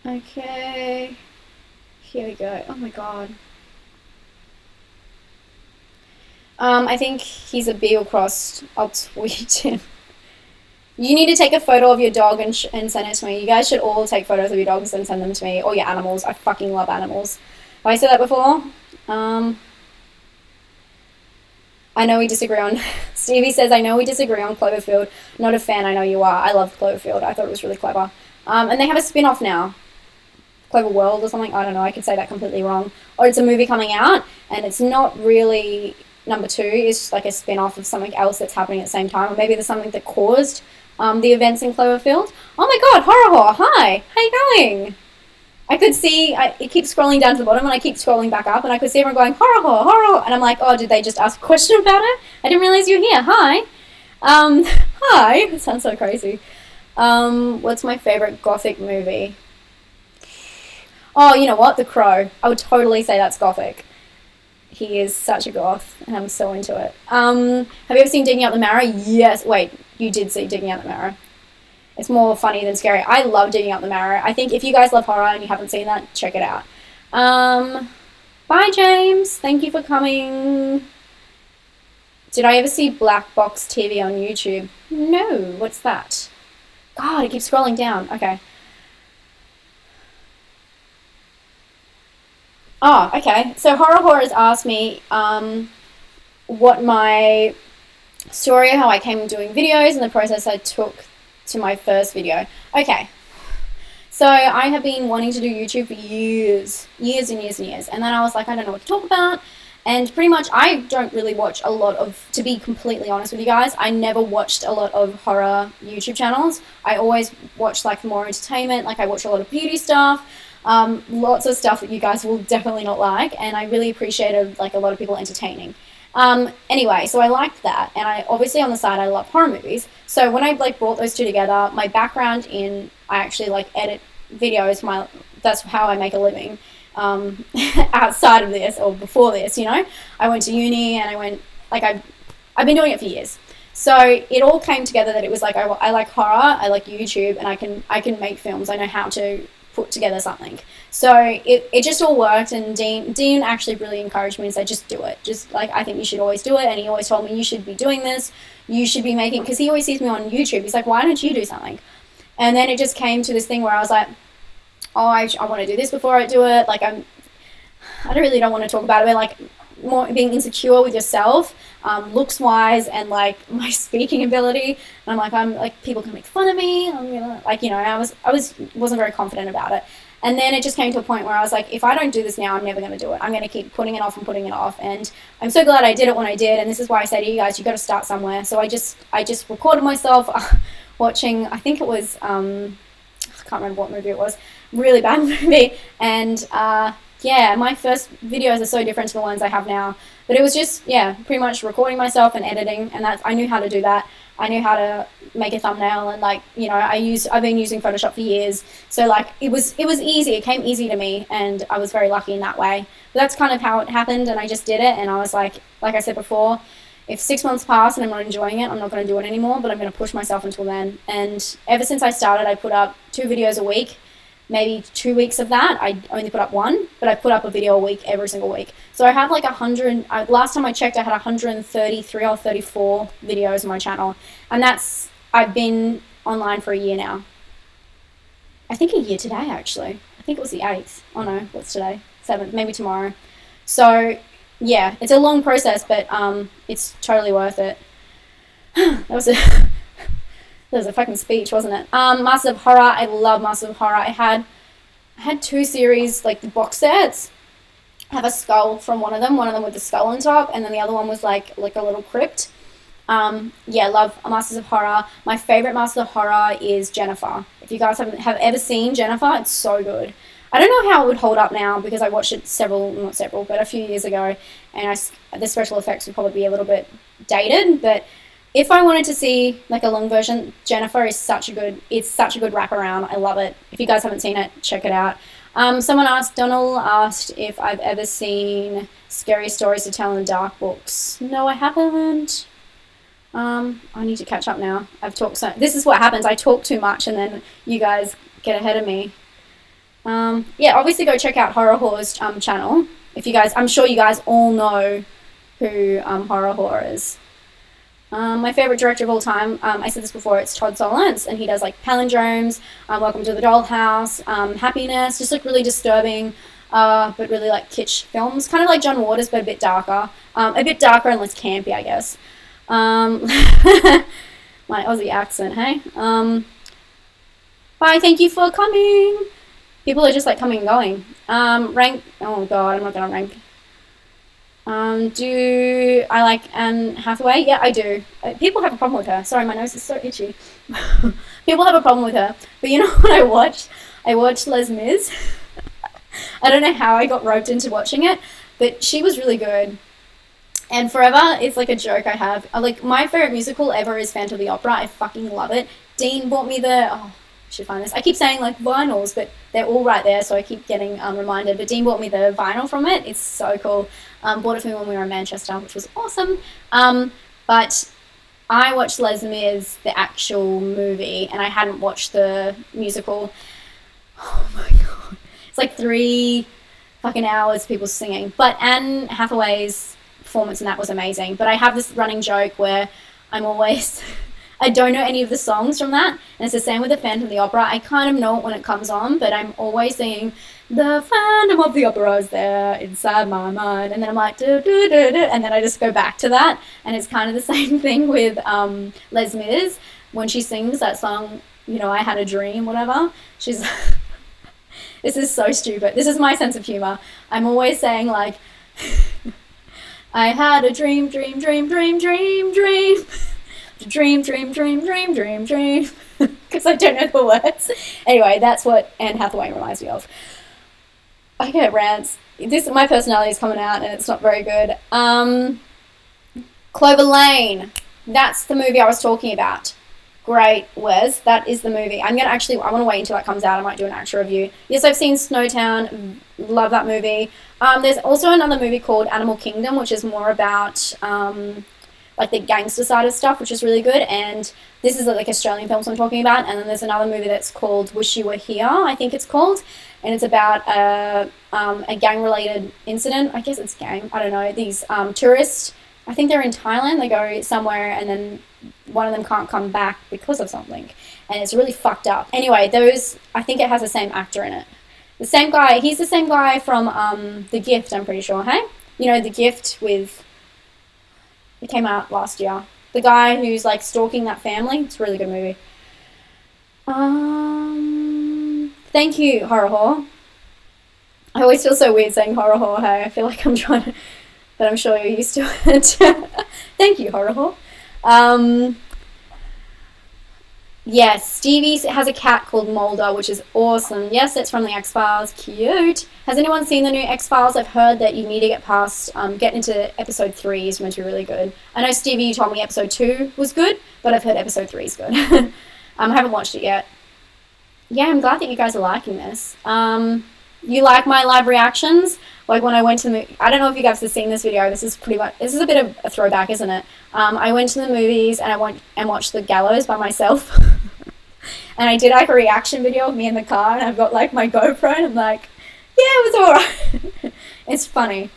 Okay. Here we go. Oh my god. I think he's a beagle crossed. I'll tweet him. You need to take a photo of your dog and send it to me. You guys should all take photos of your dogs and send them to me. Or your animals. I fucking love animals. Have I said that before? I know we disagree on... Stevie says, I know we disagree on Cloverfield. Not a fan, I know you are. I love Cloverfield. I thought it was really clever. And they have a spin-off now. Clover World or something. I don't know. I could say that completely wrong. Or it's a movie coming out, and it's not really number 2. It's a spin-off of something else that's happening at the same time. Or maybe there's something that caused the events in Cloverfield. Oh my god, Horror! Hi! How you going? I could see, it keeps scrolling down to the bottom, and I keep scrolling back up, and I could see everyone going, Horror! And I'm like, oh, did they just ask a question about it? I didn't realize you were here. Hi! Hi! That sounds so crazy. What's my favorite gothic movie? Oh, you know what? The Crow. I would totally say that's gothic. He is such a goth, and I'm so into it. Have you ever seen Digging Out the Marrow? Yes. Wait, you did see Digging Out the Marrow. It's more funny than scary. I love Digging Out the Marrow. I think if you guys love horror and you haven't seen that, check it out. Bye, James. Thank you for coming. Did I ever see Black Box TV on YouTube? No. What's that? God, it keeps scrolling down. Okay. Oh, okay. So Horror has asked me what my story, how I came doing videos, and the process I took to my first video. Okay. So I have been wanting to do YouTube for years and years and years. And then I was like, I don't know what to talk about. And pretty much I don't really watch a lot of, to be completely honest with you guys, I never watched a lot of horror YouTube channels. I always watch like more entertainment, like I watch a lot of beauty stuff. Lots of stuff that you guys will definitely not like, and I really appreciated like a lot of people entertaining. Anyway, so I liked that, and I obviously on the side I love horror movies. So when I like brought those two together, my background in I actually like edit videos. That's how I make a living. Outside of this or before this, you know, I went to uni and I've been doing it for years. So it all came together that it was like I like horror, I like YouTube, and I can make films. I know how to put together something. So it just all worked, and Dean actually really encouraged me and said, just do it. Just like, I think you should always do it. And he always told me, you should be doing this. You should be making, because he always sees me on YouTube. He's like, why don't you do something? And then it just came to this thing where I was like, oh, I want to do this before I do it. Like I don't want to talk about it, but like more being insecure with yourself, looks wise, and like my speaking ability. And I'm like, people can make fun of me. I'm gonna, like, you know, I wasn't very confident about it. And then it just came to a point where I was like, if I don't do this now, I'm never going to do it. I'm going to keep putting it off and putting it off. And I'm so glad I did it when I did. And this is why I say to you guys, you got to start somewhere. So I just recorded myself watching, I think it was, I can't remember what movie it was, really bad movie. And yeah, my first videos are so different to the ones I have now. But it was just, yeah, pretty much recording myself and editing. And I knew how to do that. I knew how to make a thumbnail, and like, you know, I've been using Photoshop for years. So like it was easy. It came easy to me, and I was very lucky in that way. But that's kind of how it happened, and I just did it. And I was like I said before, if 6 months pass and I'm not enjoying it, I'm not going to do it anymore, but I'm going to push myself until then. And ever since I started, I put up 2 videos a week. Maybe 2 weeks of that, I only put up 1, but I put up a video a week every single week. So I have like 100, last time I checked, I had 133 or 34 videos on my channel. And I've been online for a year now. I think a year today, actually. I think it was the 8th. Oh no, what's today? 7th, maybe tomorrow. So yeah, it's a long process, but it's totally worth it. That was a fucking speech, wasn't it? Masters of Horror. I love Masters of Horror. I had 2 series, like the box sets. I have a skull from one of them with the skull on top, and then the other one was like a little crypt. Yeah, love Masters of Horror. My favorite Master of Horror is Jennifer. If you guys have ever seen Jennifer, it's so good. I don't know how it would hold up now, because I watched it a few years ago, and the special effects would probably be a little bit dated, but if I wanted to see like a long version, Jennifer is such a good wraparound. I love it. If you guys haven't seen it, check it out. Donald asked if I've ever seen Scary Stories to Tell in the Dark books. No, I haven't. I need to catch up now. This is what happens. I talk too much, and then you guys get ahead of me. Yeah, obviously go check out Horror Whore's channel. I'm sure you guys all know who Horror Whore is. My favorite director of all time, I said this before, it's Todd Solondz, and he does like Palindromes, Welcome to the Dollhouse, Happiness, just like really disturbing, but really like kitsch films, kind of like John Waters, but a bit darker and less campy, I guess. My Aussie accent, hey? Bye, thank you for coming. People are just like coming and going. Oh god, I'm not gonna rank. Do I like Anne Hathaway? Yeah, I do. People have a problem with her. Sorry, my nose is so itchy. People have a problem with her. But you know what I watched? I watched Les Mis. I don't know how I got roped into watching it, but she was really good. And forever, it's like a joke I have. Like, my favorite musical ever is Phantom of the Opera. I fucking love it. Dean bought me should find this. I keep saying like vinyls, but they're all right there, so I keep getting reminded. But Dean bought me the vinyl from it. It's so cool. Bought it for me when we were in Manchester, which was awesome. But I watched Les Mis, the actual movie, and I hadn't watched the musical. Oh my god. It's like 3 fucking hours people singing. But Anne Hathaway's performance in that was amazing. But I have this running joke where I'm always... I don't know any of the songs from that, and it's the same with the Phantom of the Opera. I kind of know it when it comes on, but I'm always singing, the Phantom of the Opera is there inside my mind, and then I'm like, do, do, do, do, and then I just go back to that, and it's kind of the same thing with Les Mis, when she sings that song, you know, I had a dream, whatever, she's, this is so stupid, this is my sense of humor, I'm always saying like, I had a dream, dream, dream, dream, dream, dream, dream, dream, dream, dream, dream, dream, because I don't know the words. Anyway, that's what Anne Hathaway reminds me of. I get rants. My personality is coming out, and it's not very good. Clover Lane. That's the movie I was talking about. Great, Wes. That is the movie. I want to wait until that comes out. I might do an actual review. Yes, I've seen Snowtown. Love that movie. There's also another movie called Animal Kingdom, which is more about like the gangster side of stuff, which is really good. And this is like Australian films I'm talking about. And then there's another movie that's called Wish You Were Here, I think it's called. And it's about a gang-related incident. I guess it's gang. I don't know. These tourists, I think they're in Thailand. They go somewhere and then one of them can't come back because of something. And it's really fucked up. Anyway, I think it has the same actor in it. The same guy. He's the same guy from The Gift, I'm pretty sure, hey? You know, The Gift with... It came out last year. The guy who's like stalking that family. It's a really good movie. Thank you, Horror Whore. I always feel so weird saying Horror Whore, hey? I feel like I'm trying to... But I'm sure you're used to it. Thank you, Horror Whore. Yes, Stevie has a cat called Mulder, which is awesome. Yes, it's from the X-Files. Cute. Has anyone seen the new X-Files? I've heard that you need to get into episode 3 is meant to be really good. I know, Stevie, you told me episode 2 was good, but I've heard episode 3 is good. I haven't watched it yet. Yeah, I'm glad that you guys are liking this. You like my live reactions? Like when I went to the... I don't know if you guys have seen this video. This is a bit of a throwback, isn't it? I went to the movies and I went and watched The Gallows by myself. And I did like a reaction video of me in the car, and I've got like my GoPro, and I'm like, yeah, it was alright. It's funny.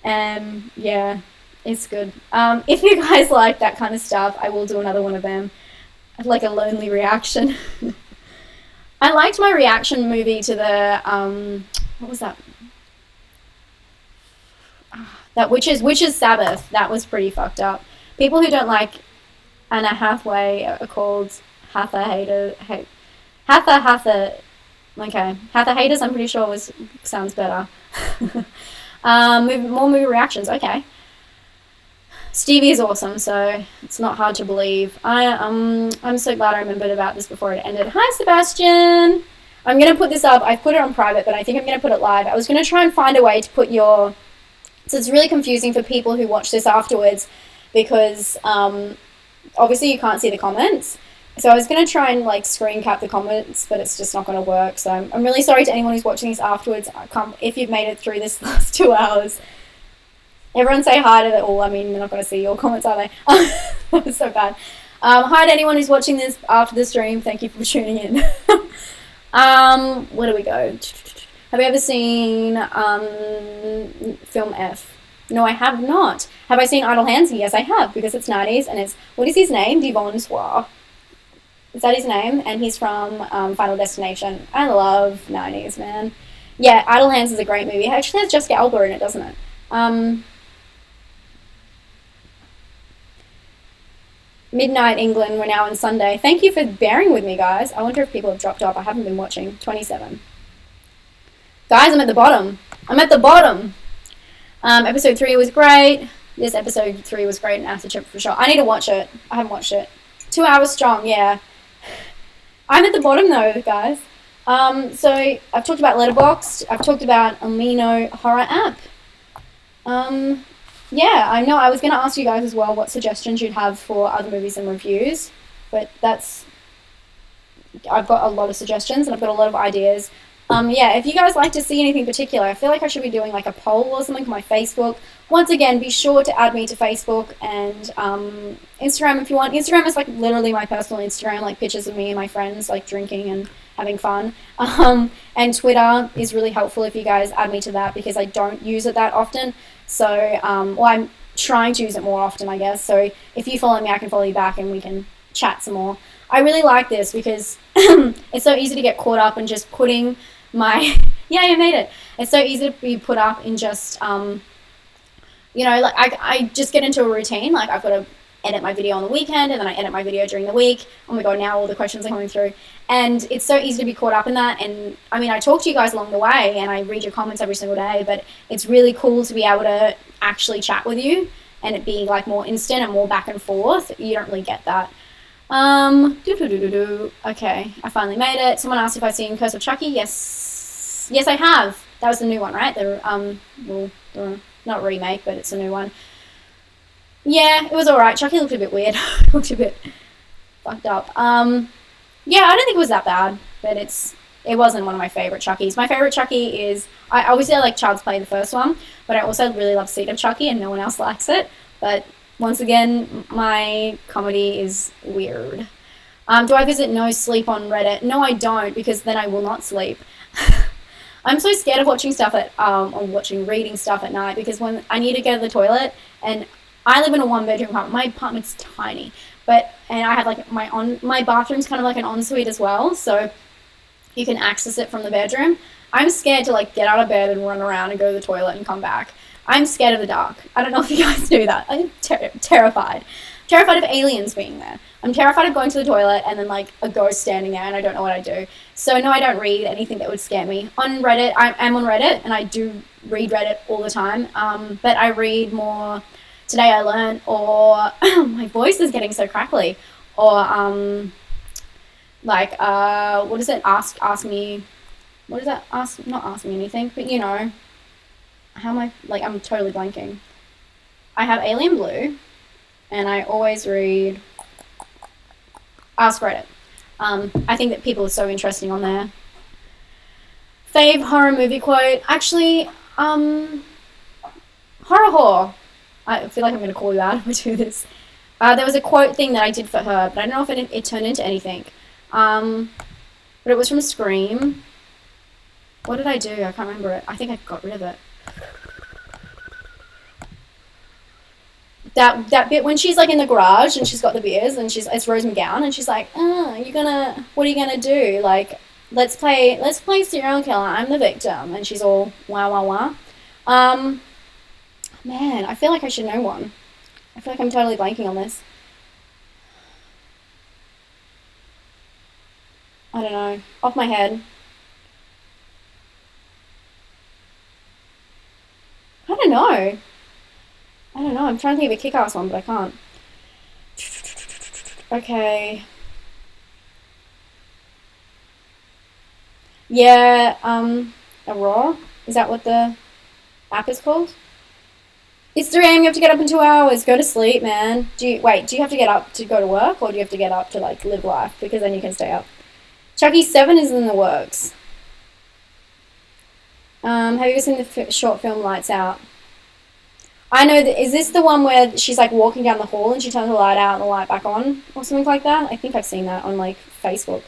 And yeah, it's good. If you guys like that kind of stuff, I will do another one of them. Like a lonely reaction. I liked my reaction movie to the, what was that? That Witches Sabbath. That was pretty fucked up. People who don't like Anna Hathaway are called Hatha haters. Okay. Hatha haters, I'm pretty sure sounds better. More movie reactions. Okay. Stevie is awesome, so it's not hard to believe. I'm so glad I remembered about this before it ended. Hi, Sebastian. I'm going to put this up. I've put it on private, but I think I'm going to put it live. I was going to try and find a way to put your... So it's really confusing for people who watch this afterwards because obviously you can't see the comments. So I was going to try and like screen cap the comments, but it's just not going to work. So I'm really sorry to anyone who's watching this afterwards. If you've made it through this last 2 hours. Everyone say hi to all. I mean, they're not going to see your comments, are they? That was so bad. Hi to anyone who's watching this after the stream. Thank you for tuning in. Where do we go? Have you ever seen Film F? No, I have not. Have I seen Idle Hands? Yes, I have, because it's 90s, and it's... What is his name? Devon Soir. Is that his name? And he's from Final Destination. I love 90s, man. Yeah, Idle Hands is a great movie. It actually has Jessica Alba in it, doesn't it? Midnight England, we're now on Sunday. Thank you for bearing with me, guys. I wonder if people have dropped off. I haven't been watching. 27. Guys, I'm at the bottom. Episode 3 was great. This episode 3 was great in Acid Trip for sure. I need to watch it. I haven't watched it. 2 hours strong, yeah. I'm at the bottom though, guys. So I've talked about Letterboxd. I've talked about Amino Horror app. Yeah, I know I was going to ask you guys as well what suggestions you'd have for other movies and reviews, but that's I've got a lot of suggestions and I've got a lot of ideas. Yeah, if you guys like to see anything particular, I feel like I should be doing like a poll or something on my Facebook. Once again, be sure to add me to Facebook and Instagram if you want. Instagram is like literally my personal Instagram, like pictures of me and my friends like drinking and having fun. And Twitter is really helpful if you guys add me to that because I don't use it that often. So, well, I'm trying to use it more often, I guess. So if you follow me, I can follow you back and we can chat some more. I really like this because it's so easy to get caught up in just putting my yeah, you made it. It's so easy to be put up in just like I just get into a routine. Like I've got to edit my video on the weekend and then I edit my video during the week. Oh my god, now all the questions are coming through. And it's so easy to be caught up in that. And I mean, I talk to you guys along the way and I read your comments every single day, but it's really cool to be able to actually chat with you and it be like more instant and more back and forth. You don't really get that. Okay, I finally made it. Someone asked if I've seen Curse of Chucky. Yes, I have. That was the new one, right? The not remake, but it's a new one. Yeah, it was alright. Chucky looked a bit weird. Looked a bit fucked up. Yeah, I don't think it was that bad, but it wasn't one of my favorite Chuckies. My favorite Chucky is I obviously like Child's Play, the first one, but I also really love Seed of Chucky, and no one else likes it. But once again, my comedy is weird. Do I visit No Sleep on Reddit? No, I don't, because then I will not sleep. I'm so scared of watching stuff reading stuff at night, because when I need to go to the toilet, and I live in a one-bedroom apartment. My apartment's tiny, and I have like my bathroom's kind of like an ensuite as well, so you can access it from the bedroom. I'm scared to like get out of bed and run around and go to the toilet and come back. I'm scared of the dark. I don't know if you guys do that. I'm terrified. Terrified of aliens being there. I'm terrified of going to the toilet and then like a ghost standing there and I don't know what I do. So no, I don't read anything that would scare me. On Reddit, I'm on Reddit and I do read Reddit all the time. But I read more Today I Learned, or my voice is getting so crackly, or what is it? Ask me. What is that? Not ask me anything, but you know. How am I, I'm totally blanking. I have Alien Blue, and I always read Ask Reddit. I think that people are so interesting on there. Fave horror movie quote. Actually, horror. I feel like I'm going to call you out if I do this. There was a quote thing that I did for her, but I don't know if it turned into anything. But it was from Scream. What did I do? I can't remember it. I think I got rid of it. That bit when she's like in the garage and she's got the beers and it's Rose McGowan and she's like, what are you gonna do? Like, let's play serial killer. I'm the victim. And she's all wow. Man, I feel like I should know one. I feel like I'm totally blanking on this. I don't know. Off my head. I don't know. I'm trying to think of a kick-ass one, but I can't. Okay. Yeah, Aurora? Is that what the app is called? It's 3 a.m. You have to get up in 2 hours. Go to sleep, man. Do you have to get up to go to work, or do you have to get up to, like, live life? Because then you can stay up. Chucky 7 is in the works. Have you ever seen the short film Lights Out? I know that. Is this the one where she's like walking down the hall and she turns the light out and the light back on or something like that? I think I've seen that on like Facebook.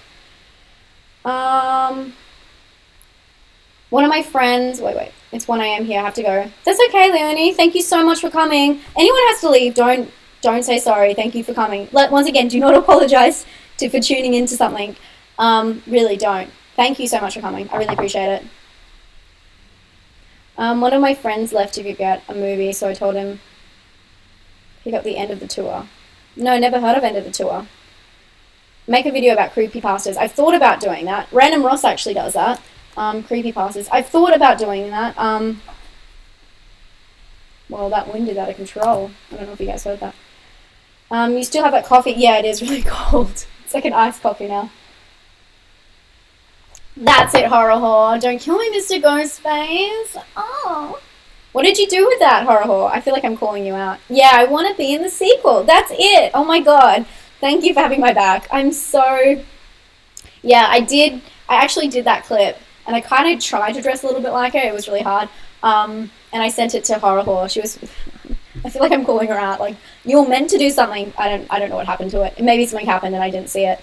One of my friends, wait, it's 1 a.m. here, I have to go. That's okay, Leonie. Thank you so much for coming. Anyone has to leave, don't say sorry. Thank you for coming. Once again, do not apologize for tuning into something. Really don't. Thank you so much for coming. I really appreciate it. One of my friends left to go get a movie, so I told him pick up the end of the tour. No, never heard of End of the Tour. Make a video about creepypastas. I've thought about doing that. Random Ross actually does that. Creepypastas. I've thought about doing that. Well, that wind is out of control. I don't know if you guys heard that. You still have that coffee? Yeah, it is really cold. It's like an iced coffee now. That's it, Horror Whore. Don't kill me, Mr. Ghostface. Oh. What did you do with that, Horror Whore? I feel like I'm calling you out. Yeah, I want to be in the sequel. That's it. Oh my god. Thank you for having my back. I'm so... Yeah, I actually did that clip, and I kind of tried to dress a little bit like her. It was really hard. And I sent it to Horror Whore. She was. I feel like I'm calling her out. Like, you were meant to do something. I don't know what happened to it. Maybe something happened and I didn't see it.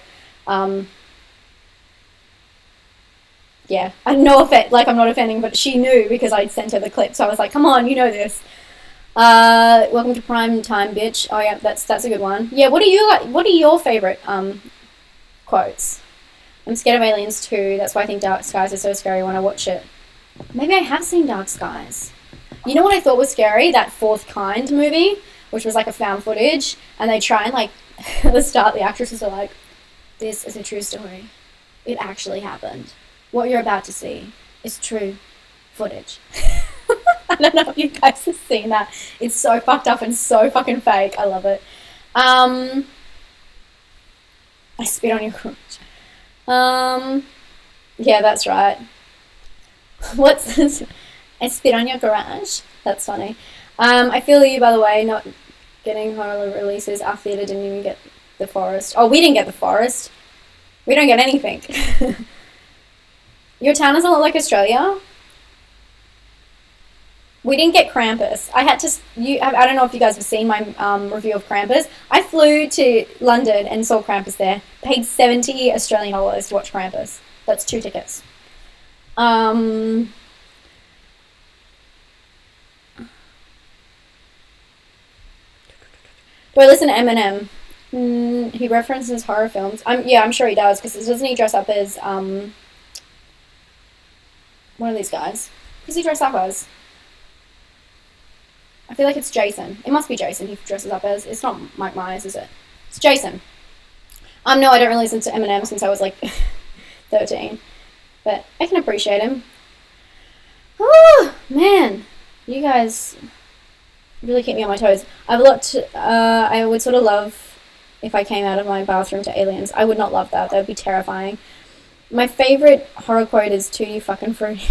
Yeah, I'm not offending, but she knew because I'd sent her the clip. So I was like, come on, you know this. Welcome to Prime Time, bitch. Oh yeah, that's a good one. Yeah, what are your favorite quotes? I'm scared of aliens too. That's why I think Dark Skies is so scary when I watch it. Maybe I have seen Dark Skies. You know what I thought was scary? That Fourth Kind movie, which was like a found footage, and they try and like at the start the actresses are like, "This is a true story. It actually happened. What you're about to see is true footage." I don't know if you guys have seen that. It's so fucked up and so fucking fake. I love it. I spit on your crotch. Yeah, that's right. What's this? I spit on your garage. That's funny. I feel you, by the way, not getting horror releases. Our theatre didn't even get The Forest. Oh, we didn't get The Forest. We don't get anything. Your town doesn't look like Australia. We didn't get Krampus. I don't know if you guys have seen my review of Krampus. I flew to London and saw Krampus there. Paid 70 Australian dollars to watch Krampus. That's 2 tickets. Do I listen to Eminem? He references horror films. I'm sure he does, because doesn't he dress up as one of these guys? Who does he dress up as? I feel like it's Jason. It must be Jason he dresses up as. It's not Mike Myers, is it? It's Jason. No, I don't really listen to Eminem since I was like 13. But I can appreciate him. Oh, man. You guys really keep me on my toes. I would sort of love if I came out of my bathroom to aliens. I would not love that. That would be terrifying. My favorite horror quote is "2 you fucking fruity."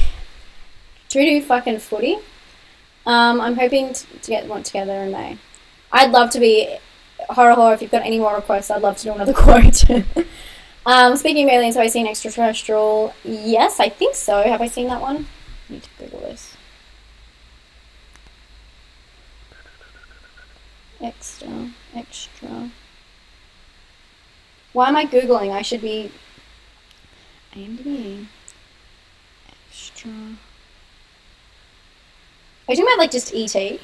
2 you fucking footy. I'm hoping to get one together in May. I'd love to be horror. If you've got any more requests, I'd love to do another quote. Speaking of aliens, have I seen Extraterrestrial? Yes, I think so. Have I seen that one? I need to Google this. Extra. Why am I Googling? I should be IMDb. Extra. Are you talking about like just E.T.?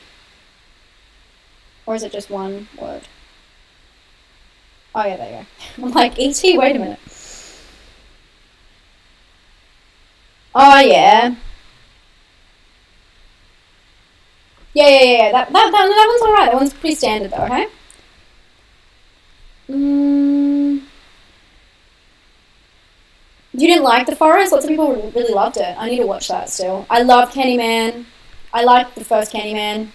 Or is it just one word? Oh yeah, there you go. I'm like, E.T., wait a minute. Oh yeah. Yeah. That one's alright. That one's pretty standard though, okay? You didn't like The Forest? Lots of people really loved it. I need to watch that still. I love Candyman. I liked the first Candyman.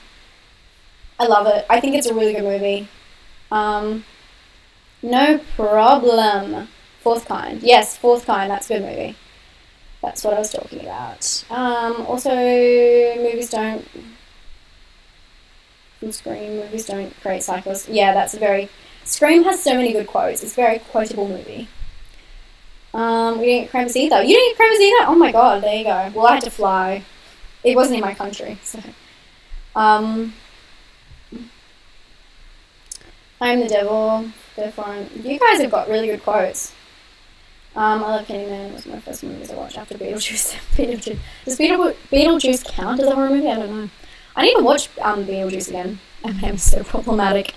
I love it. I think it's a really good movie. No problem. Fourth Kind. Yes, Fourth Kind. That's a good movie. That's what I was talking about. Also, Scream movies don't create cycles. Yeah, Scream has so many good quotes. It's a very quotable movie. We didn't get Krampus either. You didn't get Krampus either? Oh my god, there you go. Well, I had to fly. It wasn't in my country, so. I'm the devil, therefore you guys have got really good quotes. I love Candyman. It was my first movie I watched after Beetlejuice. Does Beetlejuice count as a horror movie? I don't know. I need to watch Beetlejuice again. I'm so problematic.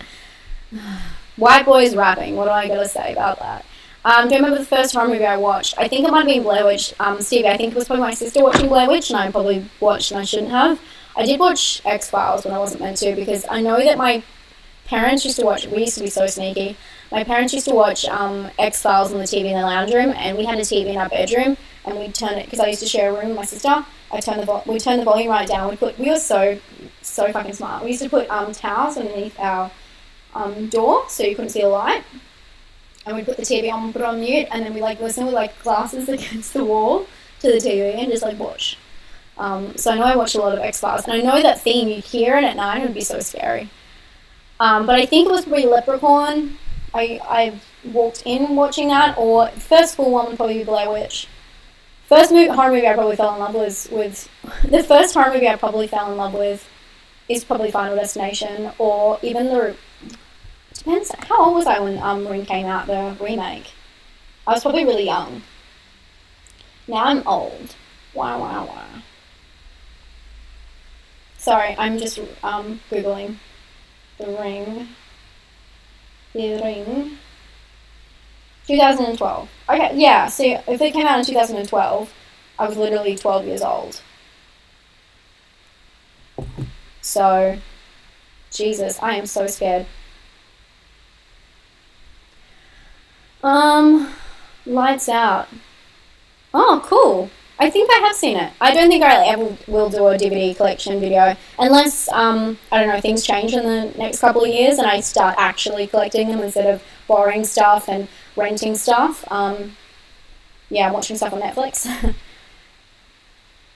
White boys rapping. What do I gotta say about that? Do you remember the first horror movie I watched? I think it might have been Blair Witch. Stevie, I think it was probably my sister watching Blair Witch, and I probably watched and I shouldn't have. I did watch X-Files when I wasn't meant to, because I know that my parents used to watch, we used to be so sneaky, my parents used to watch X-Files on the TV in the lounge room, and we had a TV in our bedroom, and we'd turn it, because I used to share a room with my sister, we'd turn the volume right down, we were so fucking smart. We used to put towels underneath our door, so you couldn't see a light, and we'd put the TV on, put it on mute, and then we like listen with like glasses against the wall to the TV and just like watch. So I know I watched a lot of X-Files, and I know that theme, you'd hear it at night, and it would be so scary. But I think it was probably Leprechaun, I walked in watching that, or first full one would probably be Blair Witch. First horror movie I probably fell in love with the first horror movie I probably fell in love with is probably Final Destination, or even the, depends, how old was I when Ring came out, the remake? I was probably really young. Now I'm old. Wow. Sorry, I'm just googling the Ring. The Ring. 2012. Okay, yeah. See, if it came out in 2012, I was literally 12 years old. So, Jesus, I am so scared. Lights Out. Oh, cool. I think I have seen it. I don't think I ever will do a DVD collection video unless, I don't know, things change in the next couple of years and I start actually collecting them instead of borrowing stuff and renting stuff. Yeah, watching stuff on Netflix.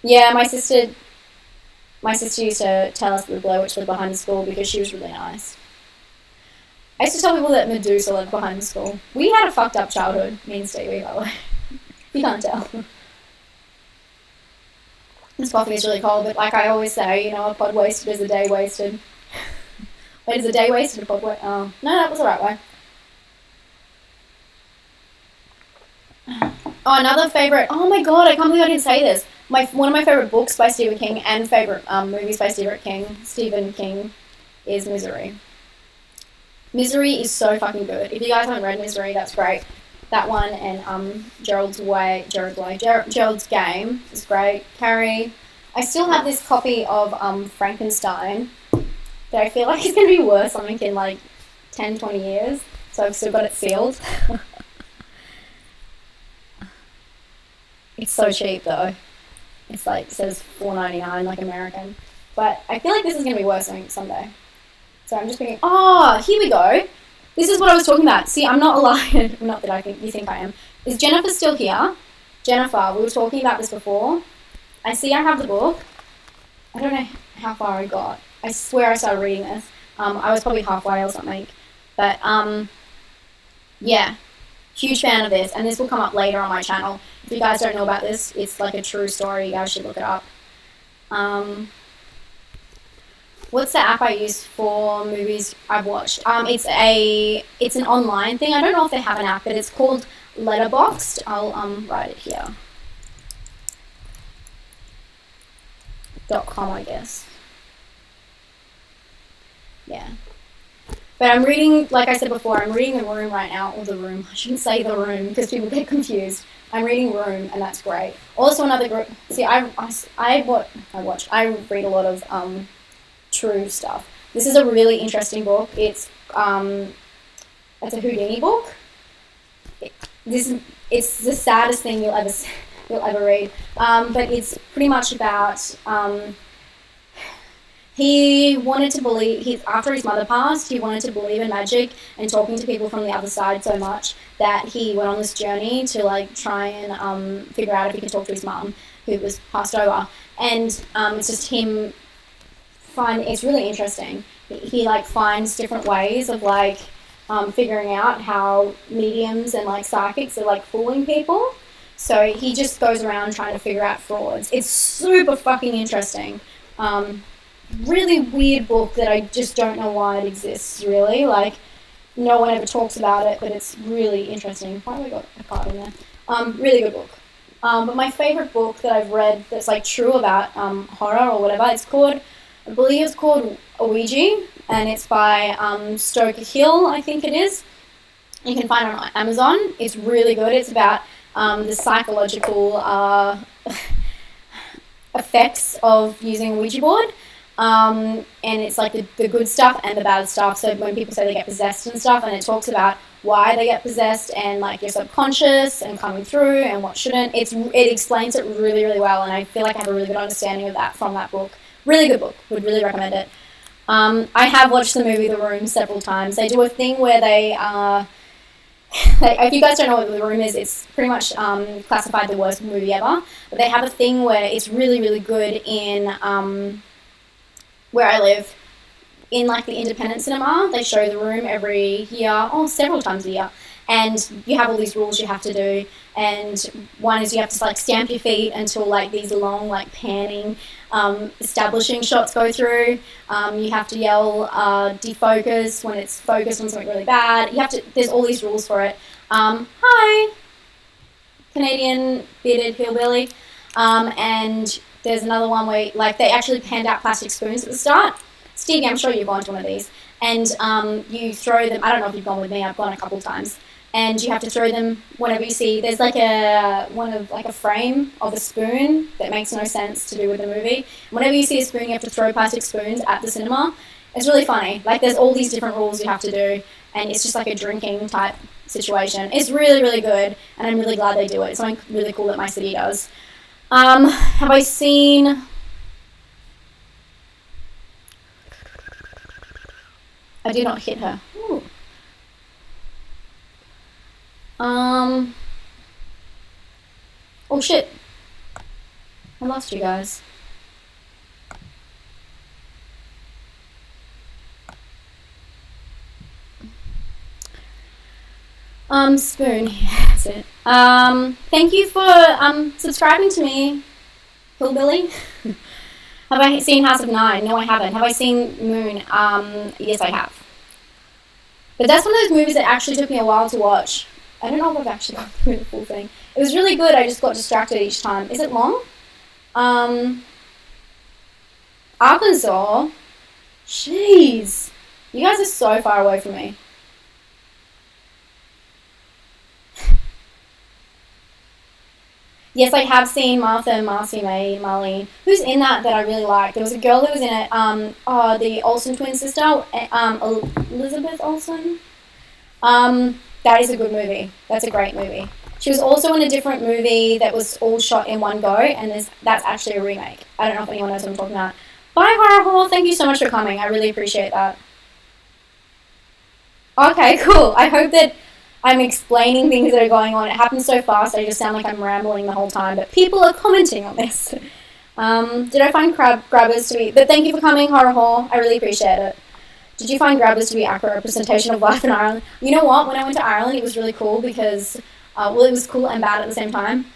Yeah, my sister used to tell us the Blair Witch lived behind the school because she was really nice. I used to tell people that Medusa lived behind the school. We had a fucked up childhood, me and Stevie, by the way. You can't tell. This coffee is really cold, but like I always say, you know, a pod wasted is a day wasted. Wait, is a day wasted a pod wasted? Oh, no, that was the right way. Oh, another favourite. Oh my god, I can't believe I didn't say this. One of my favourite books by Stephen King and favourite movies by Stephen King is Misery. Misery is so fucking good. If you guys haven't read Misery, that's great. That one and Gerald's Game is great. Carrie. I still have this copy of Frankenstein that I feel like is going to be worth something in like 10, 20 years. So I've still got it sealed. It's so cheap though. It's like, it says $4.99 like American. But I feel like this is going to be worth something someday. So I'm just thinking, oh, here we go. This is what I was talking about. See, I'm not a liar. Not that I think you think I am. Is Jennifer still here? Jennifer, we were talking about this before. I see I have the book. I don't know how far I got. I swear I started reading this. I was probably halfway or something. But, yeah. Huge fan of this. And this will come up later on my channel. If you guys don't know about this, it's like a true story. You guys should look it up. What's the app I use for movies I've watched? It's an online thing. I don't know if they have an app, but it's called Letterboxd. I'll write it here. .com, I guess. Yeah. But I'm reading, like I said before, I'm reading The Room right now, or The Room. I shouldn't say The Room because people get confused. I'm reading Room, and that's great. Also, another group. See, I read a lot of true stuff. This is a really interesting book. It's a Houdini book. It's the saddest thing you'll ever read. But it's pretty much about he wanted to believe. After his mother passed, he wanted to believe in magic and talking to people from the other side so much that he went on this journey to like try and figure out if he could talk to his mum, who was passed over. And it's just him. It's really interesting. He like finds different ways of like figuring out how mediums and like psychics are like fooling people. So he just goes around trying to figure out frauds. It's super fucking interesting. Really weird book that I just don't know why it exists, really. Like, no one ever talks about it, but it's really interesting. Why have I got a card in there? Really good book. But my favourite book that I've read that's like true about horror or whatever, I believe it's called Ouija, and it's by Stoker Hill, I think it is. You can find it on Amazon. It's really good. It's about the psychological effects of using a Ouija board. And it's like the good stuff and the bad stuff. So when people say they get possessed and stuff, and it talks about why they get possessed and like your subconscious and coming through and what shouldn't, it explains it really, really well. And I feel like I have a really good understanding of that from that book. Really good book. Would really recommend it. I have watched the movie The Room several times. They do a thing where they if you guys don't know what The Room is, it's pretty much classified the worst movie ever. But they have a thing where it's really, really good in where I live. in like the independent cinema, they show the room every year, several times a year, and you have all these rules you have to do. And one is you have to like stamp your feet until like these long like panning establishing shots go through. You have to yell defocus when it's focused on something really bad. There's all these rules for it. Hi, Canadian bearded hillbilly. And there's another one where like they actually hand out plastic spoons at the start. Stevie, I'm sure you've gone to one of these. And you throw them. I don't know if you've gone with me. I've gone a couple of times. And you have to throw them whenever you see. There's like a frame of a spoon that makes no sense to do with the movie. Whenever you see a spoon, you have to throw plastic spoons at the cinema. It's really funny. Like there's all these different rules you have to do, and it's just like a drinking type situation. It's really, really good, and I'm really glad they do it. It's something really cool that my city does. Have I seen... I did not hit her. Ooh. Oh shit. I lost you guys. Spoon. Yeah, that's it. Thank you for subscribing to me, Hillbilly. Have I seen House of Nine? No, I haven't. Have I seen Moon? Yes, I have. But that's one of those movies that actually took me a while to watch. I don't know if I've actually gone through the full thing. It was really good. I just got distracted each time. Is it long? Arkansas? Jeez. You guys are so far away from me. Yes, I have seen Martha, Marcy, May, Marlene. Who's in that I really liked? There was a girl that was in it. The Olsen twin sister, Elizabeth Olsen. That is a good movie. That's a great movie. She was also in a different movie that was all shot in one go, and that's actually a remake. I don't know if anyone knows what I'm talking about. Bye, Horror Hall. Thank you so much for coming. I really appreciate that. Okay, cool. I hope that I'm explaining things that are going on. It happens so fast, I just sound like I'm rambling the whole time, but people are commenting on this. Did I find Grabbers to be... But thank you for coming, Horror Hall. I really appreciate it. Did you find Grabbers to be accurate representation of life in Ireland? You know what? When I went to Ireland, it was really cool because... it was cool and bad at the same time.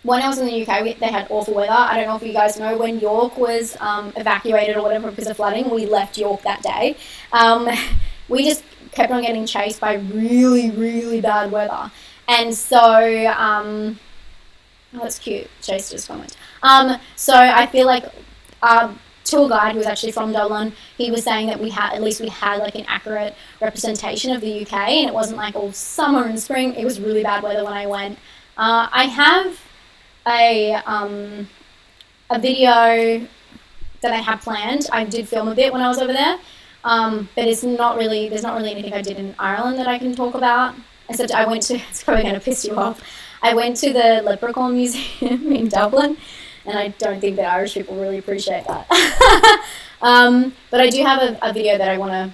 When I was in the UK, they had awful weather. I don't know if you guys know, when York was evacuated or whatever because of flooding, we left York that day. We just kept on getting chased by really, really bad weather. And so, oh, that's cute. Chase just commented. So I feel like tour guide who was actually from Dublin, he was saying that we had like an accurate representation of the UK, and it wasn't like all summer and spring. It was really bad weather when I went. I have a video that I have planned. I did film a bit when I was over there. But there's not really anything I did in Ireland that I can talk about. Except I went to, it's probably going to piss you off, I went to the Leprechaun Museum in Dublin, and I don't think that Irish people really appreciate that. But I do have a video that I want to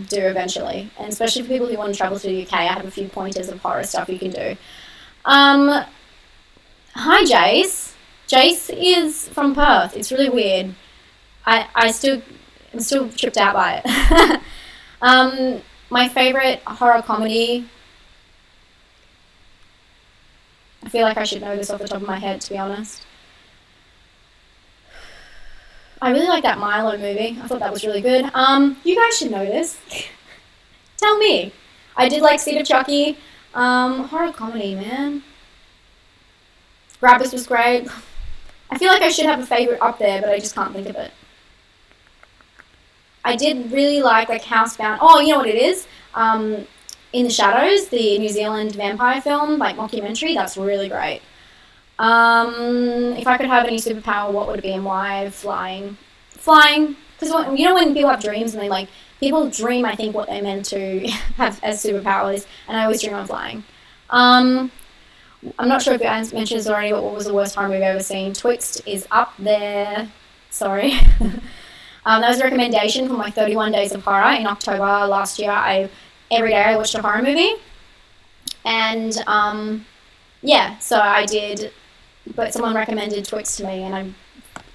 do eventually, and especially for people who want to travel to the UK, I have a few pointers of horror stuff you can do. Hi, Jace. Jace is from Perth. It's really weird. I'm still tripped out by it. My favorite horror comedy, I feel like I should know this off the top of my head, to be honest. I really like that Milo movie. I thought that was really good. You guys should know this. Tell me. I did like Seed of Chucky. Horror comedy, man. Grabbers was great. I feel like I should have a favorite up there, but I just can't think of it. I did really like Housebound. Oh, you know what it is? In the Shadows, the New Zealand vampire film, mockumentary. That's really great. If I could have any superpower, what would it be and why? Flying. Because you know when people have dreams and people dream, I think, what they're meant to have as superpowers, and I always dream of flying. I'm not sure if you guys mentioned this already, but what was the worst horror movie I've ever seen? Twixt is up there. Sorry. That was a recommendation for my 31 Days of Horror in October last year. Every day I watched a horror movie. And, yeah, so I did, but someone recommended Twixt to me, and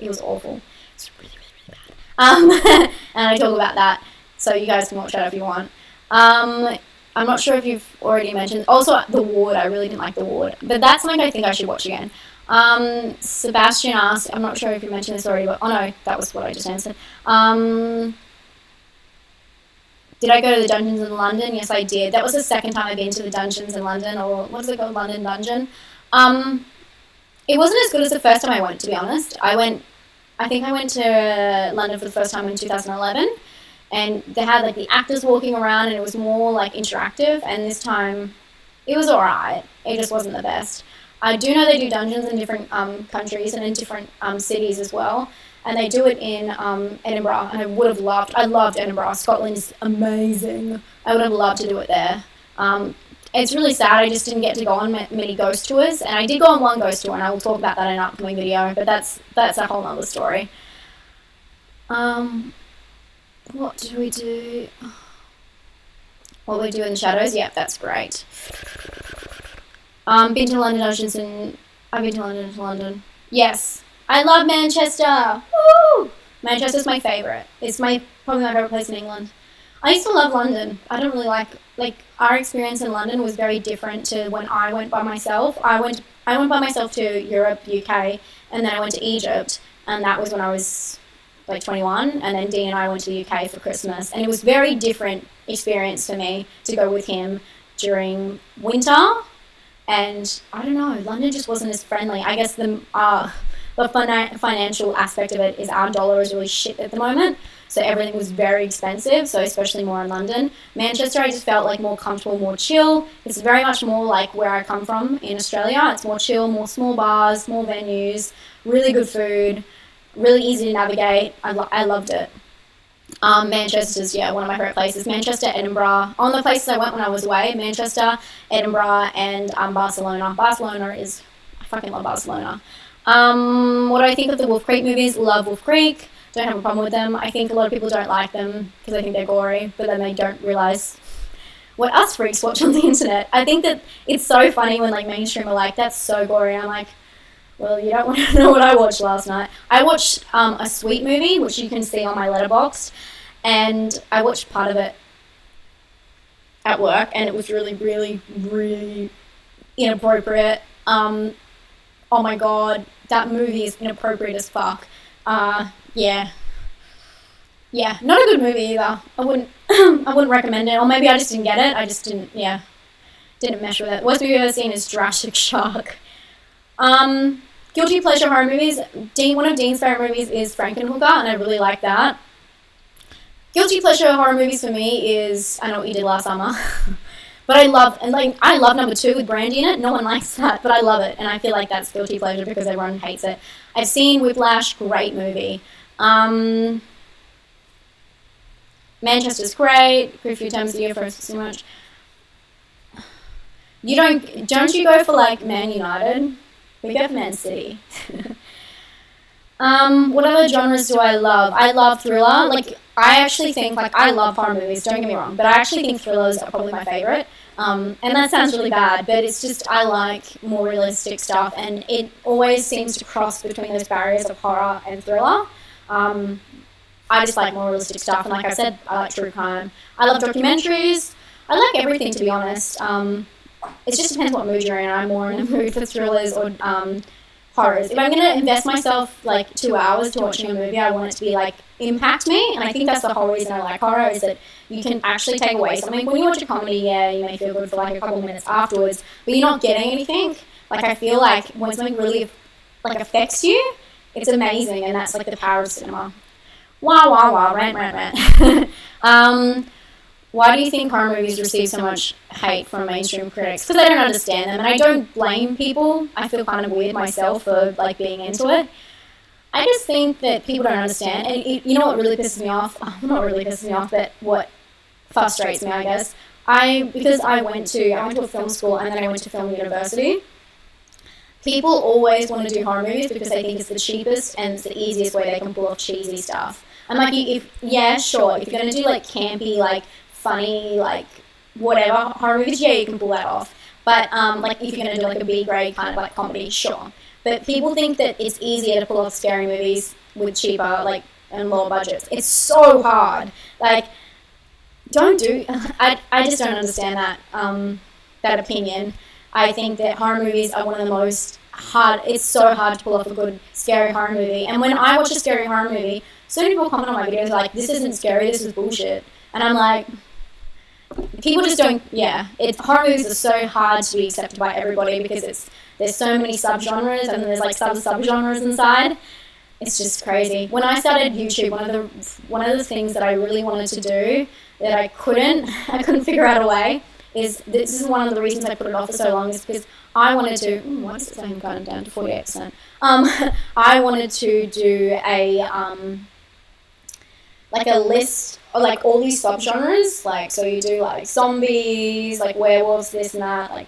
it was awful. It's really, really, really And I talk about that, so you guys can watch that if you want. I'm not sure if you've already mentioned. Also, The Ward. I really didn't like The Ward, but that's something I think I should watch again. Sebastian asked. I'm not sure if you mentioned this already, but oh no, that was what I just answered. Did I go to the dungeons in London? Yes, I did. That was the second time I've been to the dungeons in London, or what is it called, London Dungeon? It wasn't as good as the first time I went, to be honest. I think I went to London for the first time in 2011, and they had like the actors walking around, and it was more like interactive. And this time, it was alright. It just wasn't the best. I do know they do dungeons in different countries and in different cities as well. And they do it in Edinburgh, and I loved Edinburgh. Scotland is amazing. I would have loved to do it there. It's really sad I just didn't get to go on many ghost tours, and I did go on one ghost tour, and I will talk about that in an upcoming video, but that's a whole nother story. What do we do? What we do in the shadows? Yep, that's great. Been to London Dungeons, and I've been to London. Yes. I love Manchester. Woo! Manchester's my favourite. It's probably my favourite place in England. I used to love London. I don't really like our experience in London was very different to when I went by myself. I went by myself to Europe, UK, and then I went to Egypt, and that was when I was like 21, and then Dean and I went to the UK for Christmas, and it was very different experience for me to go with him during winter, and I don't know, London just wasn't as friendly. I guess the financial aspect of it is our dollar is really shit at the moment, so everything was very expensive, so especially more in London. Manchester, I just felt like more comfortable, more chill. It's very much more like where I come from in Australia. It's more chill, more small bars, small venues, really good food, really easy to navigate. I loved it. Manchester's, one of my favourite places. Manchester, Edinburgh. On the places I went when I was away, Manchester, Edinburgh, and Barcelona. I fucking love Barcelona. What do I think of the Wolf Creek movies? Love Wolf Creek. Don't have a problem with them. I think a lot of people don't like them because they think they're gory, but then they don't realise what us freaks watch on the internet. I think that it's so funny when like mainstream are like, that's so gory. I'm like, well, you don't want to know what I watched last night. I watched a Sweet movie, which you can see on my Letterboxd, and I watched part of it at work, and it was really, really, really inappropriate. Oh my god, that movie is inappropriate as fuck. Yeah, not a good movie either. I wouldn't recommend it, or maybe I just didn't get it. I just didn't mesh with it. Worst movie I've ever seen is Jurassic Shark. Guilty pleasure horror movies. One of Dean's favorite movies is Frankenhooker, and I really like that. Guilty pleasure horror movies for me is I Know What You Did Last Summer. But I love number 2 with Brandy in it. No one likes that, but I love it, and I feel like that's guilty pleasure because everyone hates it. I've seen Whiplash, great movie. Manchester's great. A few times a year for so much. Don't you go for like Man United? We go for Man City. What other genres do I love? I love thriller. Like, I actually think, like, I love horror movies, don't get me wrong, but I actually think thrillers are probably my favourite. And that sounds really bad, but it's just, I like more realistic stuff, and it always seems to cross between those barriers of horror and thriller. I just like more realistic stuff, and like I said, I like true crime. I love documentaries. I like everything, to be honest. It just depends what mood you're in. I'm more in a mood for thrillers or horrors. If I'm going to invest myself like 2 hours to watching a movie, I want it to be like impact me, and I think that's the whole reason I like horror, is that you can actually take away something. When you watch a comedy, you may feel good for like a couple of minutes afterwards, but you're not getting anything. Like, I feel like when something really like affects you, it's amazing, and that's like the power of cinema. Wow, rant. Why do you think horror movies receive so much hate from mainstream critics? Because they don't understand them, and I don't blame people. I feel kind of weird myself for like being into it. I just think that people don't understand, and you know what really pisses me off? Not really pisses me off, but what frustrates me, I guess. Because I went to a film school and then I went to film university. People always want to do horror movies because they think it's the cheapest and it's the easiest way they can pull off cheesy stuff. And like, if you're gonna do like campy, like funny, like whatever horror movies, you can pull that off. But like if you're gonna do like a B grade kind of like comedy, sure. But people think that it's easier to pull off scary movies with cheaper like and lower budgets. It's so hard. Like, I just don't understand that opinion. I think that horror movies are one of the most hard, it's so hard to pull off a good scary horror movie. And when I watch a scary horror movie, so many people comment on my videos like, this isn't scary, this is bullshit. And I'm like, people just don't, horror movies are so hard to be accepted by everybody because there's so many subgenres and there's like subgenres inside. It's just crazy. When I started YouTube, one of the things that I really wanted to do that I couldn't figure out a way is, this is one of the reasons I put it off for so long, is because I wanted to, why is it saying going down to 48%? I wanted to do like a list of like all these subgenres, like, so you do like zombies, like werewolves, this and that, like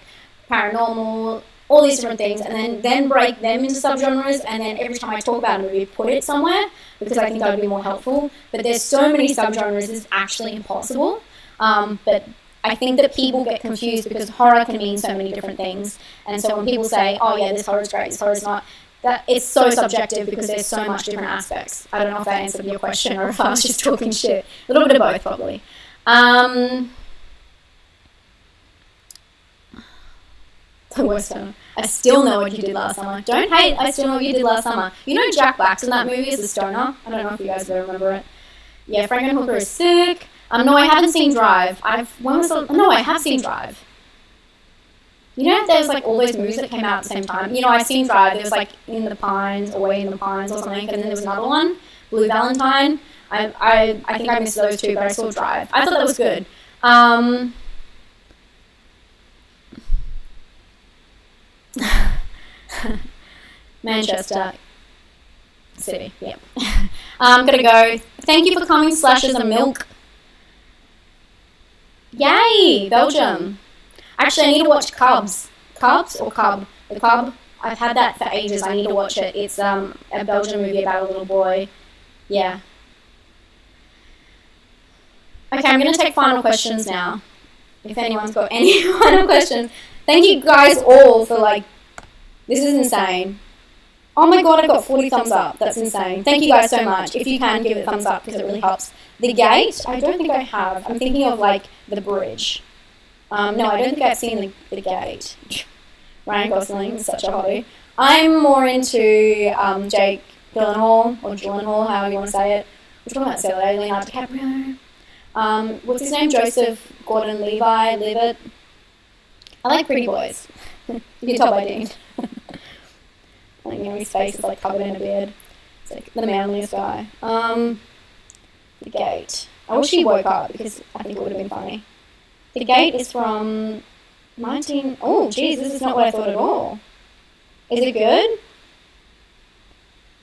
paranormal, all these different things, and then break them into subgenres, and then every time I talk about a movie, put it somewhere, because I think that would be more helpful. But there's so many subgenres, it's actually impossible. But I think that people get confused because horror can mean so many different things. And so when people say, oh yeah, this horror is great, this horror is not, that it's so subjective because there's so much different aspects. I don't know if that answered your question or if I was just talking shit. A little bit of both, probably. The worst ever. I still know what you did last summer. Don't hate, I still know what you did last summer. You know Jack Black's in that movie as a stoner? I don't know if you guys ever remember it. Yeah, Frankenhooker is sick. No, I haven't seen Drive. I have seen Drive. You know, there was like all those movies that came out at the same time. You know, I've seen Drive. There was like In the Pines, Away in the Pines or something, and then there was another one, Blue Valentine. I think I missed those two, but I saw Drive. I thought that was good. Manchester City, yeah. I'm gonna go. Thank you for coming, Slashes and Milk. Yay, Belgium. Actually, I need to watch Cubs. Cubs or Cub? The Cub. I've had that for ages. I need to watch it. It's a Belgian movie about a little boy. Yeah. Okay, I'm gonna take final questions now. If anyone's got any final questions. Thank you guys all for like, this is insane. Oh my god, I got 40 thumbs up. That's insane. Thank you guys so much. If you can, give it a thumbs up because it really helps. The Gate, I don't think I have. I'm thinking of like The Bridge. No, I don't think I've seen the Gate. Ryan Gosling is such a hottie. I'm more into Jake Gyllenhaal, or Gyllenhaal, however you want to say it. We're talking about Sailor, Leonardo DiCaprio. What's his name? Joseph Gordon-Levitt. I like Pretty Boys. You can tell by Dean. Like, you know, his face is like covered in a beard. It's like the manliest guy. The Gate. I wish he woke up because I think it would have been funny. The Gate is from 19... Oh, geez, this is not what I thought at all. Is it good?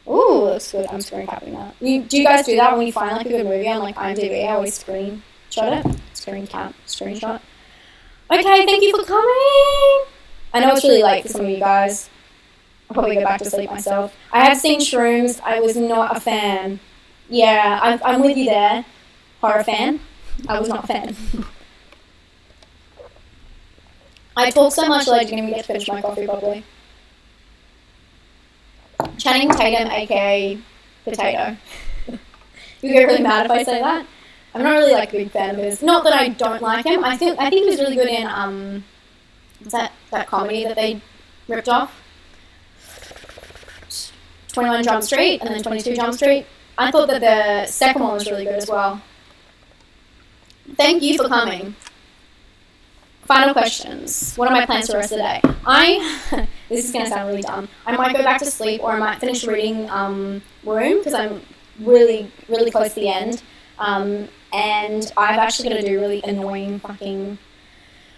Ooh, looks good. I'm screen capping that. Do you guys do that when you find like a good movie on like IMDb? I always screenshot it. Screenshot. Okay, thank you for coming. I know it's really late for some of you guys. I'll probably go back to sleep myself. I have seen Shrooms. I was not a fan. Yeah, I'm with you there. Horror fan. I was not a fan. I talk so much that I didn't even get to finish my coffee properly. Channing Tatum, aka Potato. You get really mad if I say that. I'm not really like a big fan of his. Not that I don't like him. I think he was really good in what's that comedy that they ripped off? 21 Jump Street and then 22 Jump Street. I thought that the second one was really good as well. Thank you for coming. Final questions. What are my plans for the rest of the day? This is going to sound really dumb. I might go back to sleep or I might finish reading Room because I'm really, really close to the end. And I'm actually going to do really annoying fucking...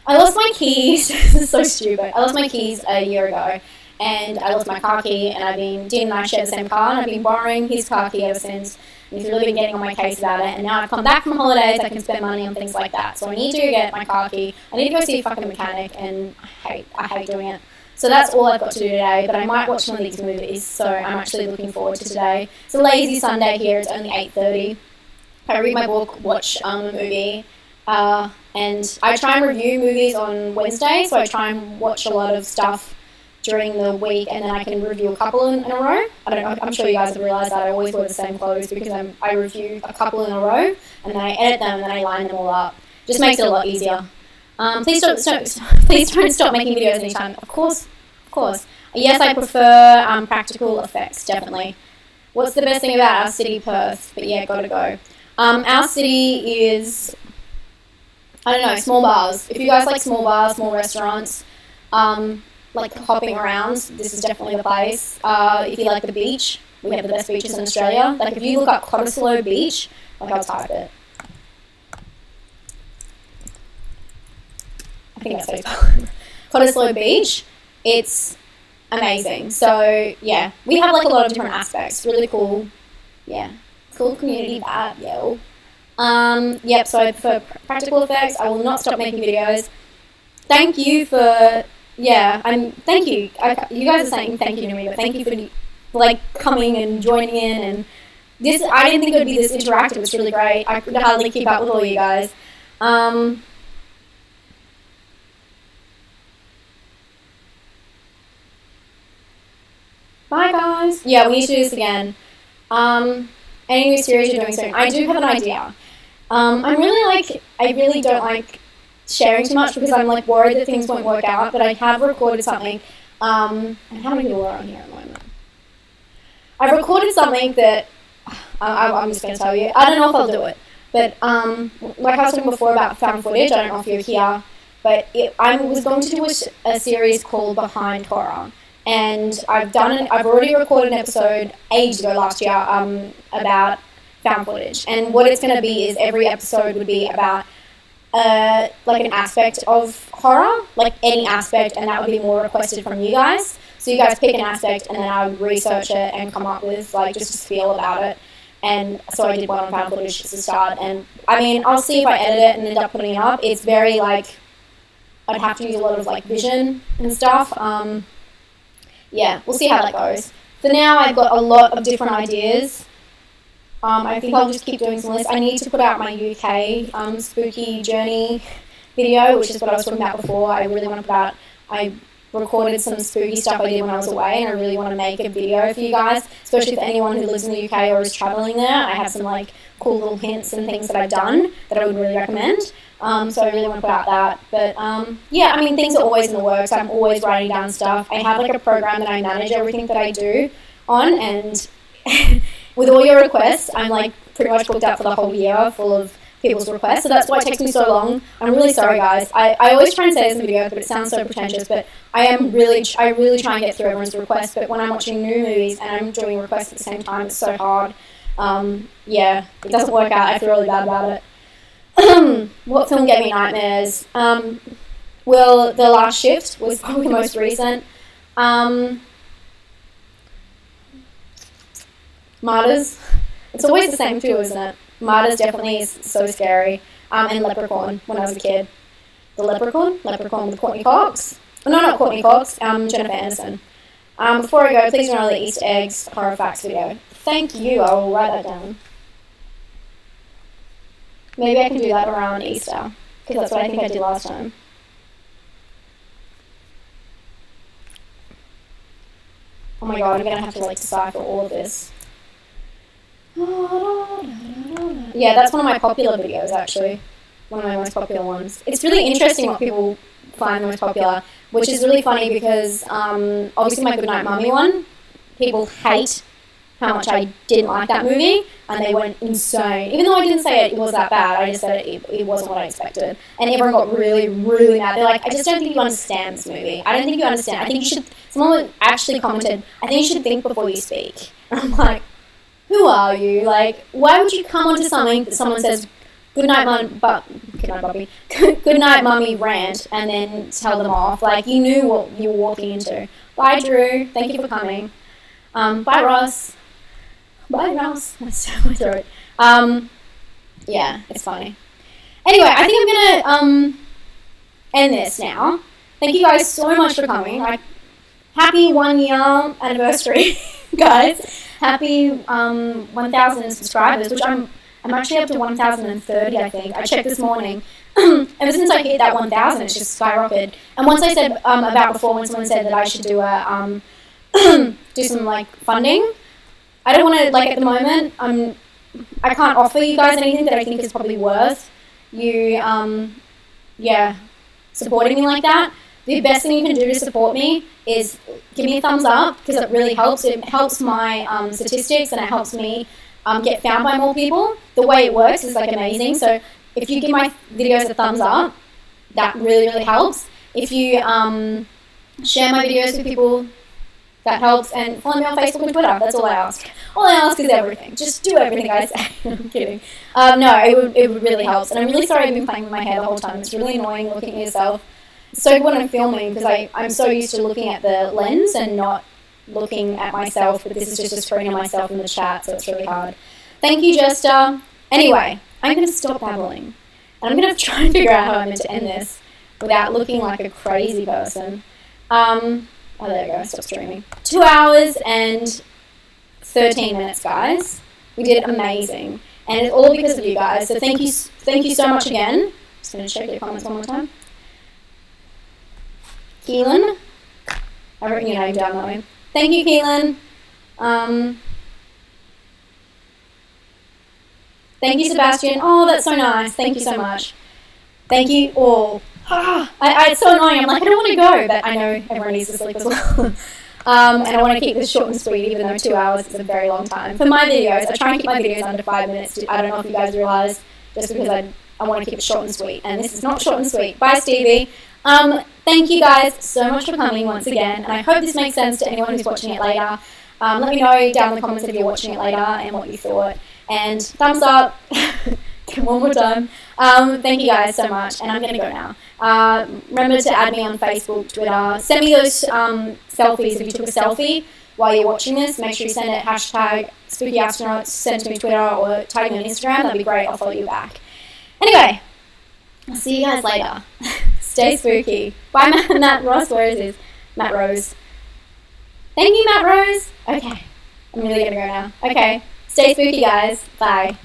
I lost my keys. This is so stupid. I lost my keys a year ago. And I lost my car key, and Dean and I share the same car, and I've been borrowing his car key ever since. And he's really been getting on my case about it. And now I've come back from holidays, I can spend money on things like that. So I need to get my car key. I need to go see a fucking mechanic, and I hate doing it. So that's all I've got to do today, but I might watch one of these movies, so I'm actually looking forward to today. It's a lazy Sunday here, it's only 8:30. I read my book, watch a movie, and I try and review movies on Wednesday, so I try and watch a lot of stuff during the week, and then I can review a couple in a row. I don't know, I'm sure you guys have realised that I always wear the same clothes because I review a couple in a row, and then I edit them, and then I line them all up. Just makes it a lot easier. Please don't stop making videos anytime. Of course. Yes, I prefer practical effects, definitely. What's the best thing about our city, Perth? But yeah, gotta go. Our city is, I don't know, small bars. If you guys like small bars, small restaurants, like hopping around, this is definitely the place. If you like the beach, we have the best beaches in Australia. Like if you look up Cottesloe Beach, like I'll type it. I think that's how you spell it. Cottesloe Beach, it's amazing. So yeah, we have like a lot of different aspects. Really cool. Yeah, cool community vibe, yo. Yep. So for practical effects, I will not stop making videos. Thank you for thank you. You guys are saying thank you to me, but thank you for like coming and joining in. And this, I didn't think it would be this interactive. It's really great. I could hardly keep up with all you guys. Bye guys. Yeah, we need to do this again. Any new series you're doing soon? I do have an idea. I really don't like sharing too much because I'm like worried that things won't work out, but I have recorded something. And how many people are on here at the moment? I've recorded something that I'm just going to tell you. I don't know if I'll do it, but like I was talking before about found footage, I don't know if you're here, but I was going to do a series called Behind Horror. And I've already recorded an episode ages ago last year about found footage. And what it's going to be is every episode would be about like an aspect of horror, like any aspect, and that would be more requested from you guys. So you guys pick an aspect, and then I would research it and come up with like just a feel about it. And so I did one on found footage to start. And I mean, I'll see if I edit it and end up putting it up. It's very like, I'd have to use a lot of like vision and stuff. Yeah, we'll see how that goes. For now, I've got a lot of different ideas. I think I'll just keep doing some lists. I need to put out my UK spooky journey video, which is what I was talking about before. I really want to put out, I recorded some spooky stuff I did when I was away, and I really want to make a video for you guys, especially for anyone who lives in the UK or is traveling there. I have some like cool little hints and things that I've done that I would really recommend. So I really want to put out that. But yeah, I mean, things are always in the works. I'm always writing down stuff. I have like a program that I manage everything that I do on, and with all your requests, I'm like pretty much booked up for the whole year full of people's requests. So that's why it takes me so long. I'm really sorry, guys. I always try and say this in the video, but it sounds so pretentious. But I really try and get through everyone's requests. But when I'm watching new movies and I'm doing requests at the same time, it's so hard. Yeah, it doesn't work out. I feel really bad about it. What film gave me nightmares? Well, The Last Shift was probably the most recent. Martyrs. It's always the same too, isn't it? Martyrs definitely is so scary. And Leprechaun when I was a kid. The Leprechaun with Courtney Cox. Oh, no, not Courtney Cox. Jennifer Aniston. Before I go, please remember the Easter eggs horror facts video. Thank you. I will write that down. Maybe I can do that around Easter, because that's what I think I did last time. Oh my god, I'm going to have to like decipher all of this. Yeah, that's one of my popular videos actually. One of my most popular ones. It's really interesting what people find the most popular, which is really funny because obviously my Goodnight Mummy one, people hate how much I didn't like that movie, and they went insane. Even though I didn't say it was that bad, I just said it wasn't what I expected. And everyone got really, really mad. They're like, I just don't think you understand this movie. I don't think you understand. I think you should, someone actually commented, I think you should think before you speak. And I'm like, who are you? Like, why would you come onto something that someone says, good night, mummy rant, and then tell them off? Like, you knew what you were walking into. Bye, Drew. Thank you for coming. Bye, Ross. Bye, Ross. That's my throat. Yeah, it's funny. Anyway, I think I'm gonna end this now. Thank you guys so much for coming. Like, happy 1 year anniversary, guys. Happy 1,000 subscribers, which I'm I'm actually up to 1,030, I think. I checked this morning. Ever since I hit that 1,000, it's just skyrocketed. And once I said about before, when someone said that I should do a do some like funding, I don't want to, like, at the moment, I can't offer you guys anything that I think is probably worth you supporting me like that. The best thing you can do to support me is give me a thumbs up, because it really helps. It helps my statistics, and it helps me get found by more people. The way it works is like amazing. So if you give my videos a thumbs up, that really, really helps. If you share my videos with people, that helps. And follow me on Facebook and Twitter. That's all I ask. All I ask is everything. Just do everything I say. I'm kidding. No, it would really help. And I'm really sorry I've been playing with my hair the whole time. It's really annoying looking at yourself. It's so good when I'm filming, because I'm so used to looking at the lens and not looking at myself. But this is just a screen of myself in the chat, so it's really hard. Thank you, Jester. Anyway, I'm going to stop babbling. And I'm going to try and figure out how I'm meant to end this without looking like a crazy person. Oh, there we go. Stop streaming. 2 hours and 13 minutes, guys. We did amazing. And it's all because of you guys. So thank you so much again. Just going to check your comments one more time. Keelan. I've written your name down that way. Thank you, Keelan. Thank you, Sebastian. Oh, that's so nice. Thank you so much. Thank you all. It's so annoying. I'm like, I don't want to go, but I know everyone needs to sleep as well. And I want to keep this short and sweet, even though 2 hours is a very long time. For my videos, I try and keep my videos under 5 minutes. I don't know if you guys realize, just because I want to keep it short and sweet. And this is not short and sweet. Bye, Stevie. Thank you guys so much for coming once again. And I hope this makes sense to anyone who's watching it later. Let me know down in the comments if you're watching it later and what you thought. And thumbs up. One more time. Thank you guys so much. And I'm going to go now. Remember to add me on Facebook, Twitter. Send me those selfies if you took a selfie while you're watching this. Make sure you send it hashtag spookyastronauts. Send it to me Twitter or tag me on Instagram. That'd be great. I'll follow you back. Anyway, I'll see you guys later. Stay spooky. Bye, Matt Ross. Where is this? Matt Rose. Thank you, Matt Rose. Okay. I'm really going to go now. Okay. Stay spooky, guys. Bye.